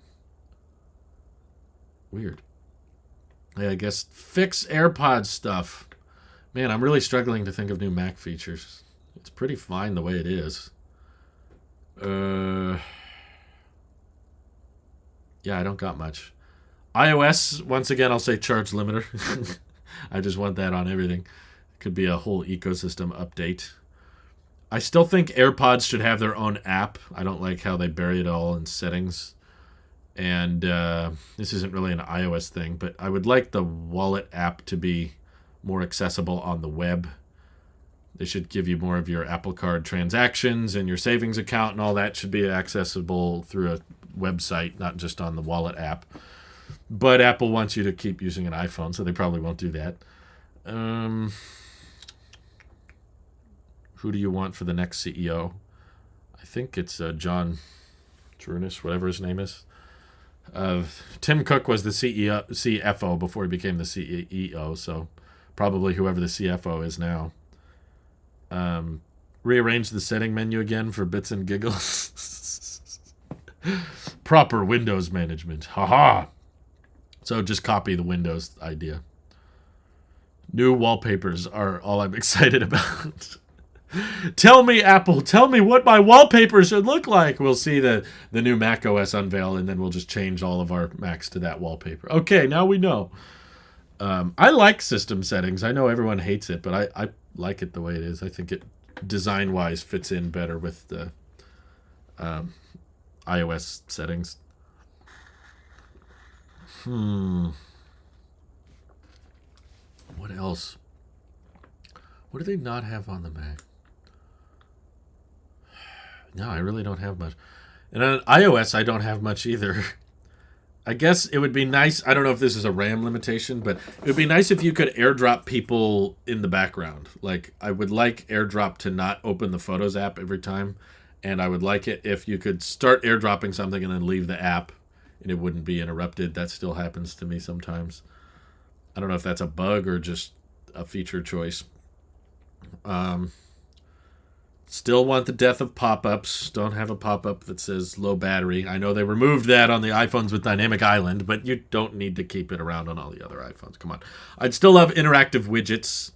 Weird. Yeah, I guess fix AirPods stuff. Man, I'm really struggling to think of new Mac features. It's pretty fine the way it is. Yeah, I don't got much. iOS, once again, I'll say charge limiter. I just want that on everything. Could be a whole ecosystem update. I still think AirPods should have their own app. I don't like how they bury it all in settings. And this isn't really an iOS thing, but I would like the wallet app to be more accessible on the web. They should give you more of your Apple Card transactions, and your savings account and all that should be accessible through a website, not just on the wallet app. But Apple wants you to keep using an iPhone, so they probably won't do that. Who do you want for the next CEO? I think it's John Trunish, whatever his name is. Tim Cook was the CFO before he became the CEO, so probably whoever the CFO is now. Rearrange the setting menu again for bits and giggles. Proper Windows management. Haha. So just copy the Windows idea. New wallpapers are all I'm excited about. Tell me, Apple, tell me what my wallpaper should look like. We'll see the new Mac OS unveil, and then we'll just change all of our Macs to that wallpaper. Okay, now we know. I like system settings. I know everyone hates it, but I like it the way it is. I think it, design-wise, fits in better with the iOS settings. What else? What do they not have on the Mac? No, I really don't have much. And on iOS, I don't have much either. I guess it would be nice. I don't know if this is a RAM limitation, but it would be nice if you could airdrop people in the background. Like, I would like airdrop to not open the Photos app every time. And I would like it if you could start airdropping something and then leave the app and it wouldn't be interrupted. That still happens to me sometimes. I don't know if that's a bug or just a feature choice. Still want the death of pop-ups. Don't have a pop-up that says low battery. I know they removed that on the iPhones with Dynamic Island, but you don't need to keep it around on all the other iPhones. Come on. I'd still love interactive widgets.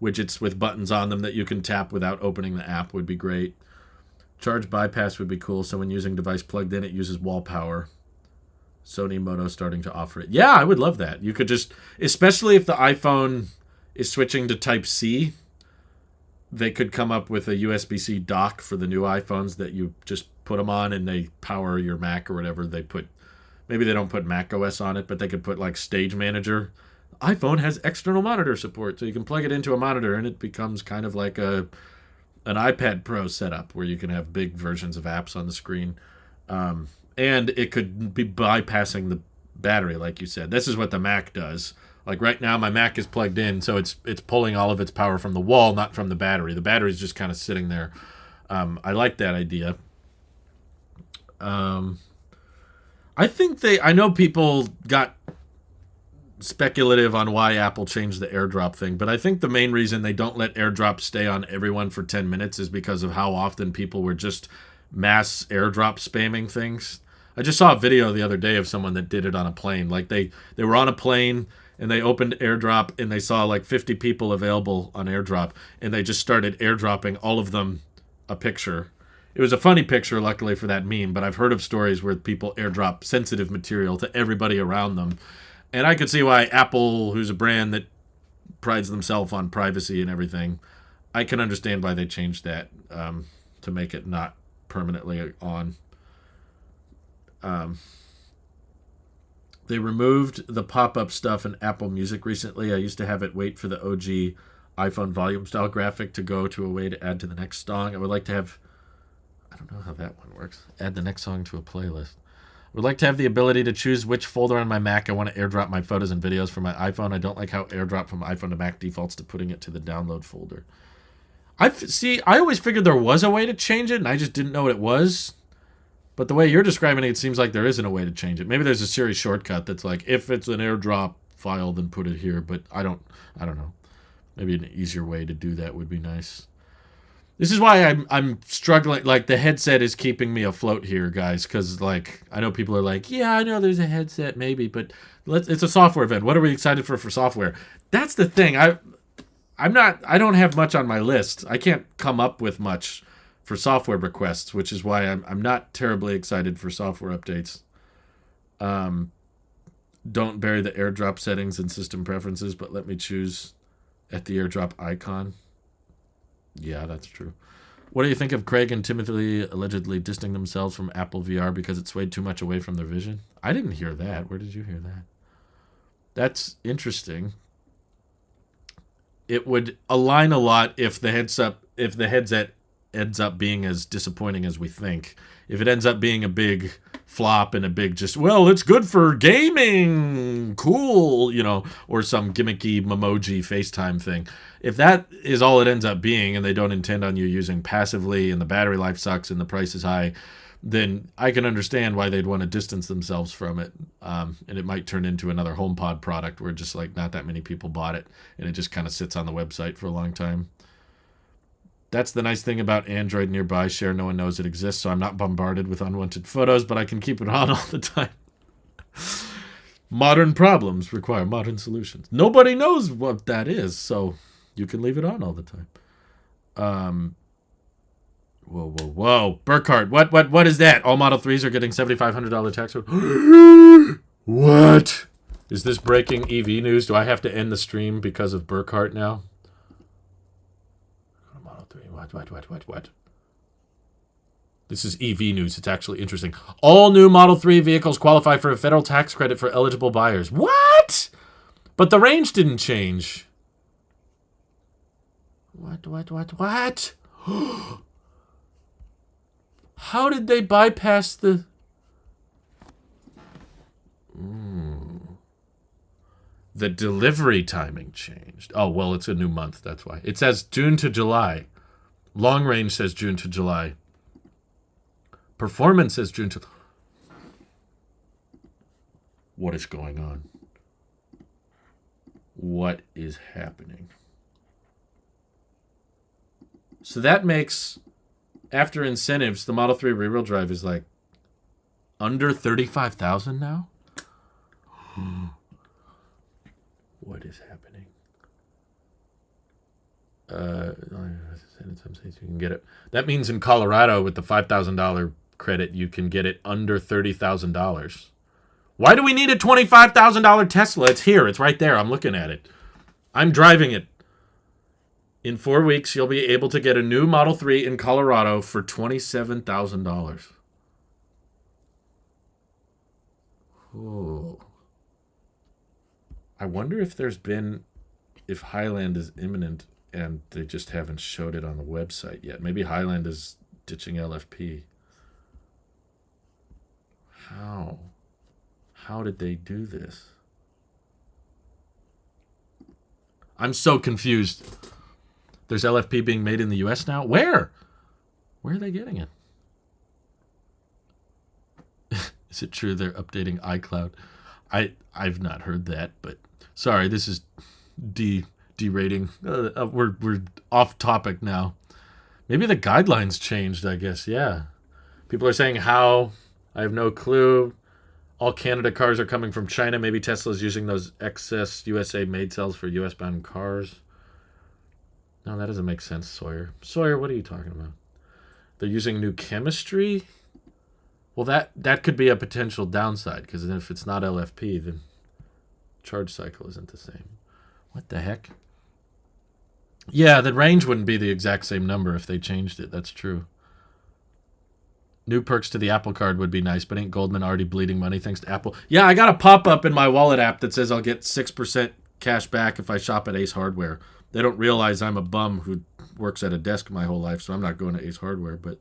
Widgets with buttons on them that you can tap without opening the app would be great. Charge bypass would be cool, so when using device plugged in, it uses wall power. Sony Moto starting to offer it. Yeah, I would love that. You could just, especially if the iPhone is switching to Type-C, they could come up with a USB-C dock for the new iPhones that you just put them on and they power your Mac or whatever. Maybe they don't put Mac OS on it, but they could put like Stage Manager. iPhone has external monitor support, so you can plug it into a monitor and it becomes kind of like an iPad Pro setup where you can have big versions of apps on the screen. And it could be bypassing the battery, like you said. This is what the Mac does. Like right now, my Mac is plugged in, so it's pulling all of its power from the wall, not from the battery. The battery's just kind of sitting there. I like that idea. I know people got speculative on why Apple changed the AirDrop thing, but I think the main reason they don't let AirDrop stay on everyone for 10 minutes is because of how often people were just mass AirDrop spamming things. I just saw a video the other day of someone that did it on a plane. Like they were on a plane and they opened AirDrop and they saw like 50 people available on AirDrop and they just started AirDropping all of them a picture. It was a funny picture, luckily for that meme, but I've heard of stories where people AirDrop sensitive material to everybody around them. And I could see why Apple, who's a brand that prides themselves on privacy and everything, I can understand why they changed that to make it not permanently on. They removed the pop-up stuff in Apple Music recently. I used to have it wait for the OG iPhone volume style graphic to go to a way to add to the next song. I would like to have... I don't know how that one works. Add the next song to a playlist. I would like to have the ability to choose which folder on my Mac I want to AirDrop my photos and videos from my iPhone. I don't like how AirDrop from iPhone to Mac defaults to putting it to the download folder. I always figured there was a way to change it, and I just didn't know what it was. But the way you're describing it, it seems like there isn't a way to change it. Maybe there's a Siri shortcut that's like, if it's an AirDrop file, then put it here. But I don't know. Maybe an easier way to do that would be nice. This is why I'm struggling. Like, the headset is keeping me afloat here, guys. Because, like, I know people are like, yeah, I know there's a headset, maybe. But it's a software event. What are we excited for software? That's the thing. I don't have much on my list. I can't come up with much for software requests, which is why I'm not terribly excited for software updates. Don't bury the AirDrop settings in system preferences, but let me choose at the AirDrop icon. Yeah, that's true. What do you think of Craig and Timothy allegedly distancing themselves from Apple VR because it swayed too much away from their vision? I didn't hear that. Where did you hear that? That's interesting. It would align a lot if the headset ends up being as disappointing as we think. If it ends up being a big flop and a big just, well, it's good for gaming, cool, or some gimmicky Memoji FaceTime thing. If that is all it ends up being and they don't intend on you using passively and the battery life sucks and the price is high, then I can understand why they'd want to distance themselves from it. And it might turn into another HomePod product where just like not that many people bought it and it just kind of sits on the website for a long time. That's the nice thing about Android Nearby Share. No one knows it exists, so I'm not bombarded with unwanted photos, but I can keep it on all the time. Modern problems require modern solutions. Nobody knows what that is, so you can leave it on all the time. Whoa. Burkhart, what is that? All Model 3s are getting $7,500 tax. What? Is this breaking EV news? Do I have to end the stream because of Burkhart now? What? This is EV news. It's actually interesting. All new Model 3 vehicles qualify for a federal tax credit for eligible buyers. What? But the range didn't change. What? How did they bypass the... The delivery timing changed. Oh, well, it's a new month. That's why. It says June to July. Long range says June to July. Performance says June to... What is going on? what is happening. So that makes, after incentives, the Model 3 rear-wheel drive is like under $35,000 now? What is happening? In some states you can get it. That means in Colorado with the $5,000 credit, you can get it under $30,000. Why do we need a $25,000 Tesla? It's here. It's right there. I'm looking at it. I'm driving it. In 4 weeks, you'll be able to get a new Model 3 in Colorado for $27,000. Oh. I wonder if if Highland is imminent and they just haven't showed it on the website yet. Maybe Highland is ditching LFP. How? How did they do this? I'm so confused. There's LFP being made in the US now? Where? Where are they getting it? Is it true they're updating iCloud? I've not heard that, but sorry, this is derating. We're off topic now. Maybe the guidelines changed, I guess. Yeah. People are saying how. I have no clue. All Canada cars are coming from China. Maybe Tesla's using those excess USA made cells for US bound cars. No, that doesn't make sense, Sawyer. Sawyer, what are you talking about? They're using new chemistry? Well, that could be a potential downside, because if it's not LFP, then charge cycle isn't the same. What the heck? Yeah, the range wouldn't be the exact same number if they changed it. That's true. New perks to the Apple Card would be nice, but ain't Goldman already bleeding money thanks to Apple? Yeah, I got a pop-up in my wallet app that says I'll get 6% cash back if I shop at Ace Hardware. They don't realize I'm a bum who works at a desk my whole life, so I'm not going to Ace Hardware. But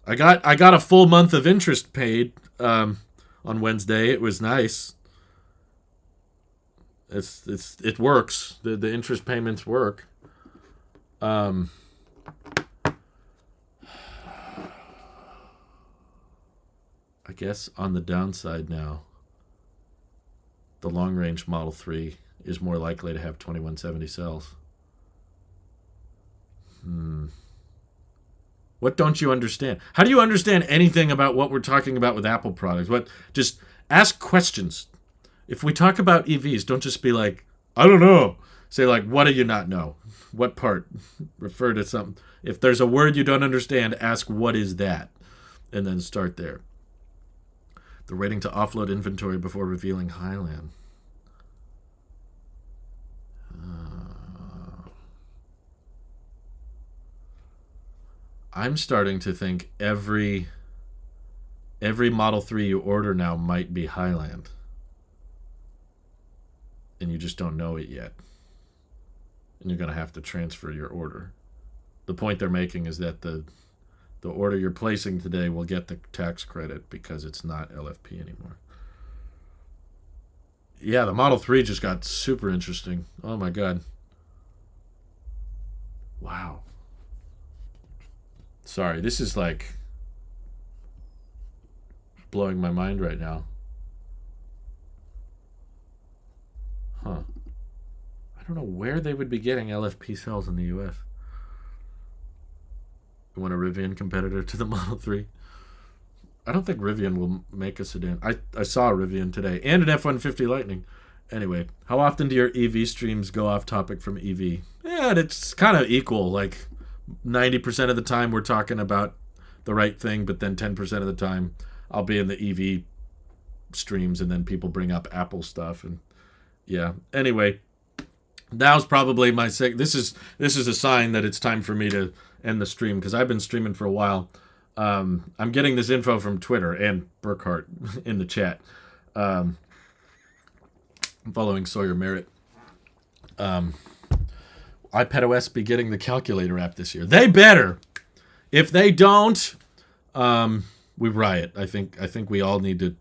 I got a full month of interest paid on Wednesday. It was nice. It works. The interest payments work. I guess on the downside now, the long-range Model 3 is more likely to have 2170 cells. What don't you understand? How do you understand anything about what we're talking about with Apple products? Just ask questions. If we talk about EVs, don't just be like, I don't know. Say like, what do you not know? What part? Refer to something. If there's a word you don't understand, ask what is that? And then start there. They're waiting to offload inventory before revealing Highland. I'm starting to think every Model 3 you order now might be Highland. And you just don't know it yet. And you're going to have to transfer your order. The point they're making is that the order you're placing today will get the tax credit because it's not LFP anymore. Yeah, the Model 3 just got super interesting. Oh my God. Wow. Sorry, this is like blowing my mind right now. Huh. I don't know where they would be getting LFP cells in the US. You want a Rivian competitor to the Model 3? I don't think Rivian will make a sedan. I saw a Rivian today and an F-150 Lightning. Anyway, how often do your EV streams go off topic from EV? Yeah, it's kind of equal. Like 90% of the time we're talking about the right thing, but then 10% of the time I'll be in the EV streams and then people bring up Apple stuff. And yeah, anyway, now's probably my this is a sign that it's time for me to end the stream because I've been streaming for a while. I'm getting this info from Twitter and Burkhart in the chat. I'm following Sawyer Merritt. iPadOS be getting the calculator app this year. They better. If they don't, we riot. I think we all need to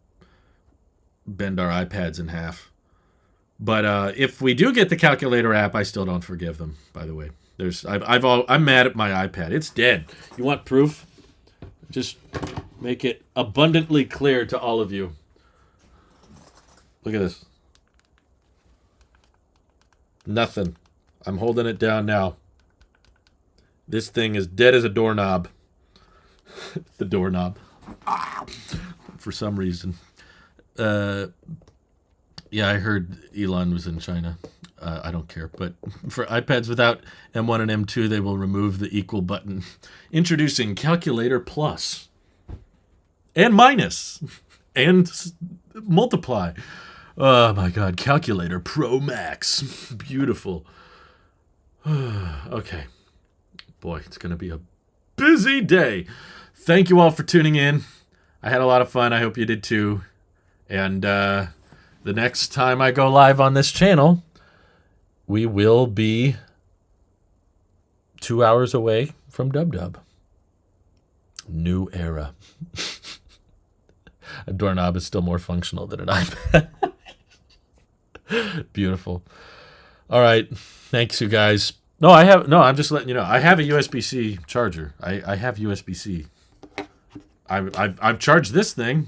bend our iPads in half. But if we do get the calculator app, I still don't forgive them. By the way, I'm mad at my iPad. It's dead. You want proof? Just make it abundantly clear to all of you. Look at this. Nothing. I'm holding it down now. This thing is dead as a doorknob. The doorknob. For some reason. Yeah, I heard Elon was in China. I don't care. But for iPads without M1 and M2, they will remove the equal button. Introducing Calculator Plus. And minus. And multiply. Oh my God. Calculator Pro Max. Beautiful. Okay. Boy, it's going to be a busy day. Thank you all for tuning in. I had a lot of fun. I hope you did too. And the next time I go live on this channel, we will be 2 hours away from Dub. New era. A doorknob is still more functional than an iPad. Beautiful. All right. Thanks, you guys. I'm just letting you know. I have a USB-C charger. I have USB-C. I've charged this thing.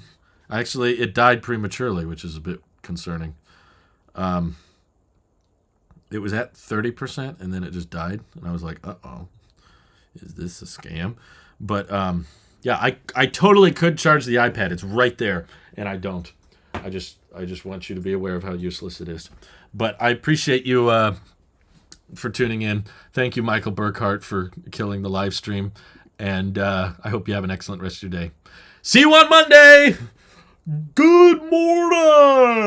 Actually, it died prematurely, which is a bit concerning. It was at 30%, and then it just died. And I was like, uh-oh. Is this a scam? But, yeah, I totally could charge the iPad. It's right there, and I don't. I just want you to be aware of how useless it is. But I appreciate you for tuning in. Thank you, Michael Burkhart, for killing the live stream. And I hope you have an excellent rest of your day. See you on Monday! Good morning!